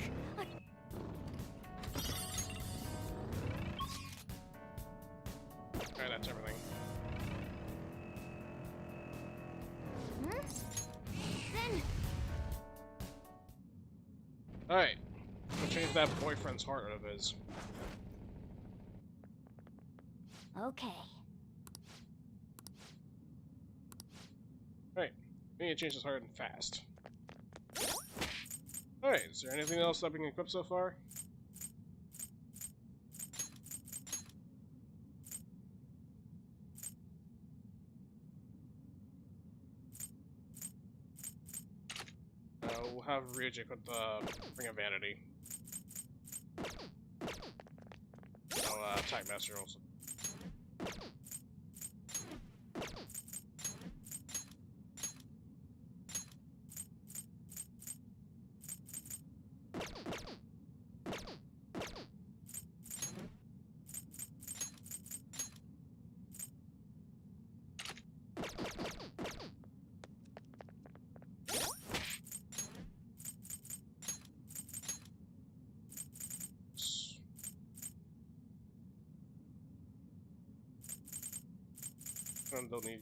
Alright. We'll change that boyfriend's heart of his. Okay. Alright. We need to change his heart and fast. Alright, is there anything else that we can equip so far? We'll have Ryuji equip the Ring of Vanity. Attack Master also. Don't need.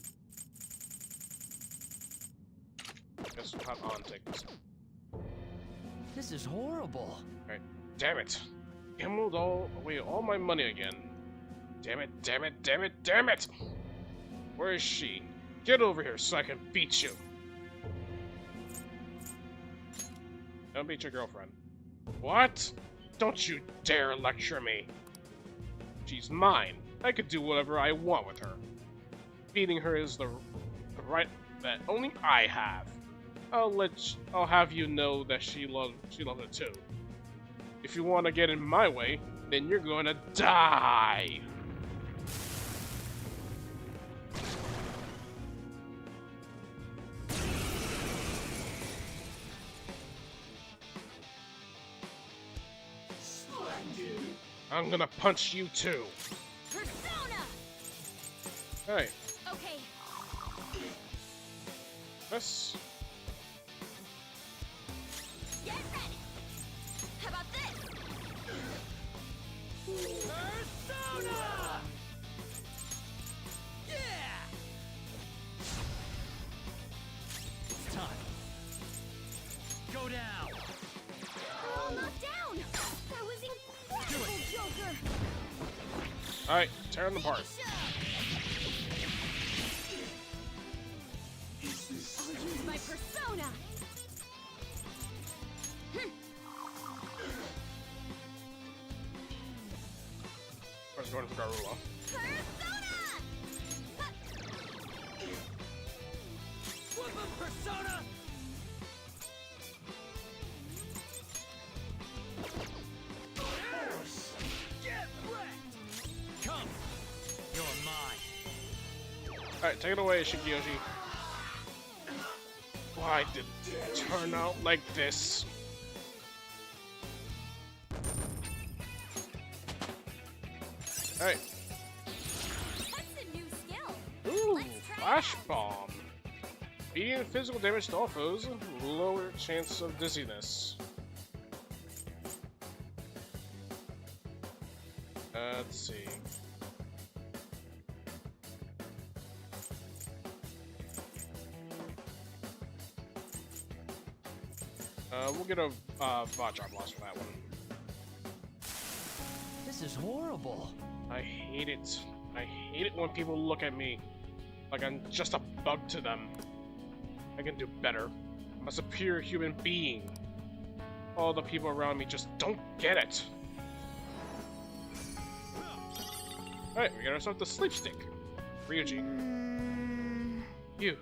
Guess we'll have On take this. This is horrible. Alright. Damn it! Gambled away all my money again. Damn it, damn it, damn it, damn it! Where is she? Get over here so I can beat you! Don't beat your girlfriend. What? Don't you dare lecture me! She's mine. I could do whatever I want with her. Beating her is the right that only I have. I'll have you know that she loves it too. If you want to get in my way, then you're going to die. Splendid. I'm gonna punch you too. Persona! Alright. Okay. Yes. Get ready. How about this? Persona! Yeah! It's time. Go down. We're all knocked down. That was incredible, Joker. Alright, tear them apart. I'll use my persona. Where's going for Garula? Persona! Flip him, Persona! Get wrecked! Come! You're mine. Alright, take it away, Shikioshi. Why did it turn out like this? Alright. That's a new skill. Ooh, Let's try Flash Bomb. Beating physical damage to all foes, lower chance of dizziness. Let's see. We'll get a Vodrop Blast for that one. This is horrible. I hate it. I hate it when people look at me like I'm just a bug to them. I can do better. I'm a superior human being. All the people around me just don't get it. Alright, we got ourselves the sleep stick. Ryuji. You,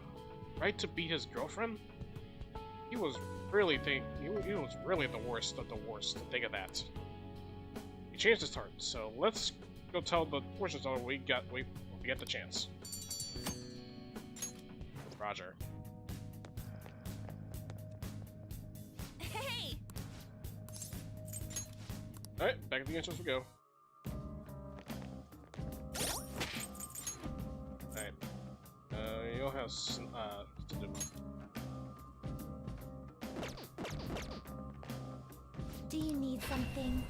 right to beat his girlfriend? He was really he was really the worst of the worst. Think of that. He changed his heart, so let's go tell the fortune teller we get the chance. Roger. Hey! Alright, back at the entrance we go. Alright. You'll have to do. Do you need something?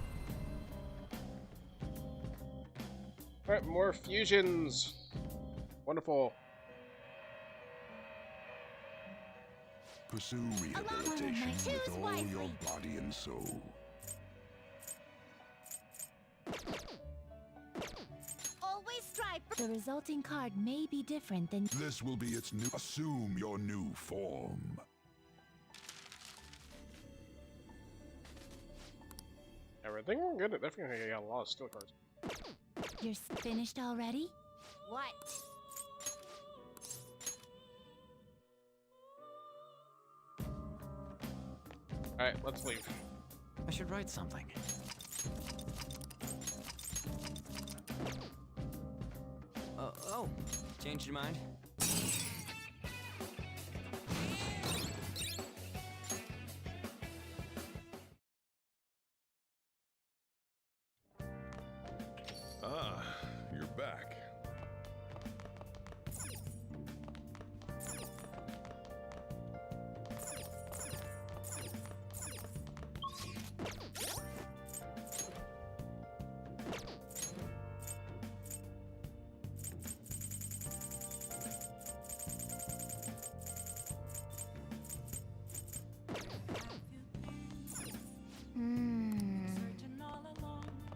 Alright, more fusions! Wonderful. Pursue rehabilitation with all your body and soul. Always strive for the resulting card may be different than This will be its new. Assume your new form. Everything we're good at. Definitely got a lot of skill cards. you're finished already? What? Alright, let's leave. I should write something. Oh, changed your mind? Ah, you're back.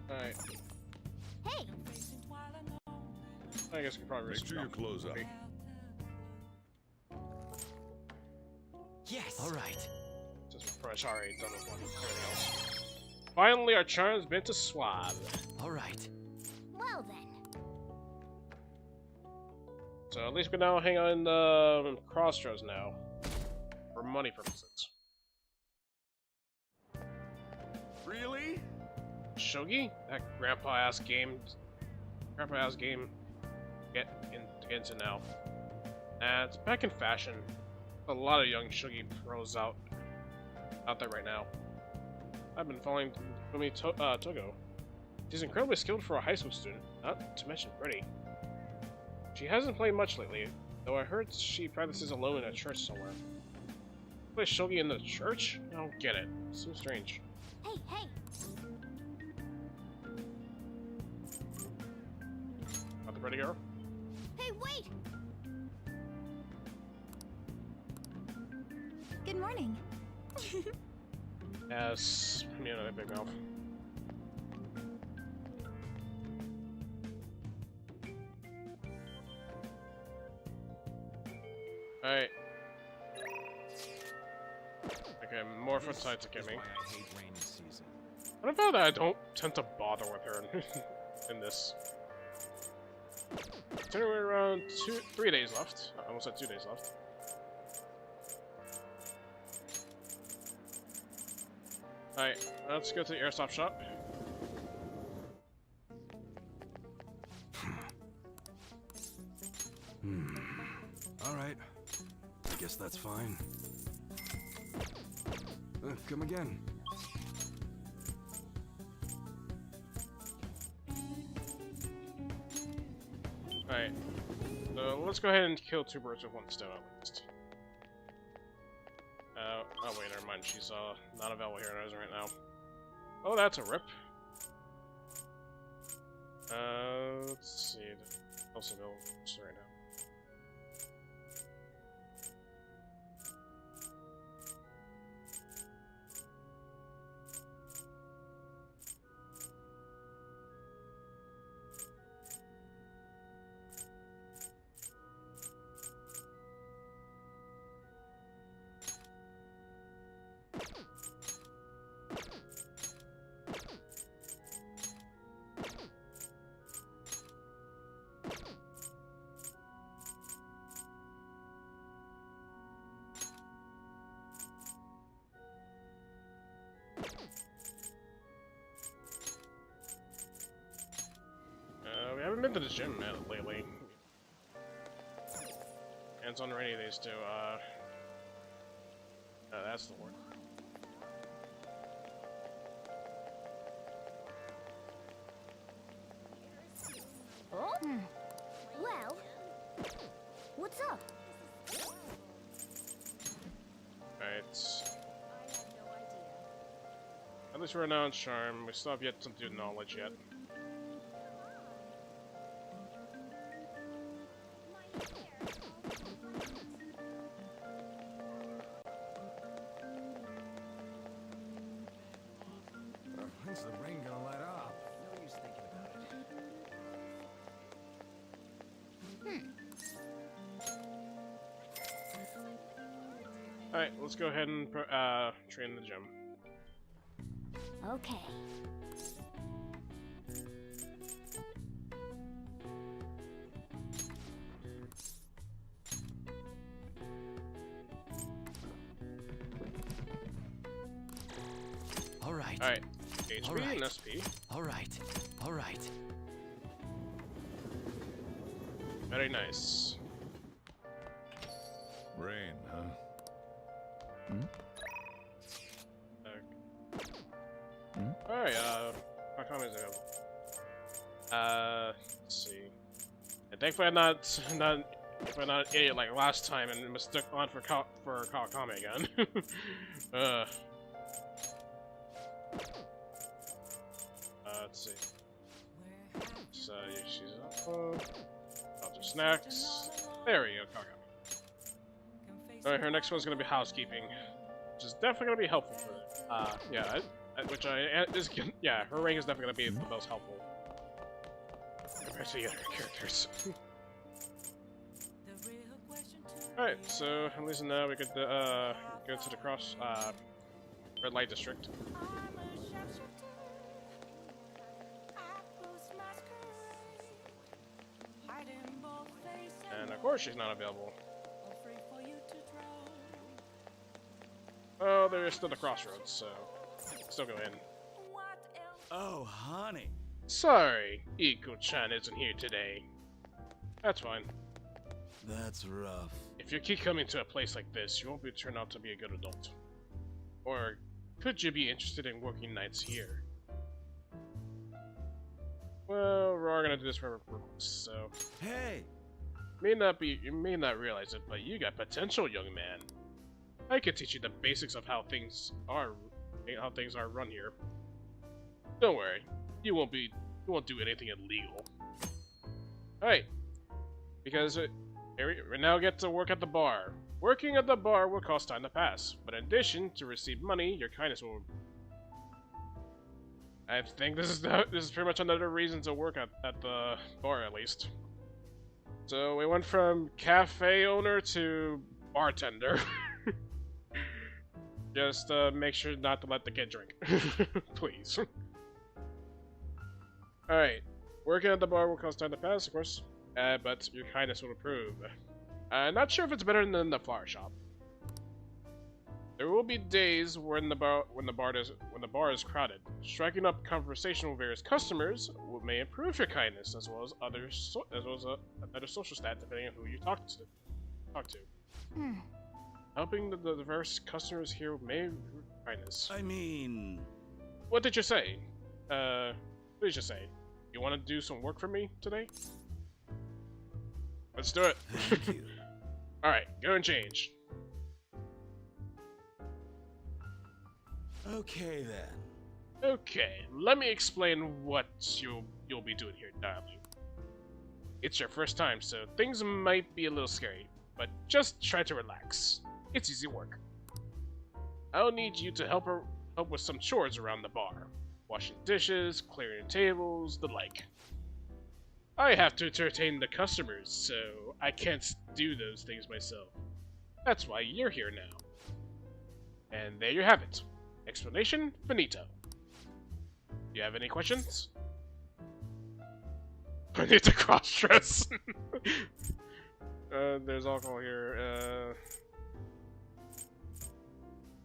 Alright. Hey! I guess we could probably Make sure your clothes up. Yes! Alright. Just refresh. Alright, done with one. Everything else. Finally, our charm's been to swab. Alright. Well then. So at least we can now hang on the crossroads now. For money purposes. Really? Shogi? That grandpa-ass game. Grandpa-ass game. Get into now. And it's back in fashion. A lot of young Shogi pros out there right now. I've been following Fumi Togo. She's incredibly skilled for a high school student, not to mention pretty. She hasn't played much lately, though I heard she practices alone in a church somewhere. Play Shogi in the church? I don't get it. Seems strange. Hey, hey! Not the pretty girl? Hey, wait! Good morning. Yes, me and a big mouth. Alright. Okay, more foot sides are coming. What about that? I don't tend to bother with her in this. It's only around 3 days left. I almost had 2 days left. Alright, let's go to the airsoft shop. Alright. I guess that's fine. Come again. Alright. So let's go ahead and kill 2 birds with 1 stone at least. Oh wait, never mind. She's not available here right now. Oh, that's a rip. Let's see. Also available right now. We haven't been to the gym lately. Hands on rainy days too. That's the word. Oh? Well, what's up? Alright. At least we're now in charm. We still have yet to do knowledge yet. When's the rain gonna let up? No use thinking about it. Alright, let's go ahead and train in the gym. Okay. All right. Alright, HP All right. and SP. All right. All right. Very nice. Rain, huh? Alright, my comments available. Let's see. And thankfully I'm not an idiot like last time and mistook on for Kawakami again. Let's see. So yeah, she's up. I'll do snacks. There we go, Kawakami. Alright, her next one's gonna be housekeeping, which is definitely gonna be helpful for her. Yeah, yeah, her rank is definitely gonna be the most helpful compared to the other characters. Alright, so at least now we could go to the red light district. And of course she's not available. Oh, there's still the crossroads, so still go in. Oh, honey. Sorry, Iko-chan isn't here today. That's fine. That's rough. If you keep coming to a place like this, you won't turn out to be a good adult. Or could you be interested in working nights here? Well, we're all gonna do this for so. Hey! You may not realize it, but you got potential, young man. I can teach you the basics of how things are run here. Don't worry, you won't do anything illegal. Alright, because we now get to work at the bar. Working at the bar will cost time to pass, but in addition to receive money, your kindness will. I think this is pretty much another reason to work at the bar, at least. So we went from cafe owner to bartender. Just make sure not to let the kid drink, please. Alright, working at the bar will cost time to pass, of course, but your kindness will improve. Not sure if it's better than the flower shop. There will be days when the bar is crowded. Striking up conversation with various customers may improve your kindness, as well as a better social stat depending on who you talk to. Helping the diverse customers here may improve kindness. I mean, what did you say? What did you say? You want to do some work for me today? Let's do it. Thank you. All right, go and change. Okay then. Okay, let me explain what you'll be doing here, darling. It's your first time, so things might be a little scary, but just try to relax. It's easy work. I'll need you to help with some chores around the bar. Washing dishes, clearing tables, the like. I have to entertain the customers, so I can't do those things myself. That's why you're here now. And there you have it. Explanation finito. Do you have any questions? I need to cross-dress. There's alcohol here.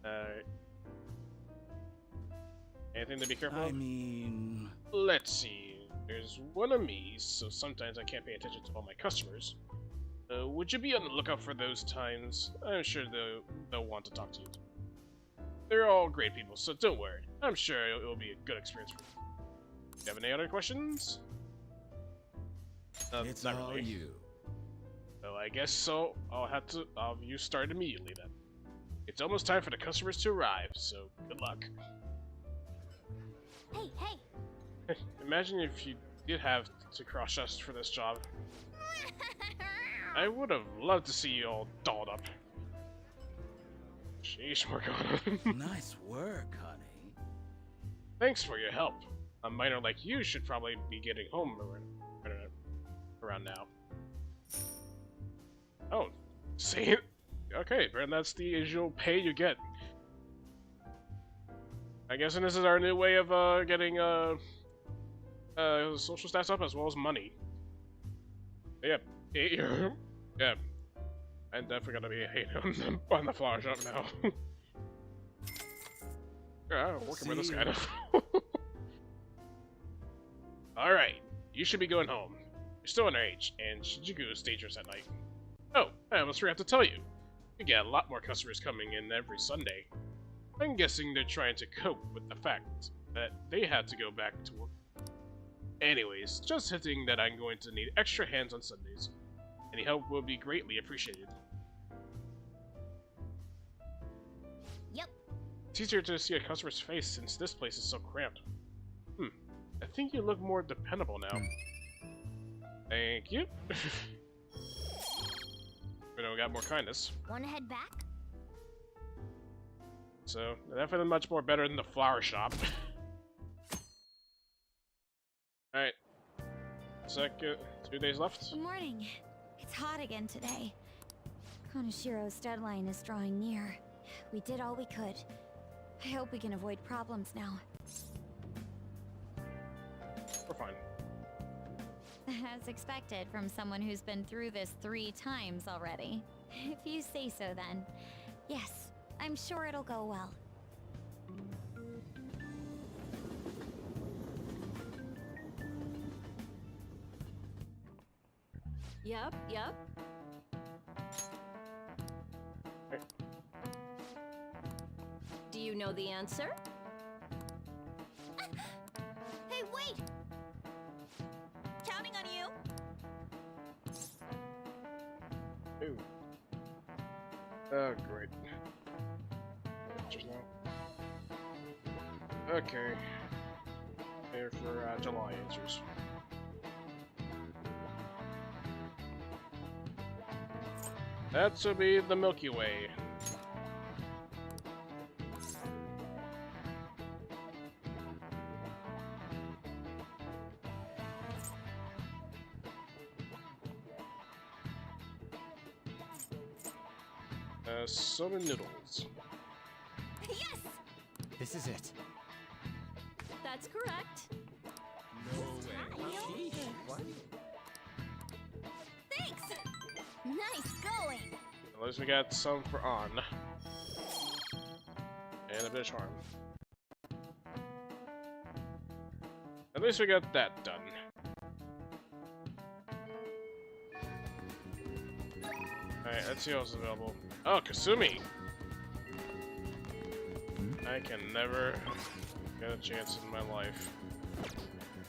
Alright. Anything to be careful of? I mean... Let's see. There's one of me, so sometimes I can't pay attention to all my customers. Would you be on the lookout for those times? I'm sure they'll want to talk to you. They're all great people, so don't worry. I'm sure it will be a good experience for you. Do you have any other questions? It's not all really. you. Well, I guess so. I'll have you start immediately then. It's almost time for the customers to arrive, so good luck. Hey, hey! Imagine if you did have to cross-dress for this job. I would have loved to see you all dolled up. Sheesh, Morgana. Nice work, honey. Thanks for your help. A miner like you should probably be getting home around now. Oh, see? Okay, Brent, that's the usual pay you get. I guess this is our new way of getting social stats up as well as money. Yep, yeah. I'm definitely gonna be hating on the flower shop now. Yeah, I'm working with this guy now. Alright, you should be going home. You're still underage, and Shinjuku is dangerous at night. Oh, I almost forgot to tell you. We get a lot more customers coming in every Sunday. I'm guessing they're trying to cope with the fact that they had to go back to work. Anyways, just hinting that I'm going to need extra hands on Sundays. Any help will be greatly appreciated. Yep. It's easier to see a customer's face since this place is so cramped. I think you look more dependable now. Thank you. We got more kindness. Wanna head back? So, definitely much more better than the flower shop. Alright. 2 days left. Good morning. It's hot again today. Konoshiro's deadline is drawing near. We did all we could. I hope we can avoid problems now. We're fine. As expected from someone who's been through this 3 times already. If you say so then. Yes, I'm sure it'll go well. Yep. Okay. Do you know the answer? Hey, wait! Counting on you! Ooh. Oh, great. Just now. Okay. Here for July answers. That should be the Milky Way. Soda noodles. Yes! This is it. That's correct. Thanks! Nice going! At least we got some for On. And a bit of charm. At least we got that done. Alright, let's see what else is available. Oh, Kasumi! I can never get a chance in my life.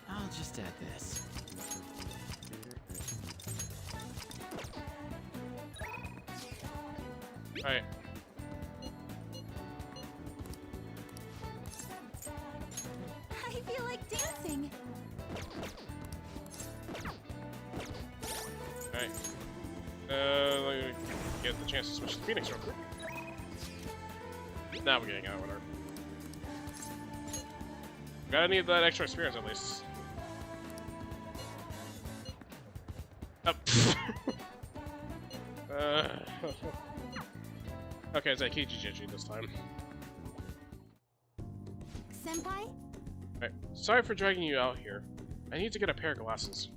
I'll just add this. Alright. I feel like dancing! Alright. Let me get the chance to switch to Phoenix real quick. Now we're getting out of order. Gotta need that extra experience at least. Okay, it's Aikichi Jiji this time. Senpai? Alright, sorry for dragging you out here. I need to get a pair of glasses.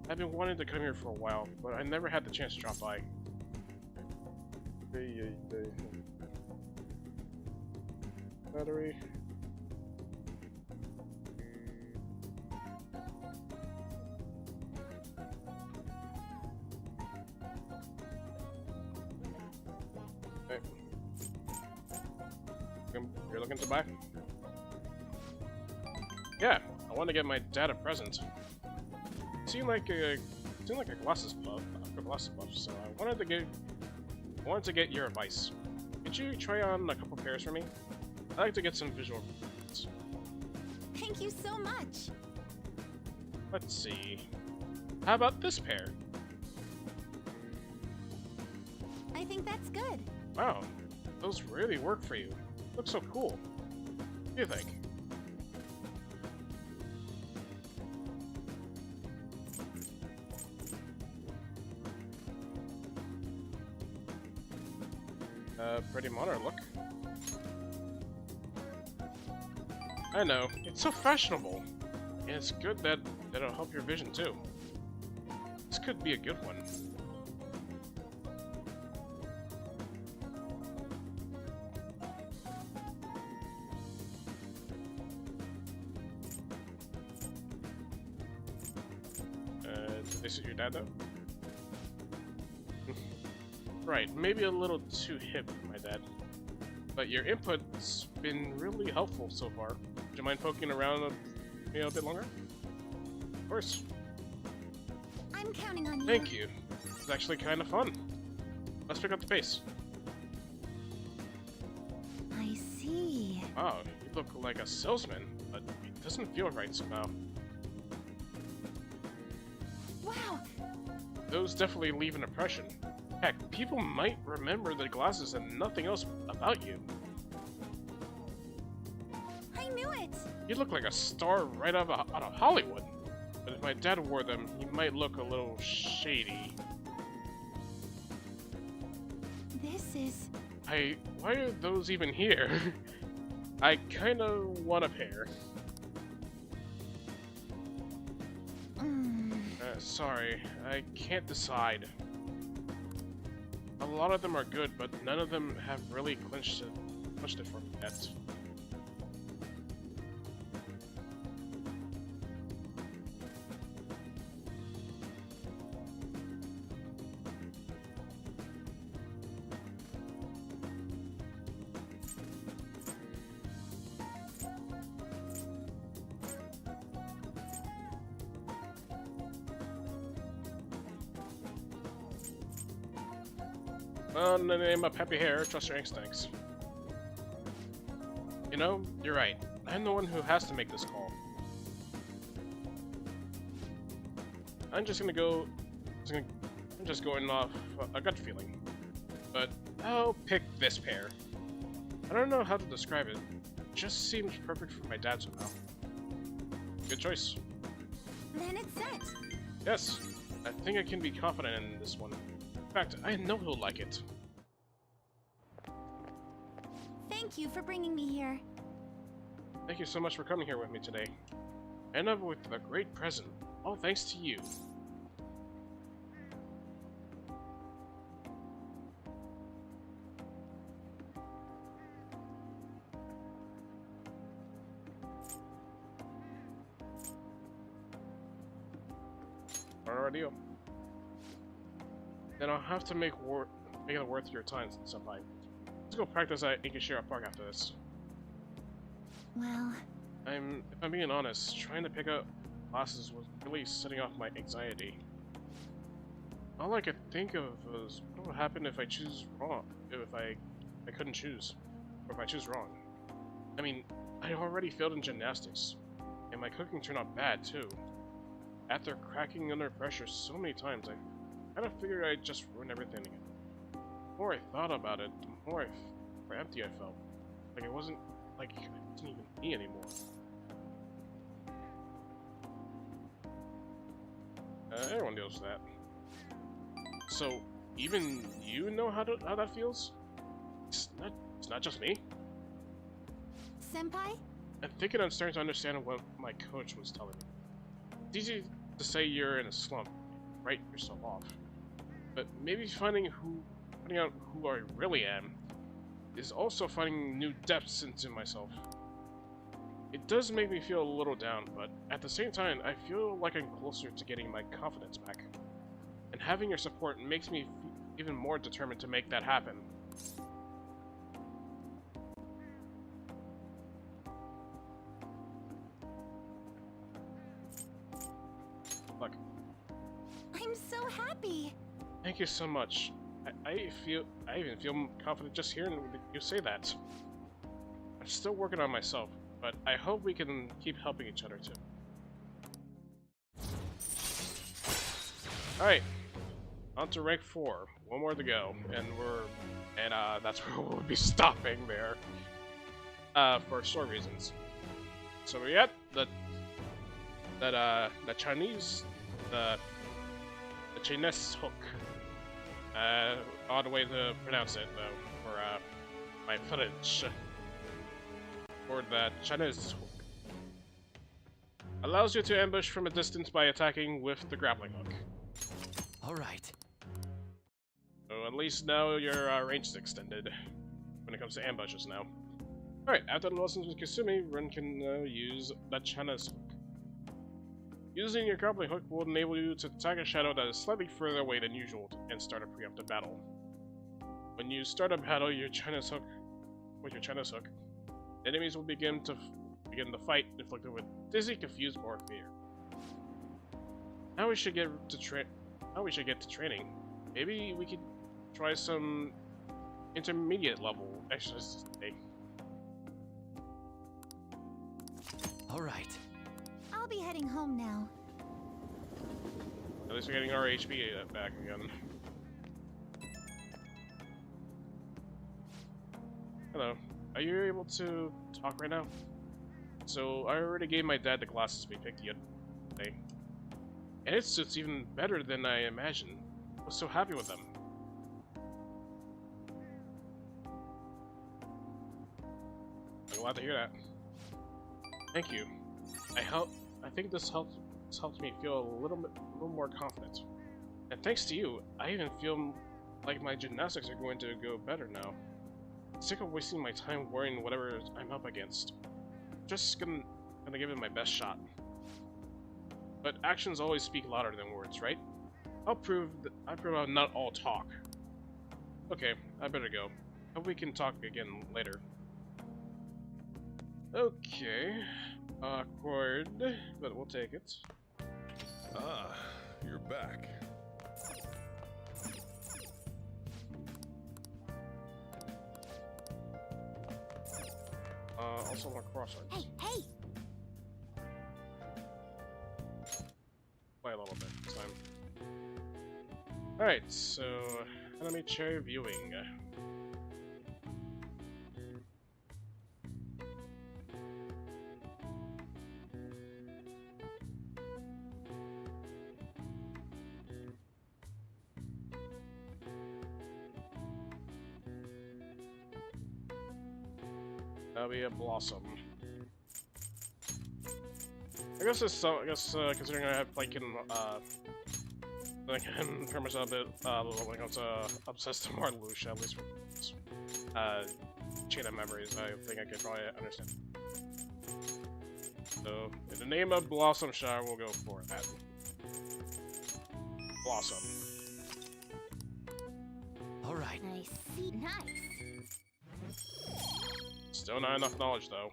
I've been wanting to come here for a while, but I never had the chance to drop by. Battery. Okay. You're looking to buy? Yeah, I want to get my dad a present. Seemed like a glasses buff, so I wanted to get your advice. Could you try on a couple pairs for me? I'd like to get some visual improvements. Thank you so much! Let's see. How about this pair? I think that's good. Wow, those really work for you. Look so cool. What do you think? Pretty modern look. I know, it's so fashionable. And it's good that it'll help your vision too. This could be a good one. Did they suit your dad though? Right, maybe a little too hip for my dad. But your input's been really helpful so far. Would you mind poking around a bit longer? Of course. I'm counting on you. Thank you. It's actually kind of fun. Let's pick up the pace. I see. Wow, you look like a salesman, but it doesn't feel right somehow. Wow. Those definitely leave an impression. Heck, people might remember the glasses and nothing else about you. I knew it. You look like a star right out of Hollywood. But if my dad wore them, he might look a little shady. This is... Why are those even here? I kinda want a pair. Sorry, I can't decide. A lot of them are good, but none of them have really clinched it for me yet. Well, in the name of happy hair, trust your instincts. You know, you're right. I'm the one who has to make this call. I'm just going off a gut feeling. But I'll pick this pair. I don't know how to describe it. It just seems perfect for my dad somehow. Good choice. Then it's set. Yes, I think I can be confident in this one. In fact, I know he'll like it. Thank you for bringing me here. Thank you so much for coming here with me today. And up with a great present, all thanks to you. Alrighty. Then I'll have to make it worth your time, Senpai. Let's go practice at Ikishira Park after this. Well... If I'm being honest, trying to pick up classes was really setting off my anxiety. All I could think of was what would happen if I choose wrong, if I couldn't choose, or if I choose wrong. I mean, I already failed in gymnastics, and my cooking turned out bad too. After cracking under pressure so many times, I kind of figured I'd just ruin everything again. The more I thought about it, the more empty I felt. Like it wasn't even me anymore. Everyone deals with that. So, even you know how that feels? It's not just me. Senpai? I'm thinking I'm starting to understand what my coach was telling me. It's easy to say you're in a slump, write yourself off. But maybe finding out who I really am is also finding new depths into myself. It does make me feel a little down, but at the same time, I feel like I'm closer to getting my confidence back. And having your support makes me even more determined to make that happen. Look. I'm so happy. Thank you so much. I even feel confident just hearing you say that. I'm still working on myself, but I hope we can keep helping each other too. Alright. On to rank 4. One more to go. And that's where we'll be stopping there. For story reasons. So we got the Chinese the Chinese hook. Odd way to pronounce it, though. for my footage for that Chinese hook. Allows you to ambush from a distance by attacking with the grappling hook. Alright. So at least now your range is extended when it comes to ambushes now. Alright, after the lessons with Kasumi, Ren can now use that China's hook. Using your grappling hook will enable you to attack a shadow that is slightly further away than usual and start a preemptive battle. When you start a battle with your China's hook, enemies will begin the fight inflicted with dizzy, confused, or fear. Now we should get to training. Maybe we could try some intermediate level exercises today. Alright. I'll be heading home now. At least we're getting our HP back again. Hello. Are you able to talk right now? So, I already gave my dad the glasses we picked the other day. And it suits even better than I imagined. I was so happy with them. I'm glad to hear that. Thank you. I think this helped me feel a little more confident. And thanks to you, I even feel like my gymnastics are going to go better now. I'm sick of wasting my time worrying whatever I'm up against. Just gonna give it my best shot. But actions always speak louder than words, right? I prove I'm not all talk. Okay, I better go. Hope we can talk again later. Okay. Awkward, but we'll take it. Ah, you're back. Also more crosswords. Hey! Play a little bit this time. Alright, so enemy cherry viewing. That'll be a blossom. I guess it's so. Considering I have like in turn myself a bit like I'm obsessed to more Lucia, at least for chain of memories. I think I could probably understand. So, in the name of Blossom Shower, we'll go for that. Blossom. Alright. Nice. Nice. Still not enough knowledge, though.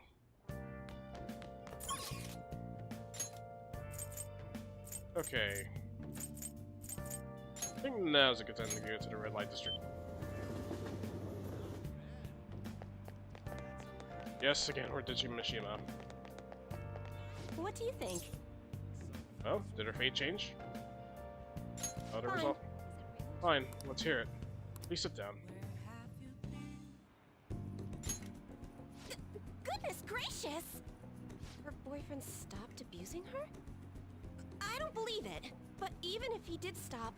Okay. I think now's a good time to go to the red light district. Yes, again, we're ditching Mishima. What do you think? Oh, did her fate change? Oh, the result. Fine, let's hear it. Please sit down. Goodness gracious! Her boyfriend stopped abusing her? I don't believe it. But even if he did stop,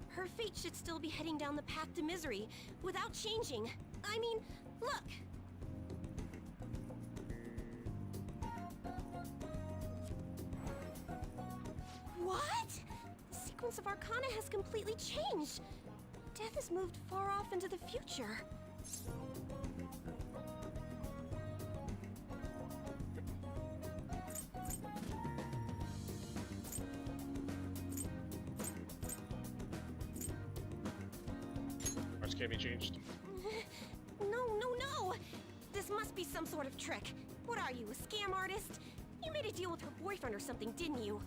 her fate should still be heading down the path to misery without changing. I mean, look! What? The sequence of Arcana has completely changed. Death has moved far off into the future. Ours can't be changed. No! This must be some sort of trick. What are you, a scam artist? You made a deal with her boyfriend or something, didn't you?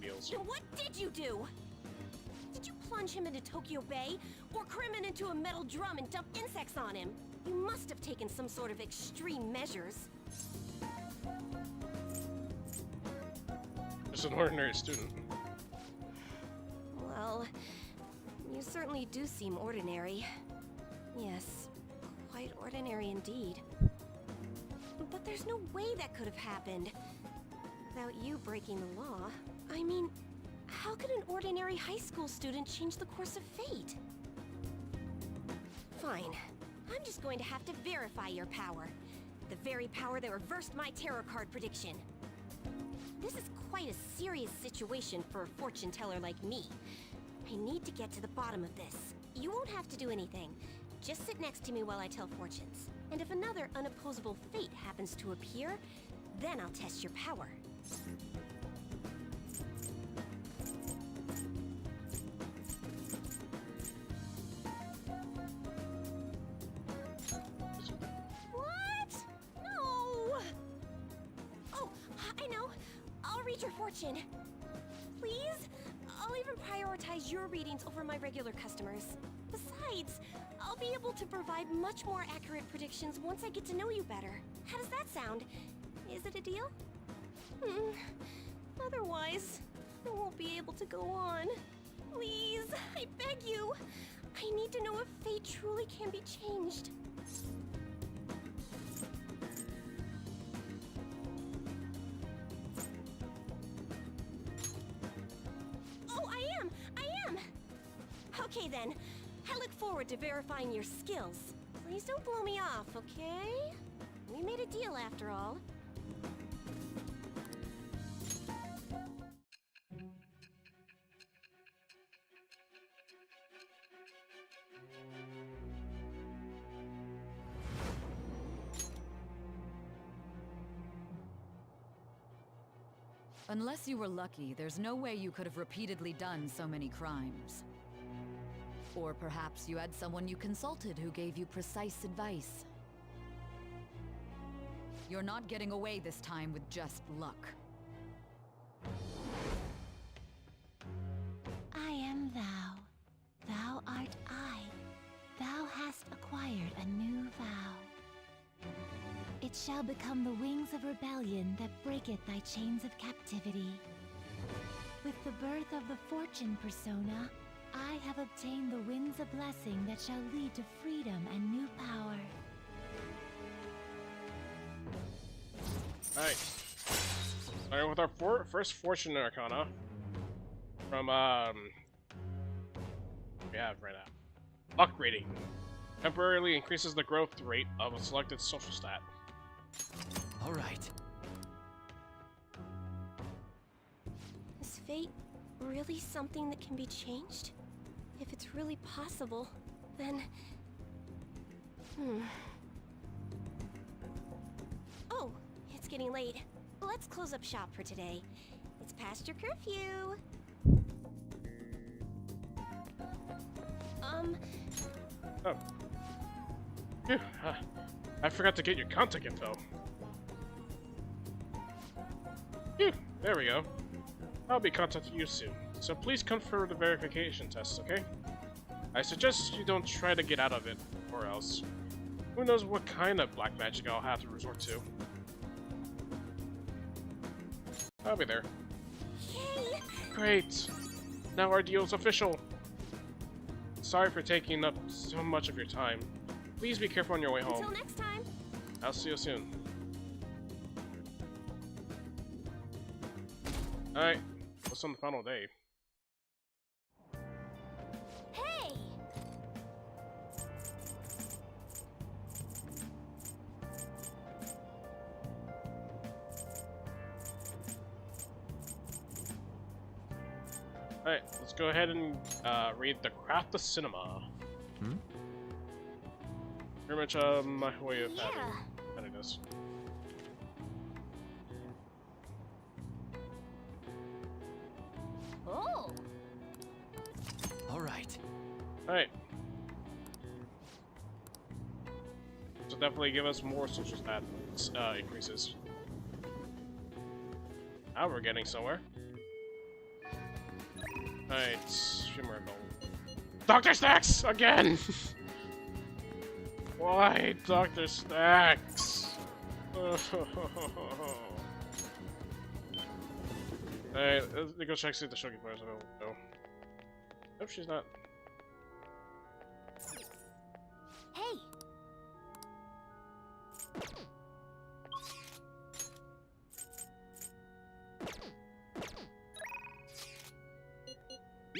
Deals. Then what did you do? Did you plunge him into Tokyo Bay? Or cram him into a metal drum and dump insects on him? You must have taken some sort of extreme measures. Just an ordinary student. Well, you certainly do seem ordinary. Yes, quite ordinary indeed. But there's no way that could have happened. without you breaking the law. I mean, how could an ordinary high school student change the course of fate? Fine. I'm just going to have to verify your power. The very power that reversed my tarot card prediction. This is quite a serious situation for a fortune teller like me. I need to get to the bottom of this. You won't have to do anything. Just sit next to me while I tell fortunes. And if another unopposable fate happens to appear, then I'll test your power. What? No! Oh, I know. I'll read your fortune. Please? I'll even prioritize your readings over my regular customers. Besides, I'll be able to provide much more accurate predictions once I get to know you better. How does that sound? Is it a deal? Otherwise, I won't be able to go on. Please, I beg you. I need to know if fate truly can be changed. Oh, I am! Okay then, I look forward to verifying your skills. Please don't blow me off, okay? We made a deal after all. Unless you were lucky, there's no way you could have repeatedly done so many crimes. Or perhaps you had someone you consulted who gave you precise advice. You're not getting away this time with just luck. I am thou. Thou art I. Thou hast acquired a new vow. It shall become the wings of rebellion that breaketh thy chains of captivity. With the birth of the fortune persona, I have obtained the winds of blessing that shall lead to freedom and new power. Alright. Starting with our first Fortune Arcana. From, we have right now. Upgrading. Temporarily increases the growth rate of a selected social stat. Alright. Is fate really something that can be changed? If it's really possible, then... Oh, it's getting late. Let's close up shop for today. It's past your curfew. Oh. Phew, I forgot to get your contact info. Phew, there we go. I'll be contacting you soon, so please confirm the verification tests, okay? I suggest you don't try to get out of it, or else. Who knows what kind of black magic I'll have to resort to. I'll be there. Yay! Great! Now our deal's official! Sorry for taking up so much of your time. Please be careful on your way home. Until next time! I'll see you soon. Alright, what's on the final day? Hey! Alright, let's go ahead and read the Craft of Cinema. Pretty much my way of having this. Oh! Alright. Alright. So definitely give us more social stat increases. Now we're getting somewhere. Alright, Shimmer Gold. Dr. Stacks! Again! Why Dr. Stacks? Alright, let's go check see if the Shogi player's available. No. Nope, she's not. Hey!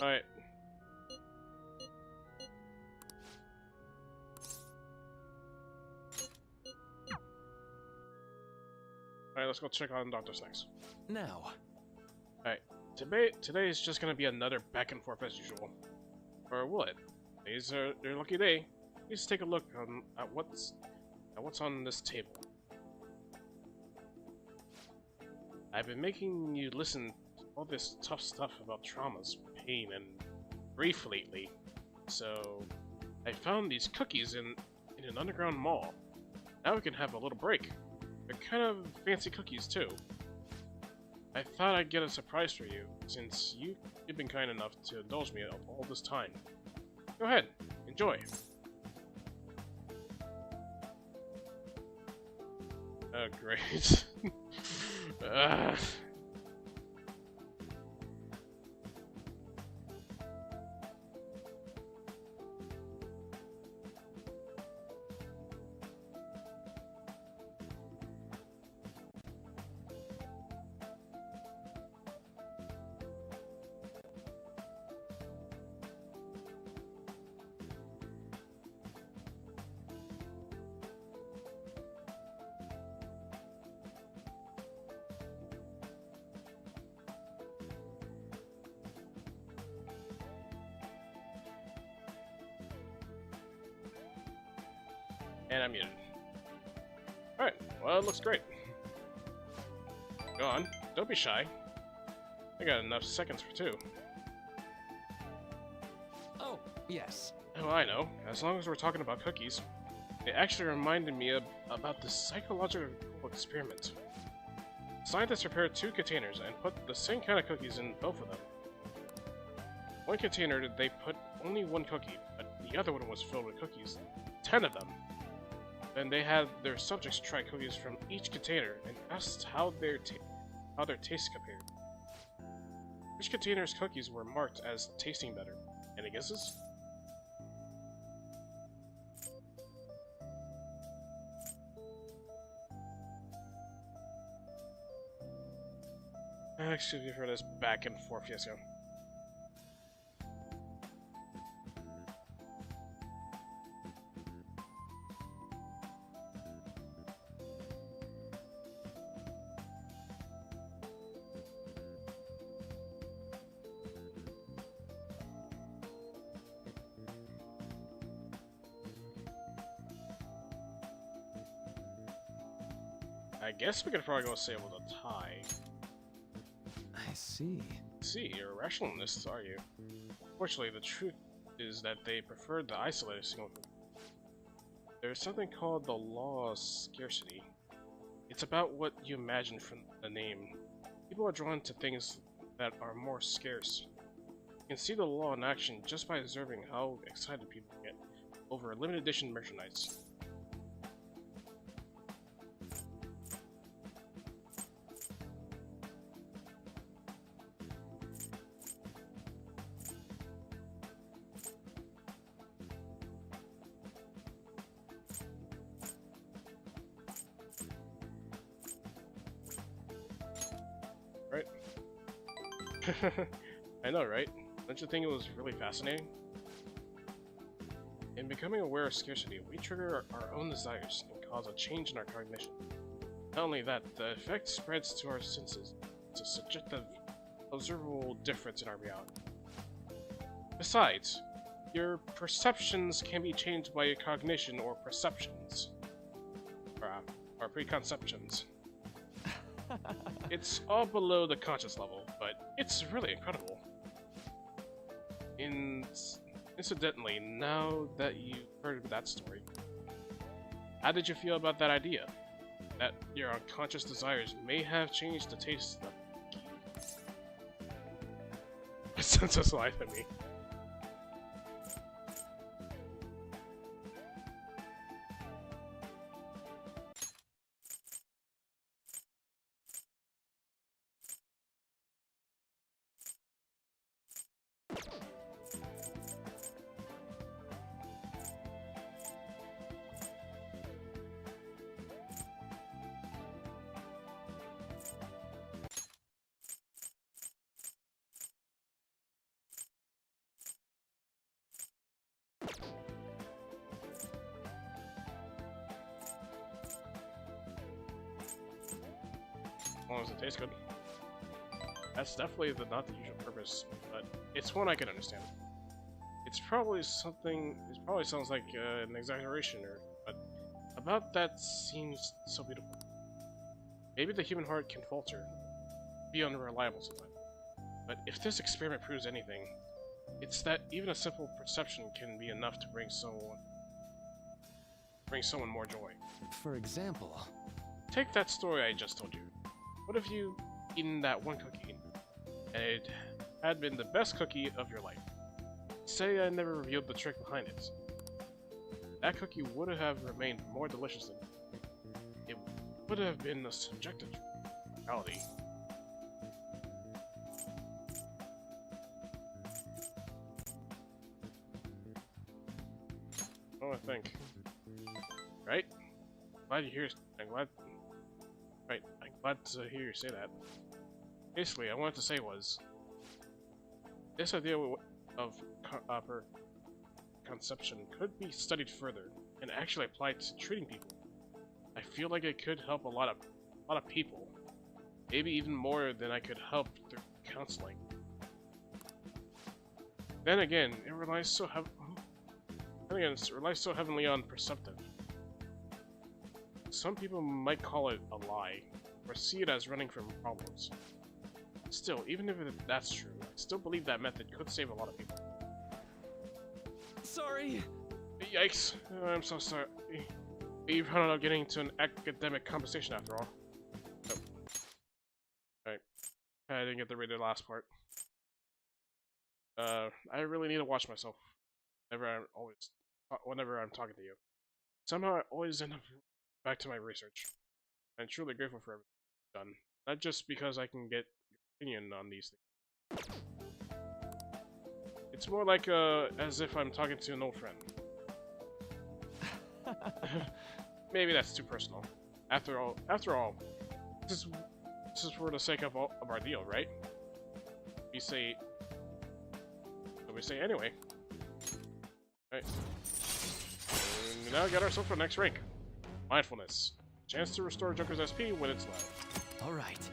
Alright. Alright, let's go check on Dr. Snacks. Now. Alright, today is just gonna be another back and forth as usual. Or will it? Today's your lucky day. Please take a look at what's on this table. I've been making you listen to all this tough stuff about traumas, pain, and grief lately. So, I found these cookies in an underground mall. Now we can have a little break. They're kind of fancy cookies too. I thought I'd get a surprise for you, since you've been kind enough to indulge me all this time. Go ahead, enjoy. Oh, great. And I'm muted. Alright, well, it looks great. Go on, don't be shy. I got enough seconds for two. Oh, yes. Oh, I know. As long as we're talking about cookies. It actually reminded me about this psychological experiment. Scientists prepared 2 containers and put the same kind of cookies in both of them. One container, they put only 1 cookie, but the other one was filled with cookies. 10 of them. Then they had their subjects try cookies from each container and asked how their tastes compared. Which container's cookies were marked as tasting better? Any guesses? Excuse me for this back and forth fiasco. I guess we could probably go say with a tie. I see. See, you're a rationalist, are you? Fortunately, the truth is that they preferred the isolated single group. There's something called the law of scarcity. It's about what you imagine from the name. People are drawn to things that are more scarce. You can see the law in action just by observing how excited people get over limited edition merchandise. Right? I know, right? Don't you think it was really fascinating? In becoming aware of scarcity, we trigger our own desires and cause a change in our cognition. Not only that, the effect spreads to our senses. It's a subjective, observable difference in our reality. Besides, your perceptions can be changed by your cognition or perceptions. Or preconceptions. It's all below the conscious level, but it's really incredible. Incidentally, now that you've heard that story, how did you feel about that idea? That your unconscious desires may have changed the taste of the sense of life in me. As long as it tastes good. That's definitely not the usual purpose, but it's one I can understand. It's probably something. It probably sounds like an exaggeration, but about that seems so beautiful. Maybe the human heart can falter, be unreliable sometimes. But if this experiment proves anything, it's that even a simple perception can be enough to bring someone more joy. For example, take that story I just told you. What if you eaten that one cookie, and it had been the best cookie of your life? Say I never revealed the trick behind it. That cookie would have remained more delicious than it would have been a subjective reality. Oh, I think. Right? I'm glad to hear you say that. Basically, I wanted to say was, this idea of conception could be studied further and actually applied to treating people. I feel like it could help a lot of people, maybe even more than I could help through counseling. Then again, it relies so heavily on perceptive. Some people might call it a lie, or see it as running from problems. Still, even if that's true, I still believe that method could save a lot of people. Sorry! Yikes! I'm so sorry. We run out of getting into an academic conversation after all. Oh. Alright. I didn't get to read the last part. I really need to watch myself whenever I'm talking to you. Somehow I always end up back to my research. I'm truly grateful for everything you've done. Not just because I can get your opinion on these things. It's more like as if I'm talking to an old friend. Maybe that's too personal. After all, this is for the sake of our deal, right? We say anyway. Right. And we now got ourselves for the next rank. Mindfulness. Chance to restore Joker's SP when it's low. Alright.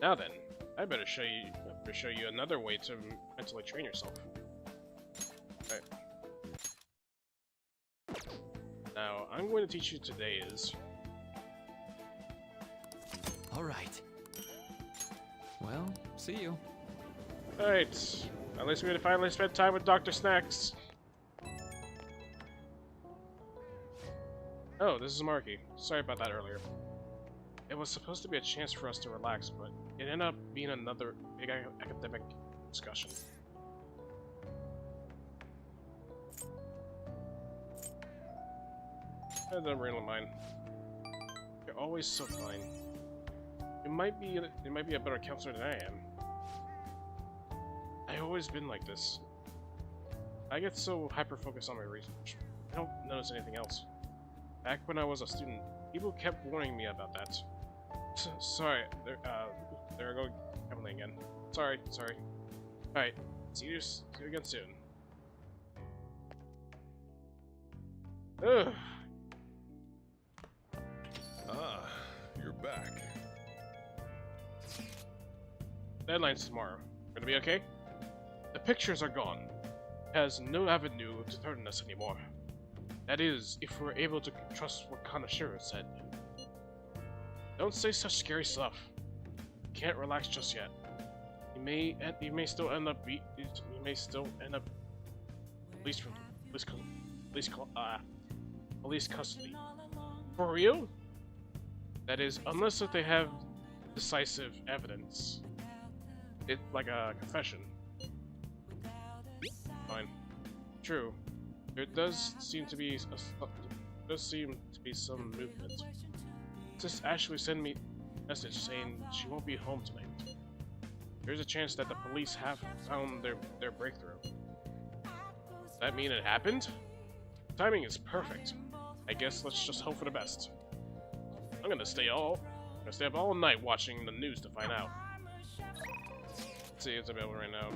Now then, I better show you another way to mentally train yourself. Alright. Now, I'm going to teach you today is... Alright. Well, see you. Alright. At least we're gonna finally spend time with Dr. Snacks. Oh, this is Marky. Sorry about that earlier. It was supposed to be a chance for us to relax, but it ended up being another big academic discussion. I don't really mind. You're always so kind. You might be a better counselor than I am. I've always been like this. I get so hyper-focused on my research. I don't notice anything else. Back when I was a student, people kept warning me about that. Sorry, there I go, Emily again. Sorry. Alright, see you again soon. Ugh. Ah, you're back. Deadline's tomorrow. Gonna be okay? The pictures are gone. It has no avenue to threaten us anymore. That is, if we're able to trust what Kanashiro said. Don't say such scary stuff. Can't relax just yet. You may still end up police custody. For real? That is, unless if they have decisive evidence. It like a confession. Fine. True. There does seem to be some movement. Just actually send me a message saying she won't be home tonight. There's a chance that the police have found their breakthrough. Does that mean it happened? Timing is perfect. I guess let's just hope for the best. I'm gonna stay up all night watching the news to find out. see it's available right now.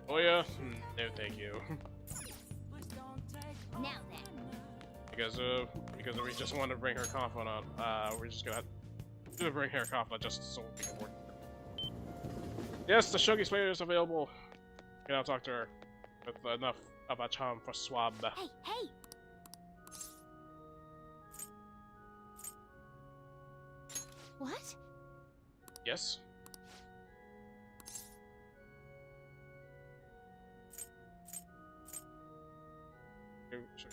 Oh yeah? No, thank you. Now then. Because we just want to bring her confidant. We're just gonna bring her confidant just so we can work. Yes, the Shogi Slayer is available. You can now talk to her with enough of a charm for swab. Hey, hey! What? Yes.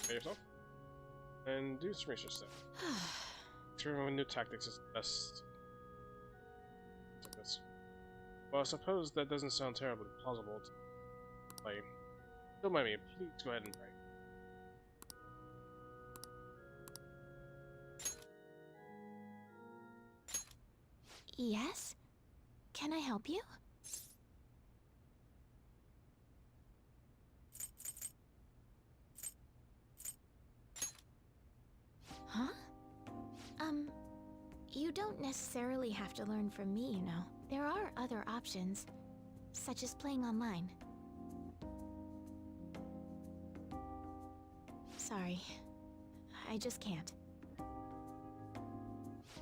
Show yourself. And do some research then. Experimenting with new tactics is best. Like this. Well, I suppose that doesn't sound terribly plausible to play. Don't mind me, please go ahead and pray. Yes? Can I help you? Huh? You don't necessarily have to learn from me, you know. There are other options, such as playing online. Sorry, I just can't.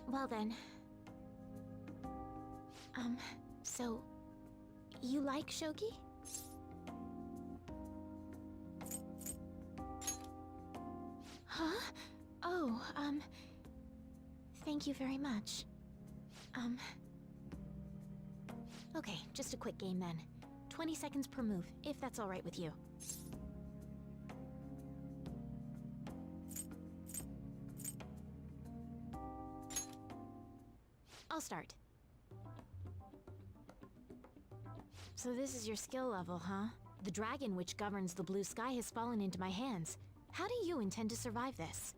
Well then. So, you like shogi? Huh? Oh, thank you very much. Okay, just a quick game then. 20 seconds per move, if that's alright with you. I'll start. So this is your skill level, huh? The dragon which governs the blue sky has fallen into my hands. How do you intend to survive this?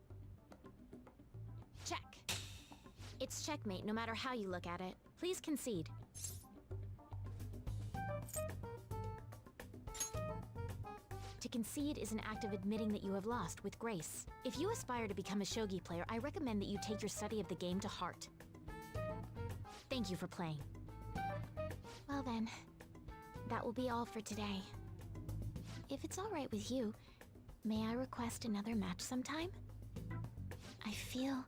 Check. It's checkmate no matter how you look at it. Please concede. To concede is an act of admitting that you have lost with grace. If you aspire to become a shogi player, I recommend that you take your study of the game to heart. Thank you for playing. Well then, that will be all for today. If it's alright with you, may I request another match sometime? I feel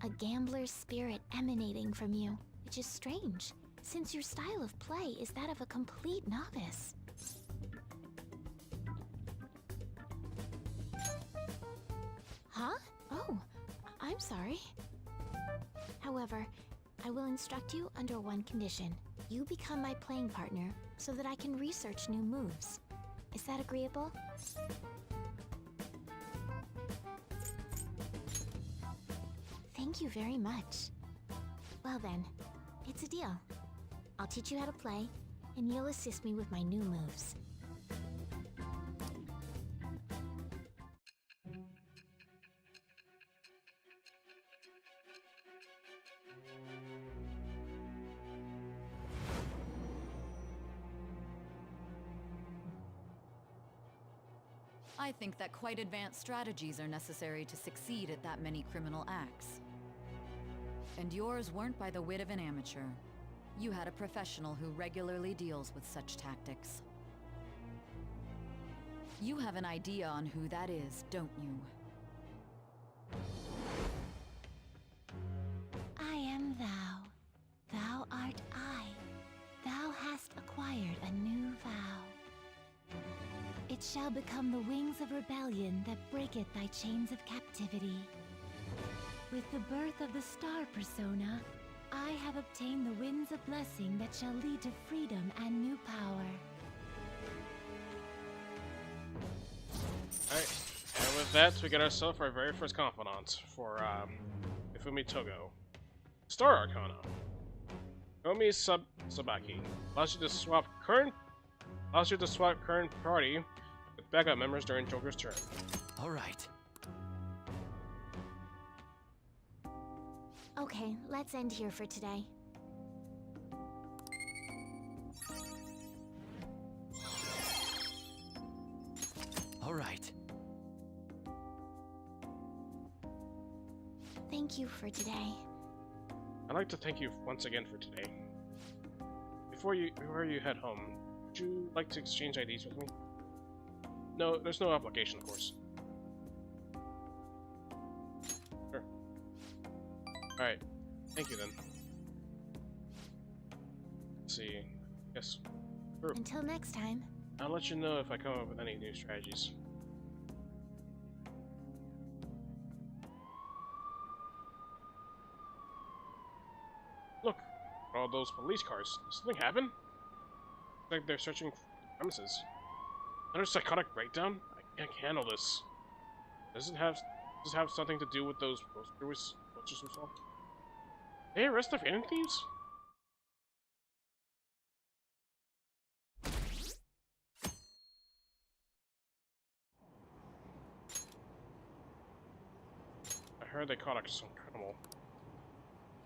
a gambler's spirit emanating from you, which is strange, since your style of play is that of a complete novice. Huh? Oh, I'm sorry. However, I will instruct you under one condition. You become my playing partner so that I can research new moves. Is that agreeable? Thank you very much. Well then, it's a deal. I'll teach you how to play, and you'll assist me with my new moves. I think that quite advanced strategies are necessary to succeed at that many criminal acts. And yours weren't by the wit of an amateur. You had a professional who regularly deals with such tactics. You have an idea on who that is, don't you? I am thou. Thou art I. Thou hast acquired a new vow. It shall become the wings of rebellion that breaketh thy chains of captivity. With the birth of the star persona, I have obtained the winds of blessing that shall lead to freedom and new power. Alright, and with that, we get ourselves our very first confidant for Ifumi Togo. Star Arcana. Omi Sabaki allows you to swap current party with backup members during Joker's turn. All right. Okay, let's end here for today. All right. Thank you for today. I'd like to thank you once again for today. before you head home, would you like to exchange IDs with me? No, there's no obligation, of course. Sure. Alright. Thank you then. Let's see. Yes. Sure. Until next time. I'll let you know if I come up with any new strategies. Look, all those police cars. Did something happen? Looks like they're searching for premises. Another psychotic breakdown? I can't handle this. Does it have something to do with those posters we saw? They arrest the Phantom Thieves? I heard they caught some criminal.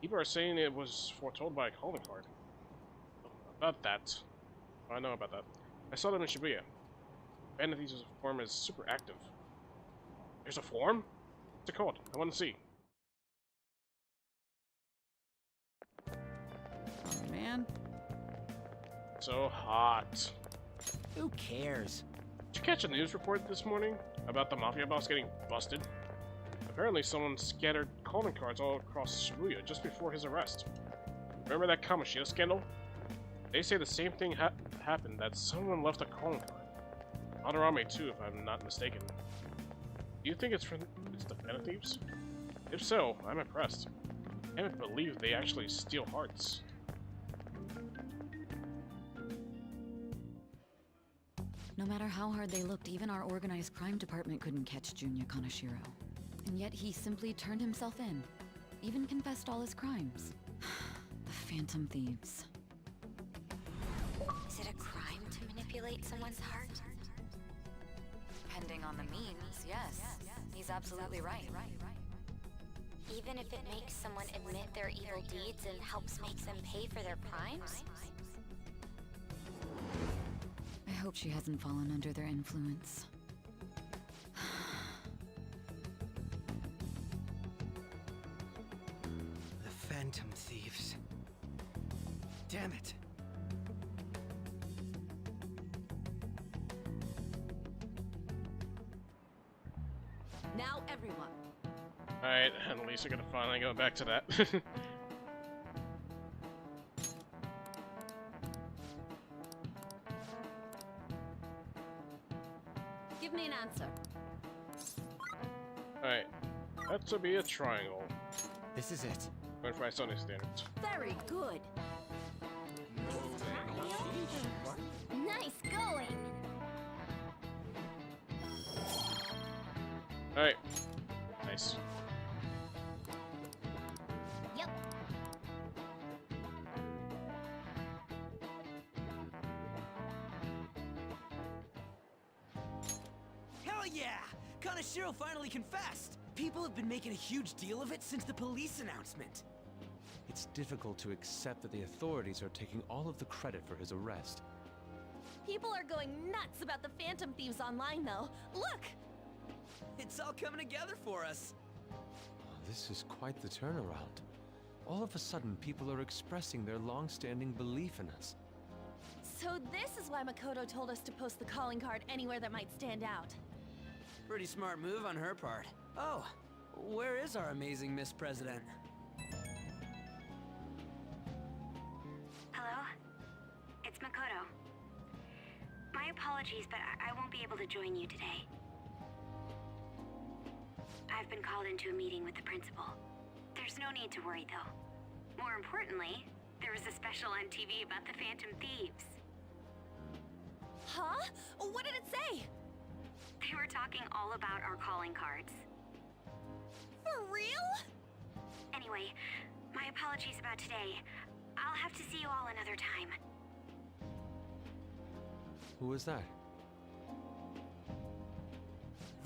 People are saying it was foretold by a calling card. About that. I know about that. I saw them in Shibuya. Phantom Thieves' forum is super active. There's a forum? What's it called? I want to see. Oh, man. So hot. Who cares? Did you catch a news report this morning about the mafia boss getting busted? Apparently someone scattered calling cards all across Shibuya just before his arrest. Remember that Kamoshida scandal? They say the same thing happened, that someone left a calling card. Adarame too, if I'm not mistaken. Do you think it's the Phantom Thieves? If so, I'm impressed. I can't believe they actually steal hearts. No matter how hard they looked, even our organized crime department couldn't catch Junya Kaneshiro. And yet he simply turned himself in. Even confessed all his crimes. The Phantom Thieves. Is it a crime to manipulate someone's heart? Depending on the means, yes. He's absolutely right. Even if it makes someone admit their evil deeds and helps make them pay for their crimes? I hope she hasn't fallen under their influence. The Phantom Thieves. Damn it. Now everyone. Alright, at least we're gonna finally go back to that. Give me an answer. Alright, that to be a triangle. This is it. Going for Sony standards. Very good. Nice going! Alright. Nice. Yep. Hell yeah! Kaneshiro finally confessed! People have been making a huge deal of it since the police announcement. It's difficult to accept that the authorities are taking all of the credit for his arrest. People are going nuts about the Phantom Thieves online, though. Look! It's all coming together for us. This is quite the turnaround. All of a sudden, people are expressing their long-standing belief in us. So this is why Makoto told us to post the calling card anywhere that might stand out. Pretty smart move on her part. Oh, where is our amazing Miss President? Hello? It's Makoto. My apologies, but I won't be able to join you today. I've been called into a meeting with the principal. There's no need to worry, though. More importantly, there was a special on TV about the Phantom Thieves. Huh? What did it say? They were talking all about our calling cards. For real? Anyway, my apologies about today. I'll have to see you all another time. Who was that?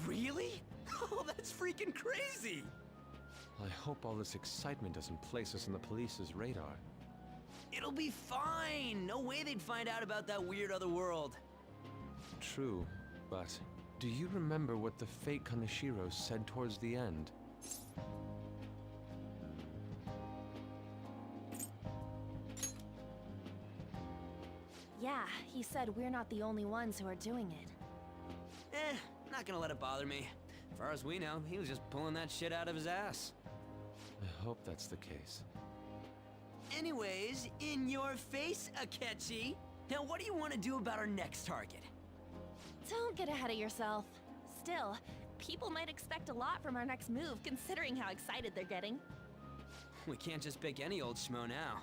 Really? Oh, that's freaking crazy! I hope all this excitement doesn't place us on the police's radar. It'll be fine! No way they'd find out about that weird other world. True, but do you remember what the fake Kaneshiro said towards the end? Yeah, he said we're not the only ones who are doing it. Not gonna let it bother me. As far as we know, he was just pulling that shit out of his ass. I hope that's the case. Anyways, in your face, Akechi. Now, what do you want to do about our next target? Don't get ahead of yourself. Still, people might expect a lot from our next move, considering how excited they're getting. We can't just pick any old schmo now.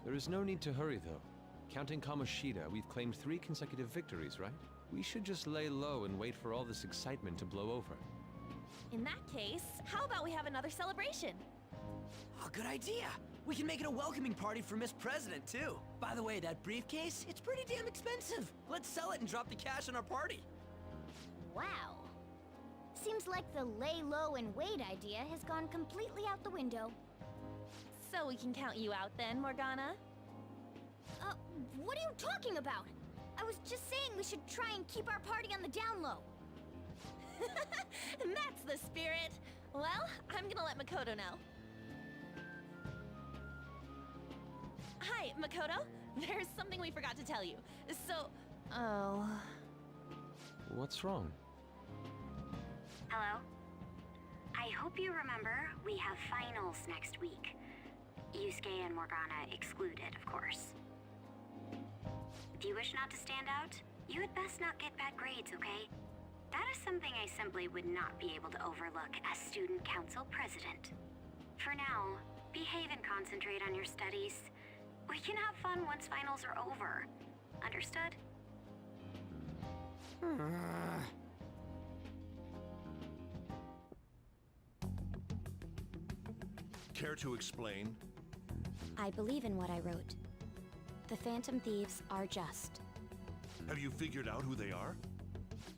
There is no need to hurry, though. Counting Kamoshida, we've claimed 3 consecutive victories, right? We should just lay low and wait for all this excitement to blow over. In that case, how about we have another celebration? Oh, good idea. We can make it a welcoming party for Miss President, too. By the way, that briefcase, it's pretty damn expensive. Let's sell it and drop the cash on our party. Wow. Seems like the lay low and wait idea has gone completely out the window. So we can count you out then, Morgana? What are you talking about? I was just saying we should try and keep our party on the down low. That's the spirit. Well, I'm gonna let Makoto know. Hi, Makoto. There's something we forgot to tell you. So, What's wrong? Hello? I hope you remember we have finals next week. Yusuke and Morgana excluded, of course. If you wish not to stand out, you had best not get bad grades, okay? That is something I simply would not be able to overlook as student council president. For now, behave and concentrate on your studies. We can have fun once finals are over. Understood? Care to explain? I believe in what I wrote. The Phantom Thieves are just. Have you figured out who they are?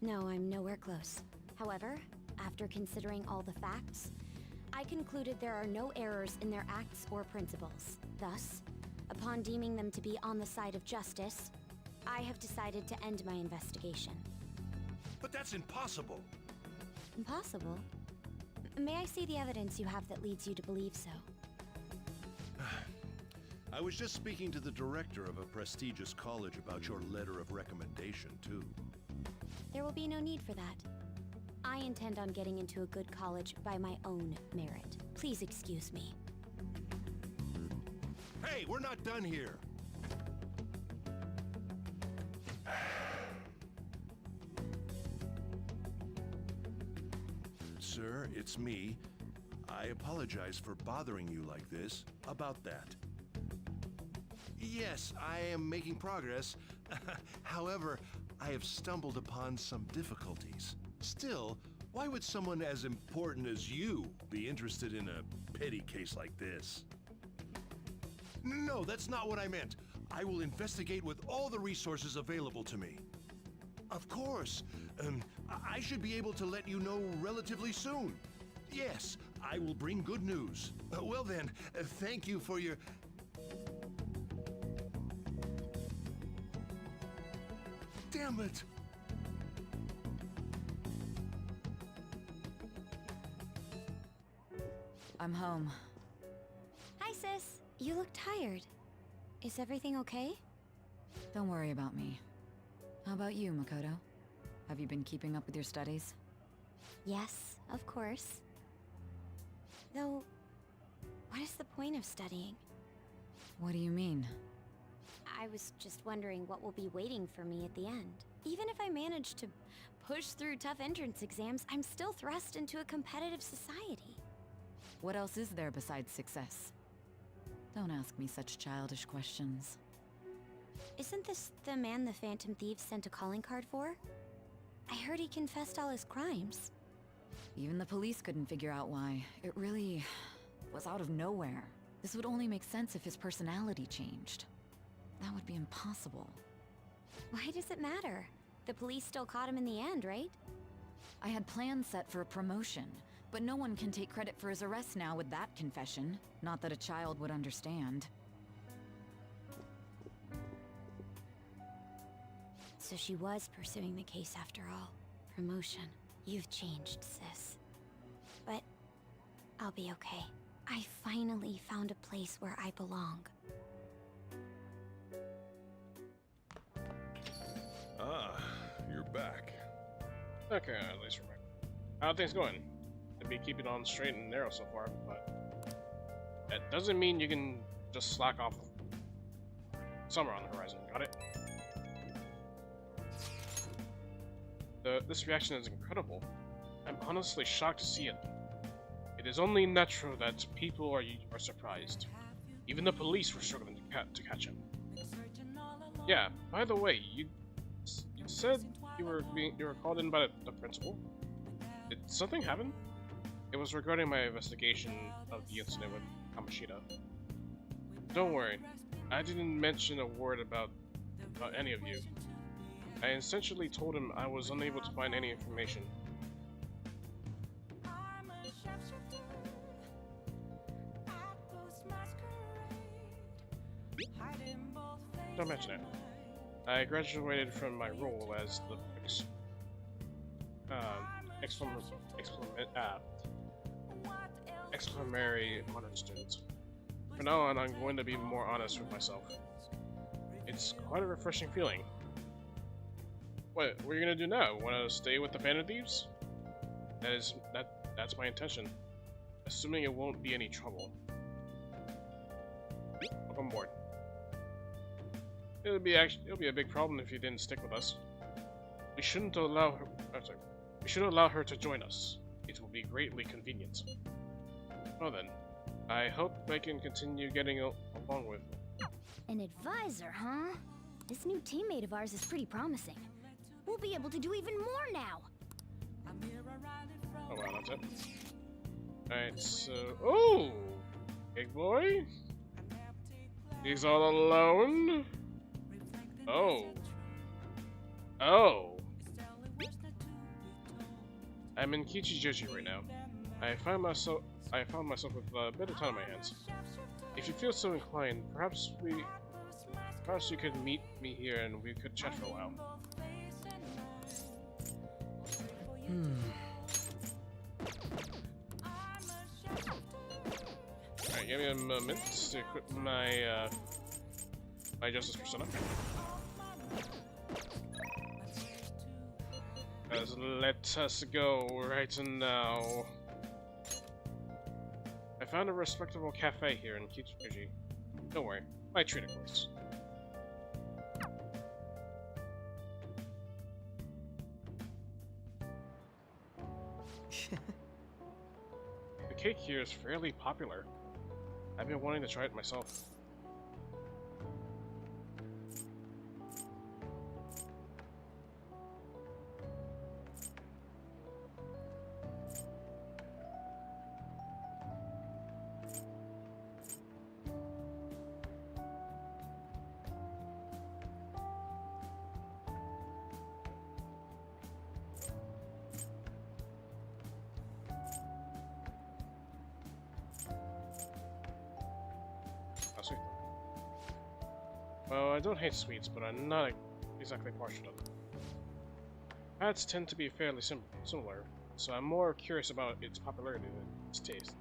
No, I'm nowhere close. However, after considering all the facts, I concluded there are no errors in their acts or principles. Thus, upon deeming them to be on the side of justice, I have decided to end my investigation. But that's impossible! Impossible? May I see the evidence you have that leads you to believe so? I was just speaking to the director of a prestigious college about your letter of recommendation, too. There will be no need for that. I intend on getting into a good college by my own merit. Please excuse me. Hey, we're not done here! Sir, it's me. I apologize for bothering you like this. About that. Yes, I am making progress. However, I have stumbled upon some difficulties. Still, why would someone as important as you be interested in a petty case like this? No, that's not what I meant. I will investigate with all the resources available to me. Of course. I should be able to let you know relatively soon. Yes, I will bring good news. Well then, thank you for your... Damn it! I'm home. Hi, sis. You look tired. Is everything okay? Don't worry about me. How about you, Makoto? Have you been keeping up with your studies? Yes, of course. Though, what is the point of studying? What do you mean? I was just wondering what will be waiting for me at the end. Even if I manage to push through tough entrance exams, I'm still thrust into a competitive society. What else is there besides success? Don't ask me such childish questions. Isn't this the man the Phantom Thieves sent a calling card for? I heard he confessed all his crimes. Even the police couldn't figure out why. It really was out of nowhere. This would only make sense if his personality changed. That would be impossible. Why does it matter? The police still caught him in the end, right? I had plans set for a promotion, but no one can take credit for his arrest now with that confession. Not that a child would understand. So she was pursuing the case after all. Promotion. You've changed, sis. But I'll be okay. I finally found a place where I belong. back. Okay, at least remember. How are things going? To be keeping on straight and narrow so far, but that doesn't mean you can just slack off. Summer on the horizon, got it? This reaction is incredible. I'm honestly shocked to see it. It is only natural that people are surprised. Even the police were struggling to catch him. Yeah, by the way, you said you were called in by the principal. Did something happen? It was regarding my investigation of the incident with Kamoshida. Don't worry, I didn't mention a word about any of you. I essentially told him I was unable to find any information. Don't mention it. I graduated from my role as the exclamatory honor student. From now on, I'm going to be more honest with myself. It's quite a refreshing feeling. What are you gonna do now? Want to stay with the Phantom Thieves? That's my intention. Assuming it won't be any trouble. Welcome aboard. It'll be a big problem if you didn't stick with us. We shouldn't allow her. We should allow her to join us. It will be greatly convenient. Well then, I hope I can continue getting along with. An advisor, huh? This new teammate of ours is pretty promising. We'll be able to do even more now. Oh wow, that's it. Alright, so oh, big boy. He's all alone. Oh. Oh. I'm in Kichijoji right now. I found myself with a bit of time on my hands. If you feel so inclined, perhaps you could meet me here and we could chat for a while. Alright, give me a moment to equip my my Justice Persona. Let us go right now. I found a respectable cafe here in Kichijoji. Don't worry, I treat it close. The cake here is fairly popular. I've been wanting to try it myself. Sweet. Well, I don't hate sweets, but I'm not exactly partial to them. Fats tend to be fairly similar, so I'm more curious about its popularity than its taste.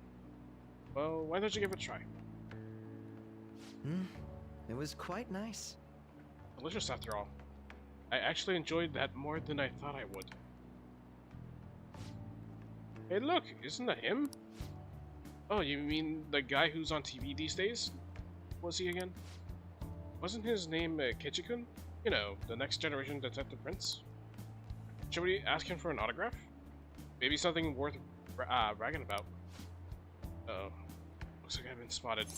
Well, why don't you give it a try? It was quite nice. Delicious after all. I actually enjoyed that more than I thought I would. Hey look, isn't that him? Oh, you mean the guy who's on TV these days? Was he again? Wasn't his name Kichikun? You know, the next generation Detective Prince? Should we ask him for an autograph? Maybe something worth bragging about. Uh-oh. Looks like I've been spotted.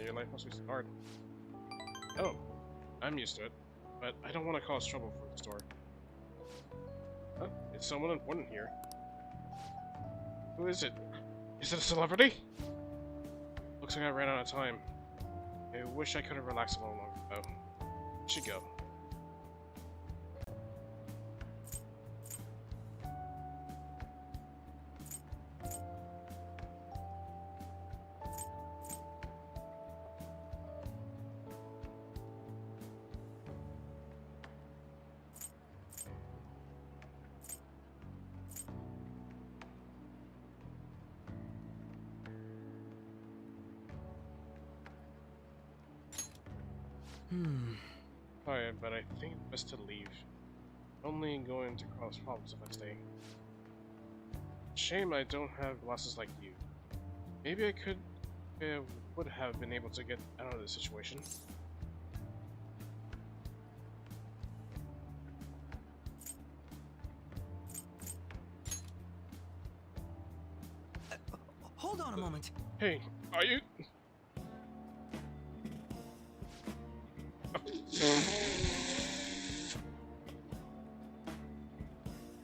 Your life must be hard. Oh, I'm used to it, but I don't want to cause trouble for the store. Huh? Is someone important here? Who is it? Is it a celebrity? Looks like I ran out of time. I wish I could have relaxed a little longer, though. I should go. Sorry, but I think it's best to leave. Only going to cause problems if I stay. Shame I don't have glasses like you. Maybe I would have been able to get out of this situation. Hold on a moment. Hey, are you?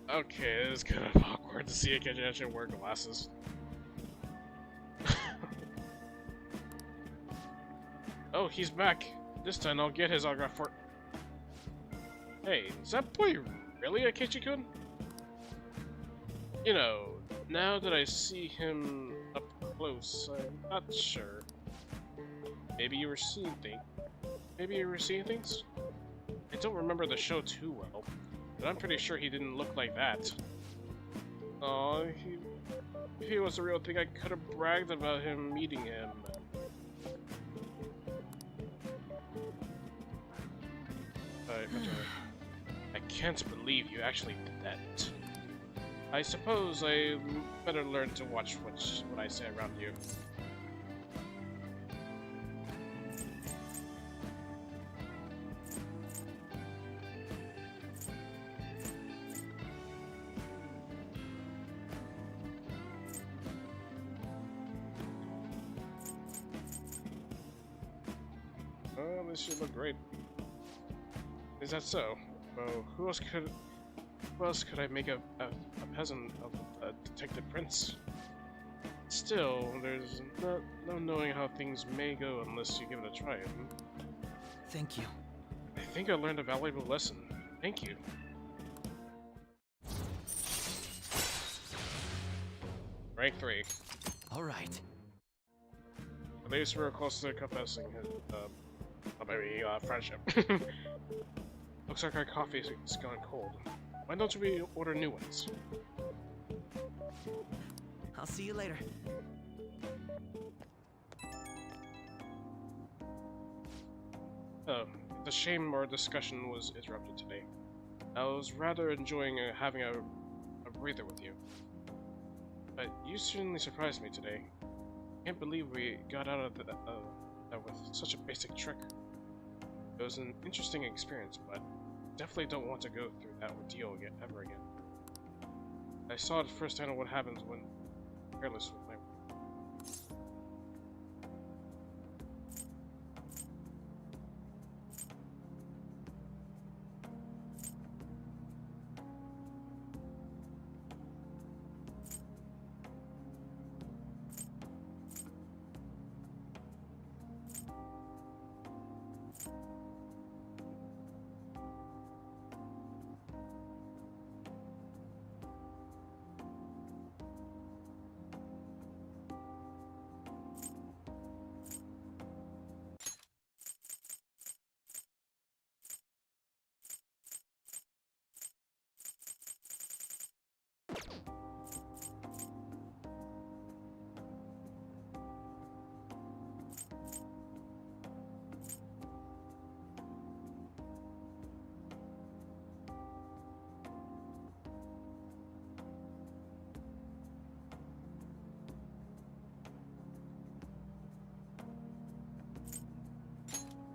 Okay, it's kind of awkward to see a kid actually wear glasses. Oh, he's back. This time I'll get his autograph for. Hey, is that boy really Akechi-kun? You know, now that I see him up close, I'm not sure. Maybe you were seeing things. Maybe you were seeing things? I don't remember the show too well, but I'm pretty sure he didn't look like that. Aw, if he was the real thing, I could have bragged about him meeting him. I can't believe you actually did that. I suppose I better learn to watch what I say around you. Well, this should look great. Is that so? Well, who else could I make a peasant of a detective prince? Still, there's no knowing how things may go unless you give it a try. Thank you. I think I learned a valuable lesson. Thank you. Rank 3. Alright. At least we're close to confessing his, friendship. Looks like our coffee is gone cold. Why don't we order new ones? I'll see you later. Oh, it's a shame our discussion was interrupted today. I was rather enjoying having a breather with you. But you certainly surprised me today. Can't believe we got out of that with such a basic trick. It was an interesting experience, but definitely don't want to go through that ordeal ever again. I saw it firsthand what happens when careless with my.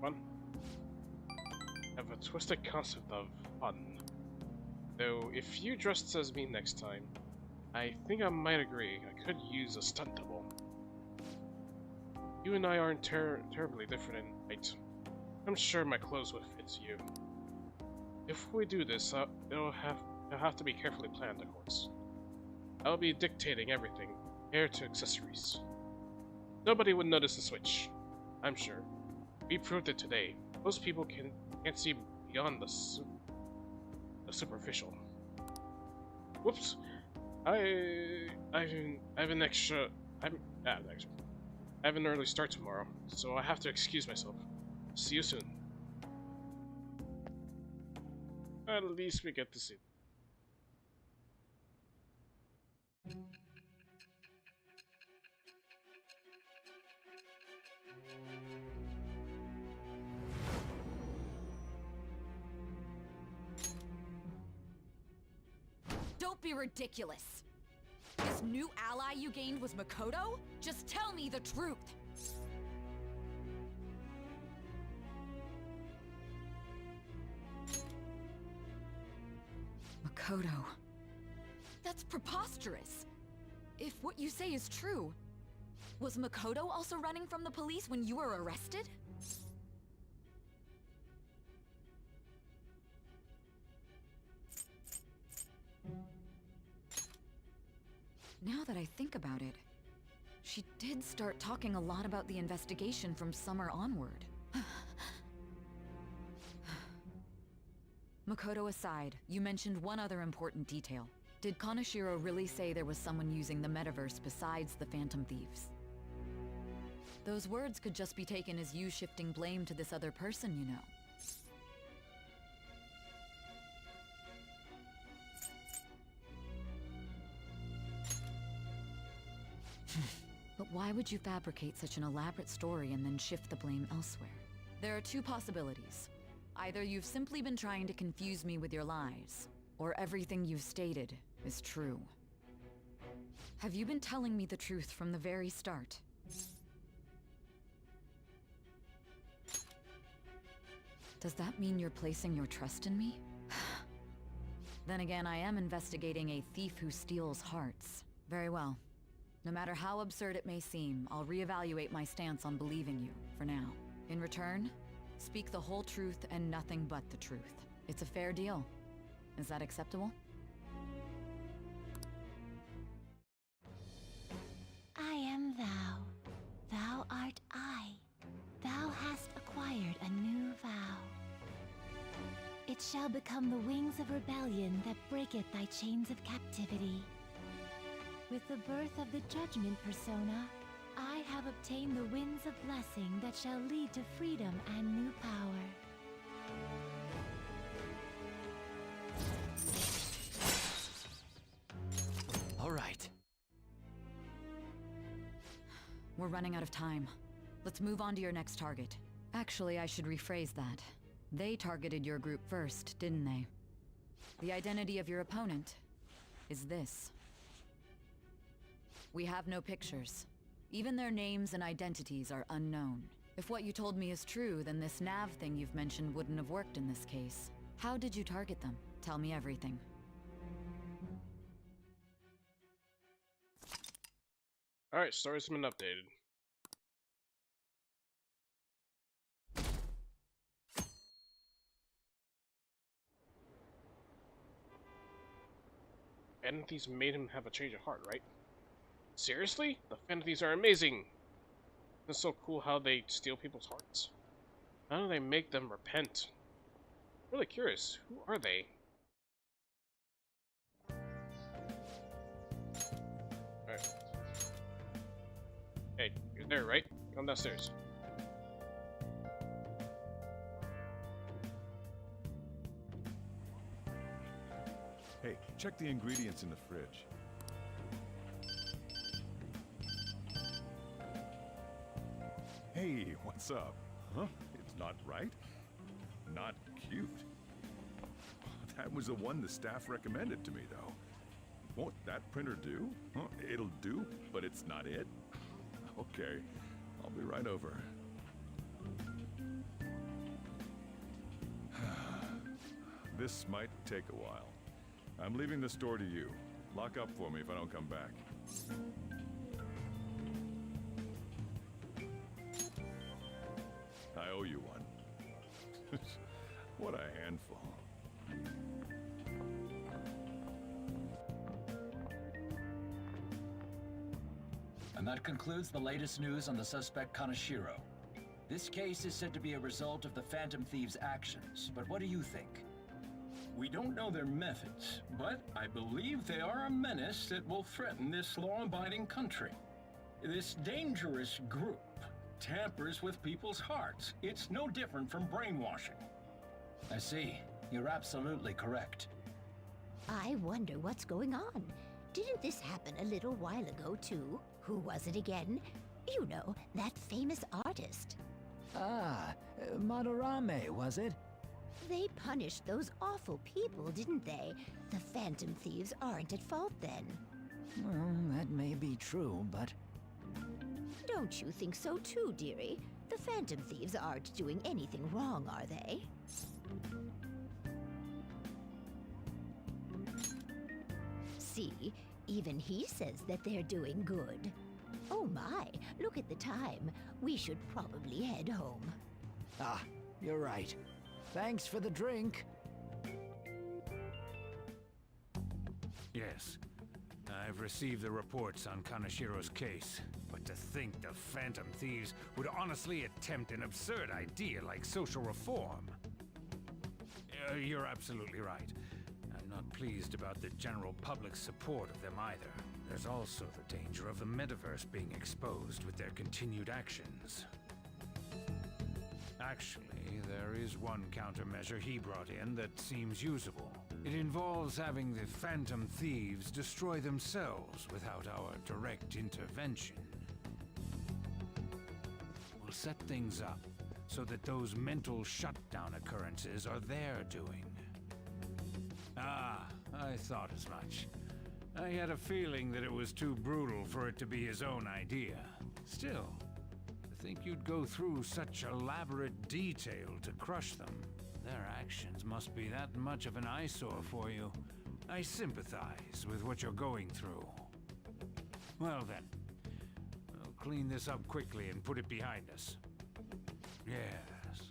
Fun. I have a twisted concept of fun. Though, if you dressed as me next time, I think I might agree. I could use a stunt double. You and I aren't terribly different in height. I'm sure my clothes would fit you. If we do this, it'll have to be carefully planned, of course. I'll be dictating everything, hair to accessories. Nobody would notice the switch, I'm sure. We proved it today. Most people can't see beyond the superficial. Whoops! I have an extra. I have an early start tomorrow, so I have to excuse myself. See you soon. At least we get to see. Don't be ridiculous. This new ally you gained was Makoto? Just tell me the truth. Makoto. That's preposterous. If what you say is true, was Makoto also running from the police when you were arrested? Now that I think about it, she did start talking a lot about the investigation from summer onward. Makoto aside, you mentioned one other important detail. Did Kaneshiro really say there was someone using the metaverse besides the Phantom Thieves? Those words could just be taken as you shifting blame to this other person, you know. But why would you fabricate such an elaborate story and then shift the blame elsewhere? There are two possibilities. Either you've simply been trying to confuse me with your lies, or everything you've stated is true. Have you been telling me the truth from the very start? Does that mean you're placing your trust in me? Then again, I am investigating a thief who steals hearts. Very well. No matter how absurd it may seem, I'll reevaluate my stance on believing you, for now. In return, speak the whole truth and nothing but the truth. It's a fair deal. Is that acceptable? I am thou. Thou art I. Thou hast acquired a new vow. It shall become the wings of rebellion that breaketh thy chains of captivity. With the birth of the Judgment Persona, I have obtained the winds of blessing that shall lead to freedom and new power. All right. We're running out of time. Let's move on to your next target. Actually, I should rephrase that. They targeted your group first, didn't they? The identity of your opponent is this. We have no pictures. Even their names and identities are unknown. If what you told me is true, then this nav thing you've mentioned wouldn't have worked in this case. How did you target them? Tell me everything. Alright, story's been updated. Fantasies made him have a change of heart, right? Seriously? The fantasies are amazing! It's so cool how they steal people's hearts. How do they make them repent? I'm really curious. Who are they? Alright. Hey, you're there, right? Come downstairs. Hey, check the ingredients in the fridge. Hey, what's up? Huh? It's not right? Not cute. That was the one the staff recommended to me, though. Won't that printer do? Huh? It'll do, but it's not it? Okay, I'll be right over. This might take a while. I'm leaving the store to you. Lock up for me if I don't come back. I owe you one. What a handful. And that concludes the latest news on the suspect Kaneshiro. This case is said to be a result of the Phantom Thieves' actions, but what do you think? We don't know their methods, but I believe they are a menace that will threaten this law-abiding country. This dangerous group tampers with people's hearts. It's no different from brainwashing. I see. You're absolutely correct. I wonder what's going on. Didn't this happen a little while ago, too? Who was it again? You know, that famous artist. Ah, Madarame, was it? They punished those awful people, didn't they? The Phantom Thieves aren't at fault then. Well, that may be true, but... Don't you think so too, dearie? The Phantom Thieves aren't doing anything wrong, are they? See, even he says that they're doing good. Oh my, look at the time. We should probably head home. Ah, you're right. Thanks for the drink. Yes. I've received the reports on Kanashiro's case, but to think the Phantom Thieves would honestly attempt an absurd idea like social reform. You're absolutely right. I'm not pleased about the general public's support of them either. There's also the danger of the metaverse being exposed with their continued actions. Actually, there is one countermeasure he brought in that seems usable. It involves having the Phantom Thieves destroy themselves without our direct intervention. We'll set things up so that those mental shutdown occurrences are their doing. Ah, I thought as much. I had a feeling that it was too brutal for it to be his own idea. Still, to think you'd go through such elaborate detail to crush them. Their actions must be that much of an eyesore for you. I sympathize with what you're going through. Well then, we'll clean this up quickly and put it behind us. Yes,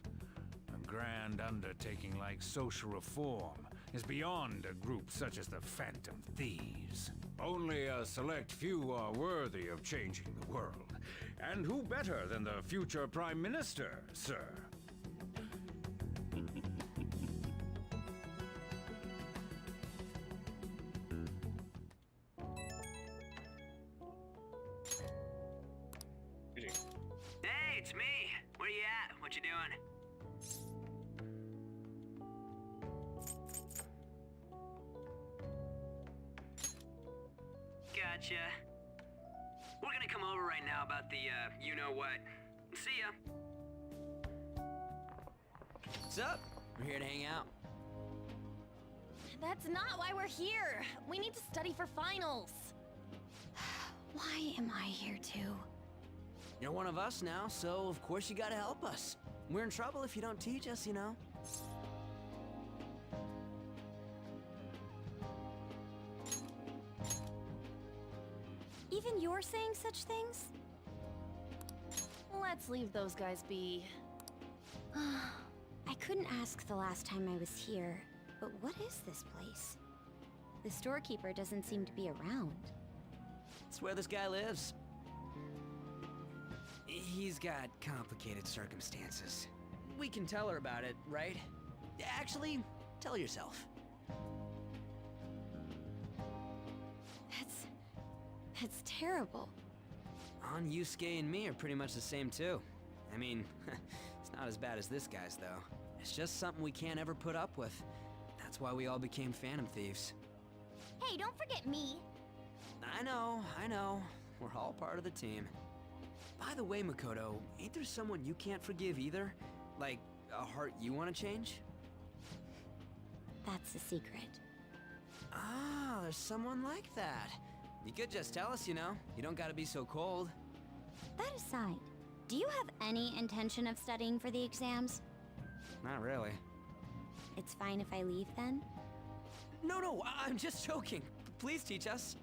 a grand undertaking like social reform is beyond a group such as the Phantom Thieves. Only a select few are worthy of changing the world. And who better than the future Prime Minister, sir? Hey, it's me. Where you at? What you doing? Gotcha. We're gonna come over right now about the, you-know-what. See ya. What's up? We're here to hang out. That's not why we're here. We need to study for finals. Why am I here too? You're one of us now, so of course you gotta help us. We're in trouble if you don't teach us, you know. Even you're saying such things? Let's leave those guys be. I couldn't ask the last time I was here, but what is this place? The storekeeper doesn't seem to be around. It's where this guy lives. He's got complicated circumstances. We can tell her about it, right? Actually, tell yourself. That's terrible. On Yusuke and me are pretty much the same too. I mean, it's not as bad as this guy's though. It's just something we can't ever put up with. That's why we all became Phantom Thieves. Hey, don't forget me. I know. We're all part of the team. By the way, Makoto, ain't there someone you can't forgive either? Like, a heart you want to change? That's a secret. Ah, there's someone like that. You could just tell us, you know. You don't gotta be so cold. That aside, do you have any intention of studying for the exams? Not really. It's fine if I leave then? No, I'm just joking. Please teach us.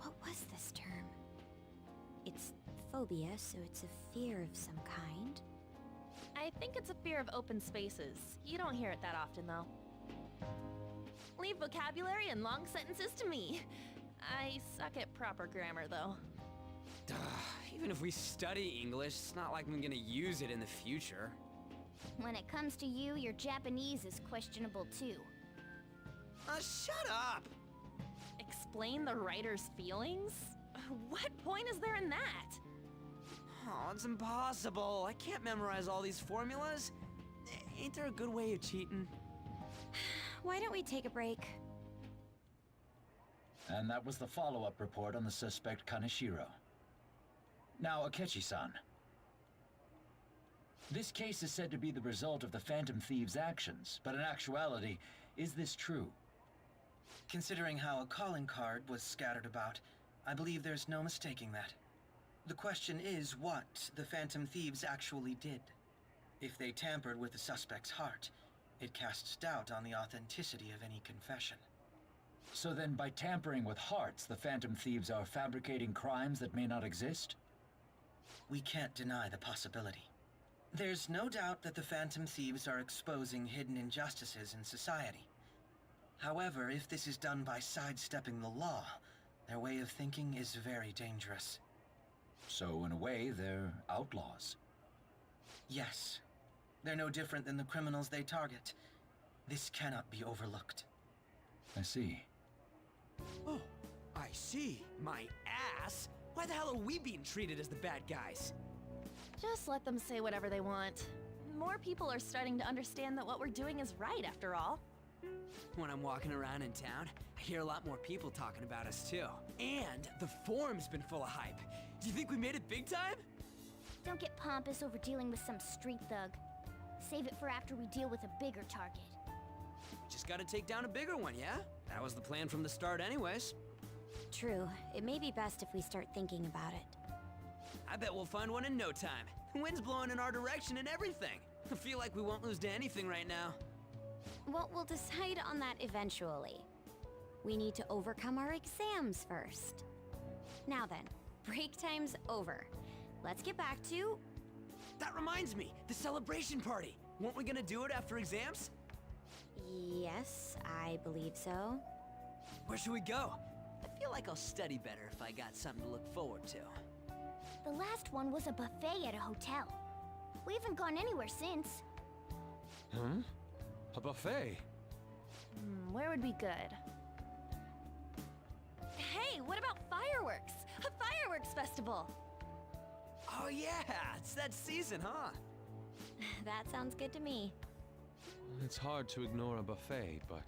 What was this term? It's phobia, so it's a fear of some kind. I think it's a fear of open spaces. You don't hear it that often, though. Leave vocabulary and long sentences to me. I suck at proper grammar, though. Even if we study English, it's not like I'm gonna use it in the future. When it comes to you, your Japanese is questionable too. Shut up! Explain the writer's feelings? What point is there in that? Oh, it's impossible. I can't memorize all these formulas. Ain't there a good way of cheating? Why don't we take a break? And that was the follow-up report on the suspect Kaneshiro. Now, Akechi-san. This case is said to be the result of the Phantom Thieves' actions, but in actuality, is this true? Considering how a calling card was scattered about, I believe there's no mistaking that. The question is what the Phantom Thieves actually did. If they tampered with the suspect's heart, it casts doubt on the authenticity of any confession. So then, by tampering with hearts, the Phantom Thieves are fabricating crimes that may not exist? We can't deny the possibility. There's no doubt that the Phantom Thieves are exposing hidden injustices in society. However, if this is done by sidestepping the law, their way of thinking is very dangerous. So, in a way, they're outlaws. Yes. They're no different than the criminals they target. This cannot be overlooked. I see. Oh, I see. My ass. Why the hell are we being treated as the bad guys? Just let them say whatever they want. More people are starting to understand that what we're doing is right, after all. When I'm walking around in town, I hear a lot more people talking about us too. And the forum's been full of hype. Do you think we made it big time? Don't get pompous over dealing with some street thug. Save it for after we deal with a bigger target. Just gotta take down a bigger one, yeah? That was the plan from the start anyways. True. It may be best if we start thinking about it. I bet we'll find one in no time. The wind's blowing in our direction and everything. I feel like we won't lose to anything right now. Well, we'll decide on that eventually. We need to overcome our exams first. Now then, break time's over. Let's get back to... That reminds me, the celebration party. Weren't we gonna do it after exams? Yes, I believe so. Where should we go? I feel like I'll study better if I got something to look forward to. The last one was a buffet at a hotel. We haven't gone anywhere since. Huh? A buffet? Where would be good? Hey, what about fireworks? A fireworks festival! Oh yeah, it's that season, huh? That sounds good to me. It's hard to ignore a buffet, but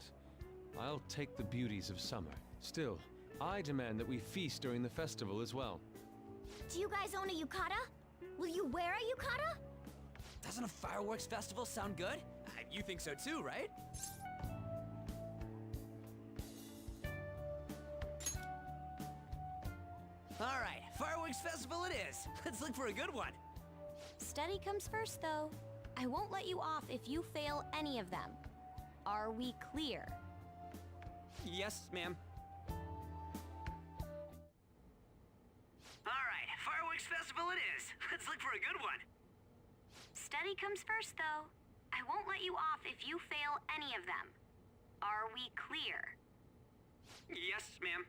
I'll take the beauties of summer. Still, I demand that we feast during the festival as well. Do you guys own a yukata? Will you wear a yukata? Doesn't a fireworks festival sound good? You think so too, right? Alright, fireworks festival it is. Let's look for a good one. Study comes first, though. I won't let you off if you fail any of them. Are we clear? Yes, ma'am. Alright, fireworks festival it is. Let's look for a good one. Study comes first, though. I won't let you off if you fail any of them. Are we clear? Yes, ma'am.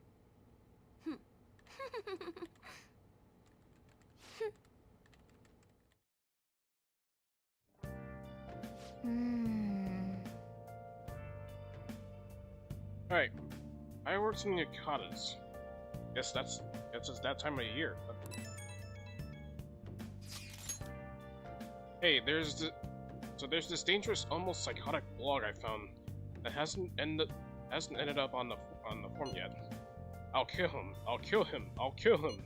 Alright. Fireworks and yukatas. Guess it's just that time of year. Hey, there's this dangerous, almost psychotic blog I found that hasn't ended up on the forum yet. I'll kill him. I'll kill him. I'll kill him.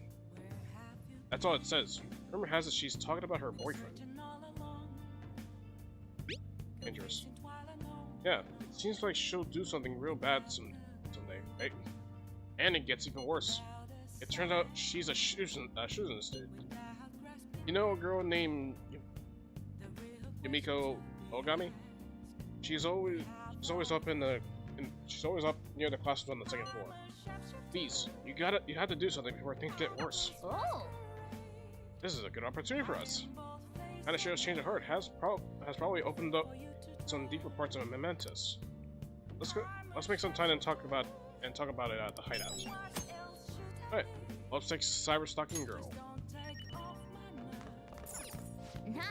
That's all it says. Rumor has it she's talking about her boyfriend. Dangerous. Yeah, it seems like she'll do something real bad someday, right? And it gets even worse. It turns out she's a Shuzen student. You know a girl named Yumiko Ogami? She's always up she's always up near the classroom on the second floor. Please, you have to do something before things get worse. Oh! This is a good opportunity for us. Hanashiro's change of heart has probably opened up some deeper parts of Mementos. Let's make some time and talk about it at the hideout. Alright, let's take Cyber Stalking Girl. Nice.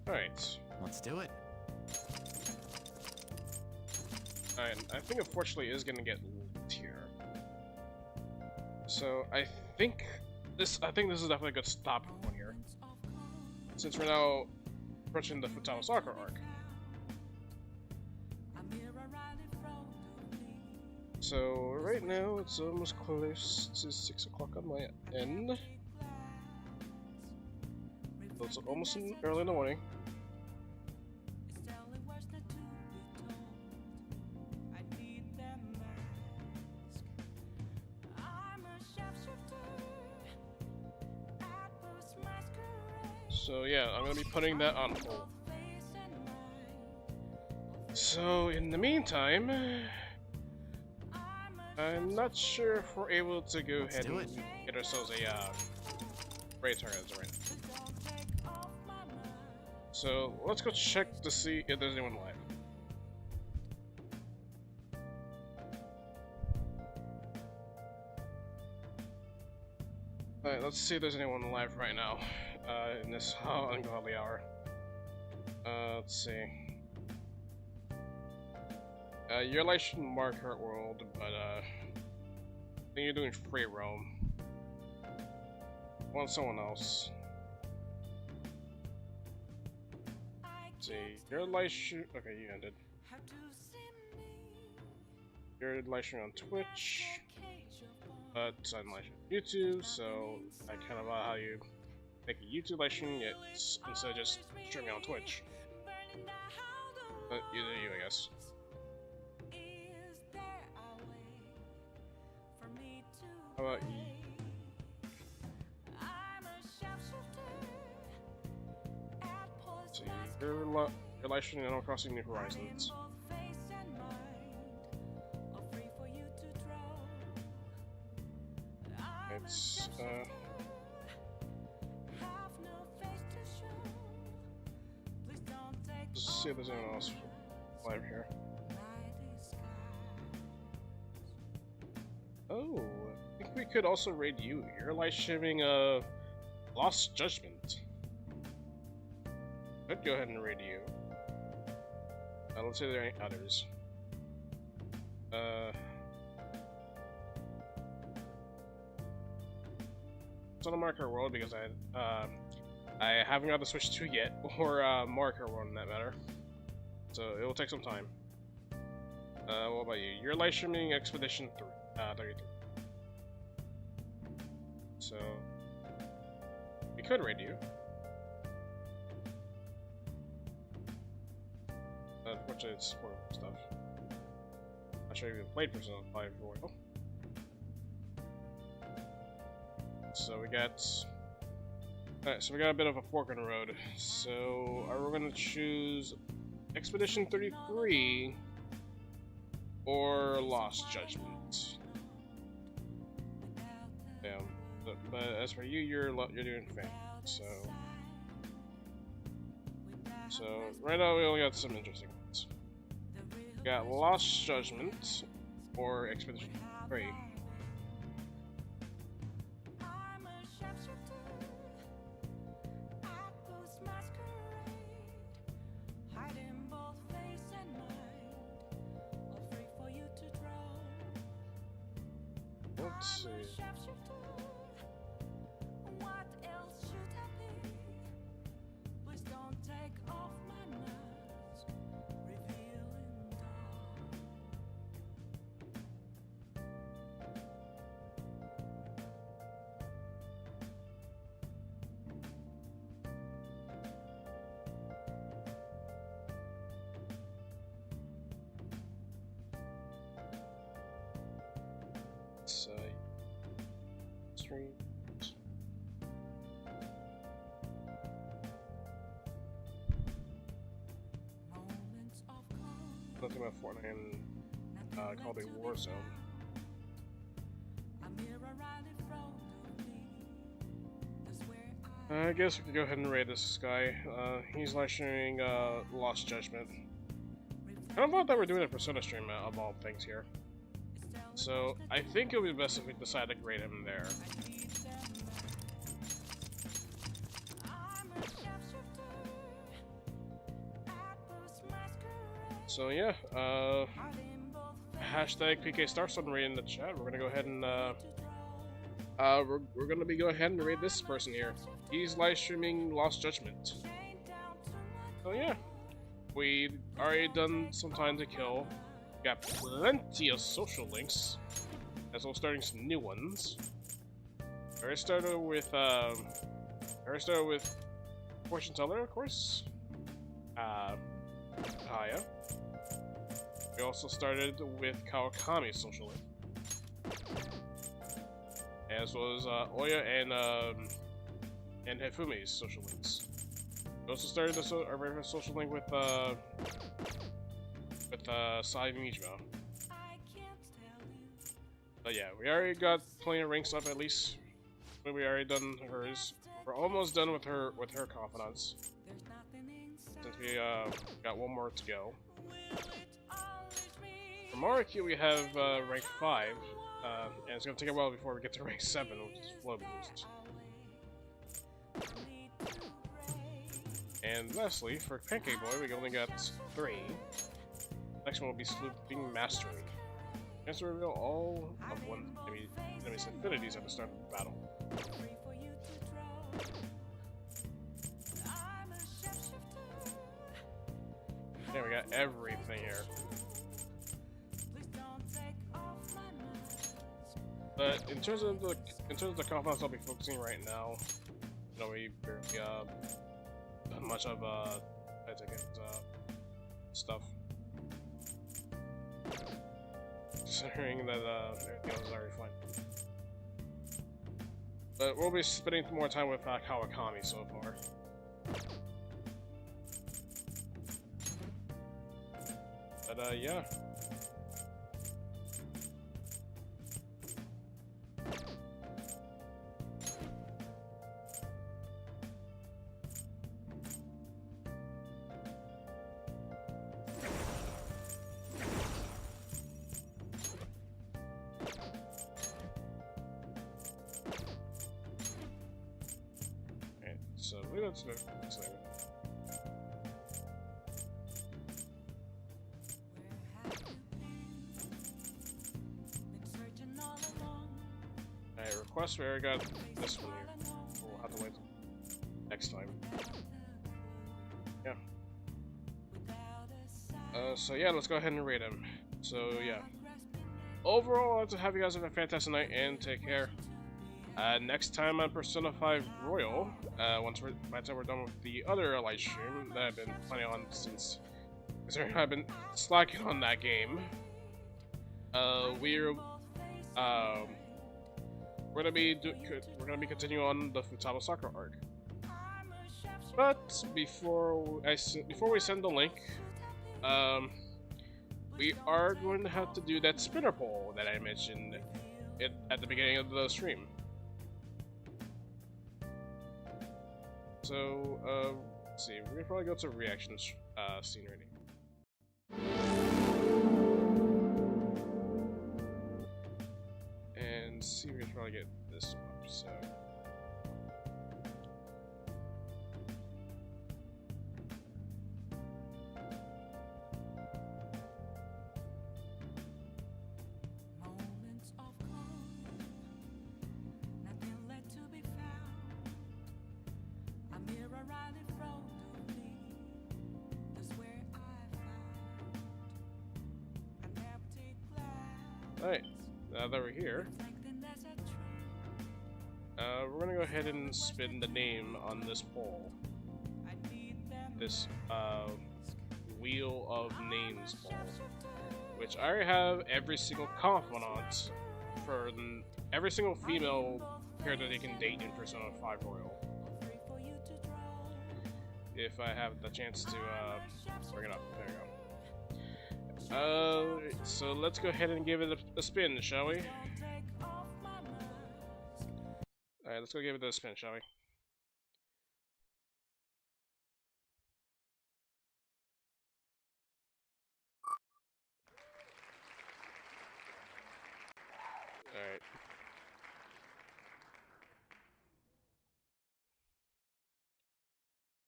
Alright. Let's do it. Alright, I think unfortunately it is gonna get leaked here. So I think this is definitely a good stop point here. since we're now approaching the Futaba Soccer arc. So right now it's almost close to 6 o'clock on my end. So it's almost early in the morning. So yeah, I'm gonna be putting that on hold. So in the meantime, I'm not sure if we're able to go ahead and get ourselves a raid target right now. So let's go check to see if there's anyone live. Alright, let's see if there's anyone live right now in this ungodly hour. Let's see. Your light should mark Hurt World, but I think you're doing free roam. Want someone else. Let's see. Your light should. Okay, you ended. You're live streaming on Twitch, but I'm live streaming on YouTube, so I kind of how you make a YouTube live stream yet instead of just streaming on Twitch. But either you, I guess. How about you? So you're live streaming Animal Crossing New Horizons. It's let's see if there's anyone else live here. Oh, I think we could also raid you. You're live streaming Lost Judgment. I'd go ahead and raid you. Let's see if there are any others. It's on a Marker World because I haven't got the Switch 2 yet, or Marker World in that matter. So it will take some time. What about you? You're live streaming Expedition 33. So we could raid you. Unfortunately, it's support stuff. Not sure if you played Persona 5 for a while. So we got. Alright, so we got a bit of a fork in the road. So are we gonna choose Expedition 33 or Lost Judgment? Damn. But as for you, you're doing fan. So right now we only got some interesting ones. We got Lost Judgment or Expedition 3. Let's see. Streams. Nothing about Fortnite and Call of Duty Warzone. I guess we could go ahead and raid this guy. He's live streaming Lost Judgment. I don't know that we're doing a Persona stream of all things here. So I think it would be best if we decide to grade him there. So yeah, hashtag PK Starson raid in the chat. We're gonna go ahead and we're gonna be go ahead and raid this person here. He's live streaming Lost Judgment. So yeah, we already done some time to kill. Got plenty of social links, as well as starting some new ones. I started with Fortune Teller, of course. Haya. We also started with Kawakami's social link, as well as Oya and Hifumi's social links. We also started our very first social link with Sai Mijima. But yeah, we already got plenty of ranks up at least. We already done hers. We're almost done with her confidants. Since we got one more to go. For Mariki, we have rank 5, and it's gonna take a while before we get to rank 7, which is flow boost. And lastly, for Pancake Boy, we only got 3. Next one will be Sleuthing Mastery. Chance to reveal all of one enemy's infinities at the start of the battle. Yeah, we got everything here. But in terms of the confidants I'll be focusing right now, you know, we barely done much of stuff. Considering that everything else is already fine. But we'll be spending more time with Kawakami so far. But yeah. So let's look. Alright, request where I got this one here. We'll have to wait next time. Yeah. So yeah, let's go ahead and rate him. So yeah. Overall, I'd like to have you guys have a fantastic night and take care. Next time on Persona 5 Royal, by the time we're done with the other live stream that I've been planning on since I've been slacking on that game, we're gonna be continuing on the Futaba Sakura arc. But before we send the link, we are going to have to do that spinner poll that I mentioned at the beginning of the stream. So, let's see, we're gonna probably go to reactions scene ready. And see, we can probably get this one up, so. Alright, now that we're here, we're gonna go ahead and spin the name on this poll. This Wheel of Names poll. Which I already have every single confidant for every single female character they can date in Persona 5 Royal. If I have the chance to bring it up. There we go. So let's go ahead and give it a spin, shall we? Alright, let's go give it a spin, shall we? Alright.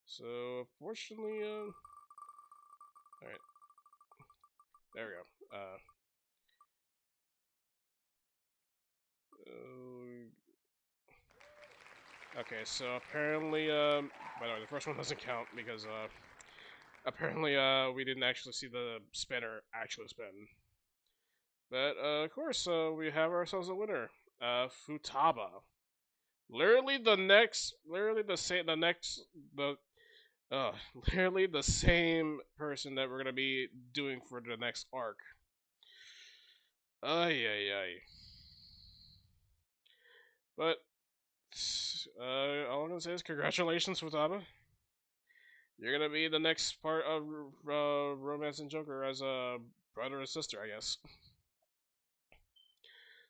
So, fortunately, alright. There we go. Okay, so apparently, by the way, the first one doesn't count because, apparently, we didn't actually see the spinner actually spin. But, of course, we have ourselves a winner. Futaba. Literally literally the same person that we're gonna be doing for the next arc. Ay, ay, ay. But, all I'm gonna say is congratulations, Futaba. You're gonna be the next part of Romance and Joker as a brother and sister, I guess.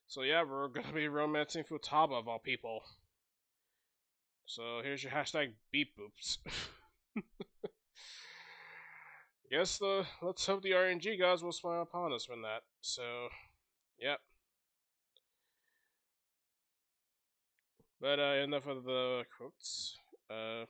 So yeah, we're gonna be romancing Futaba of all people. So here's your hashtag beep boops. Guess let's hope the RNG gods will smile upon us from that. So, yep. But enough of the quotes. Uh,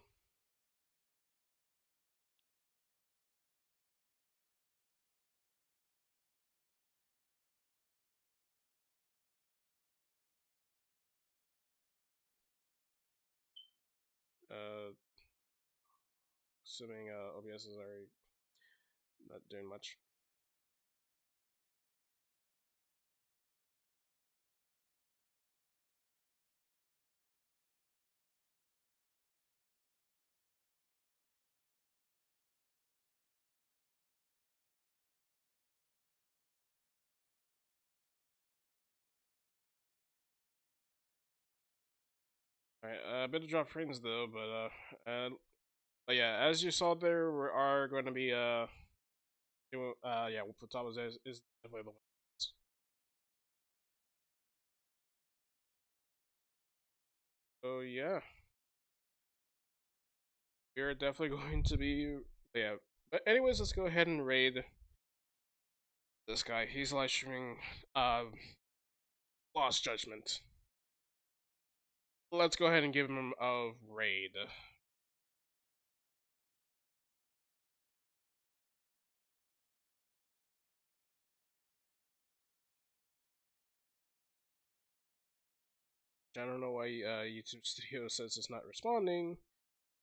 Assuming OBS is already not doing much. Alright, a bit of drop frames though, but yeah, as you saw there, we are going to be yeah, Futaba is definitely the one. So yeah, we are definitely going to be yeah. But anyways, let's go ahead and raid this guy. He's live streaming Lost Judgment. Let's go ahead and give him a raid. I don't know why YouTube Studio says it's not responding,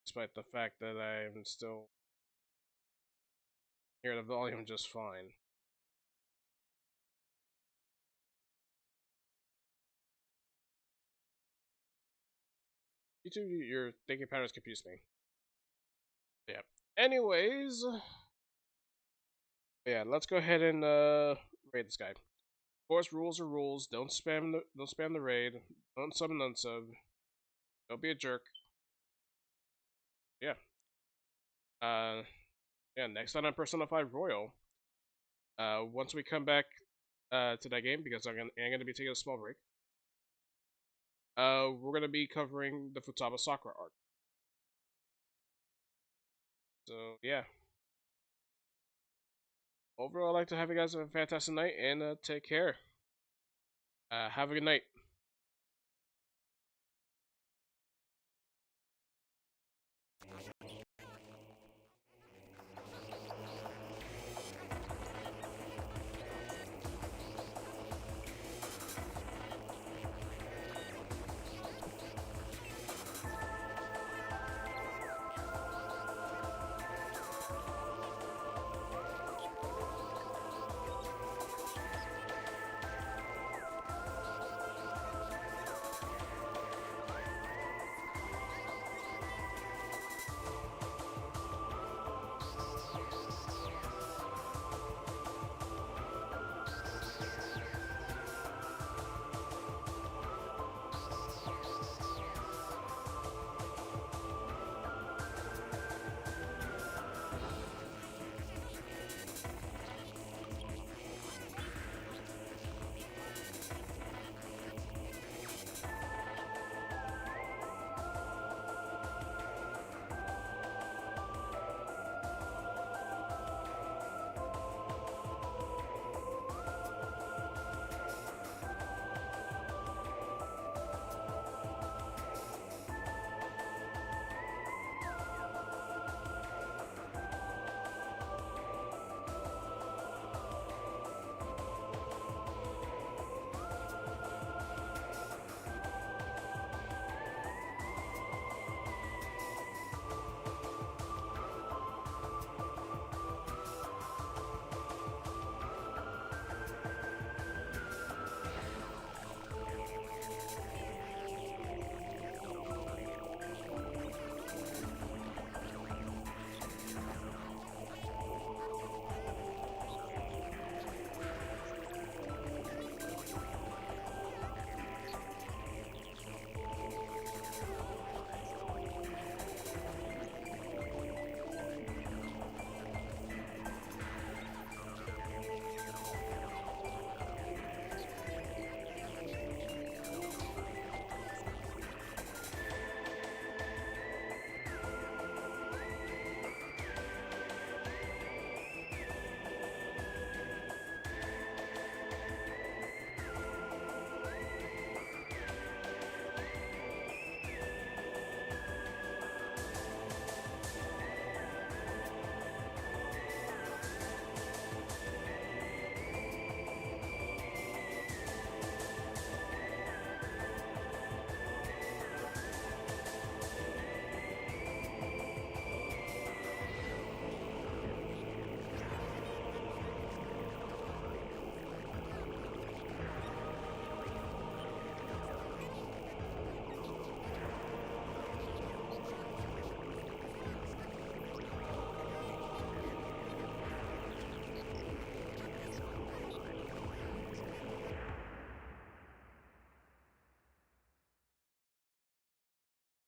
despite the fact that I'm still hearing the volume just fine. YouTube, your thinking patterns confuse me. Yeah. Anyways, yeah, let's go ahead and raid this guy. Of course, rules are rules. Don't spam the raid. Don't sub and unsub. Don't be a jerk. Yeah. Yeah. Next time on Persona 5 Royal. Once we come back to that game, because I'm gonna be taking a small break. We're gonna be covering the Futaba Sakura arc. So yeah. Overall, I'd like to have you guys have a fantastic night and take care. Have a good night.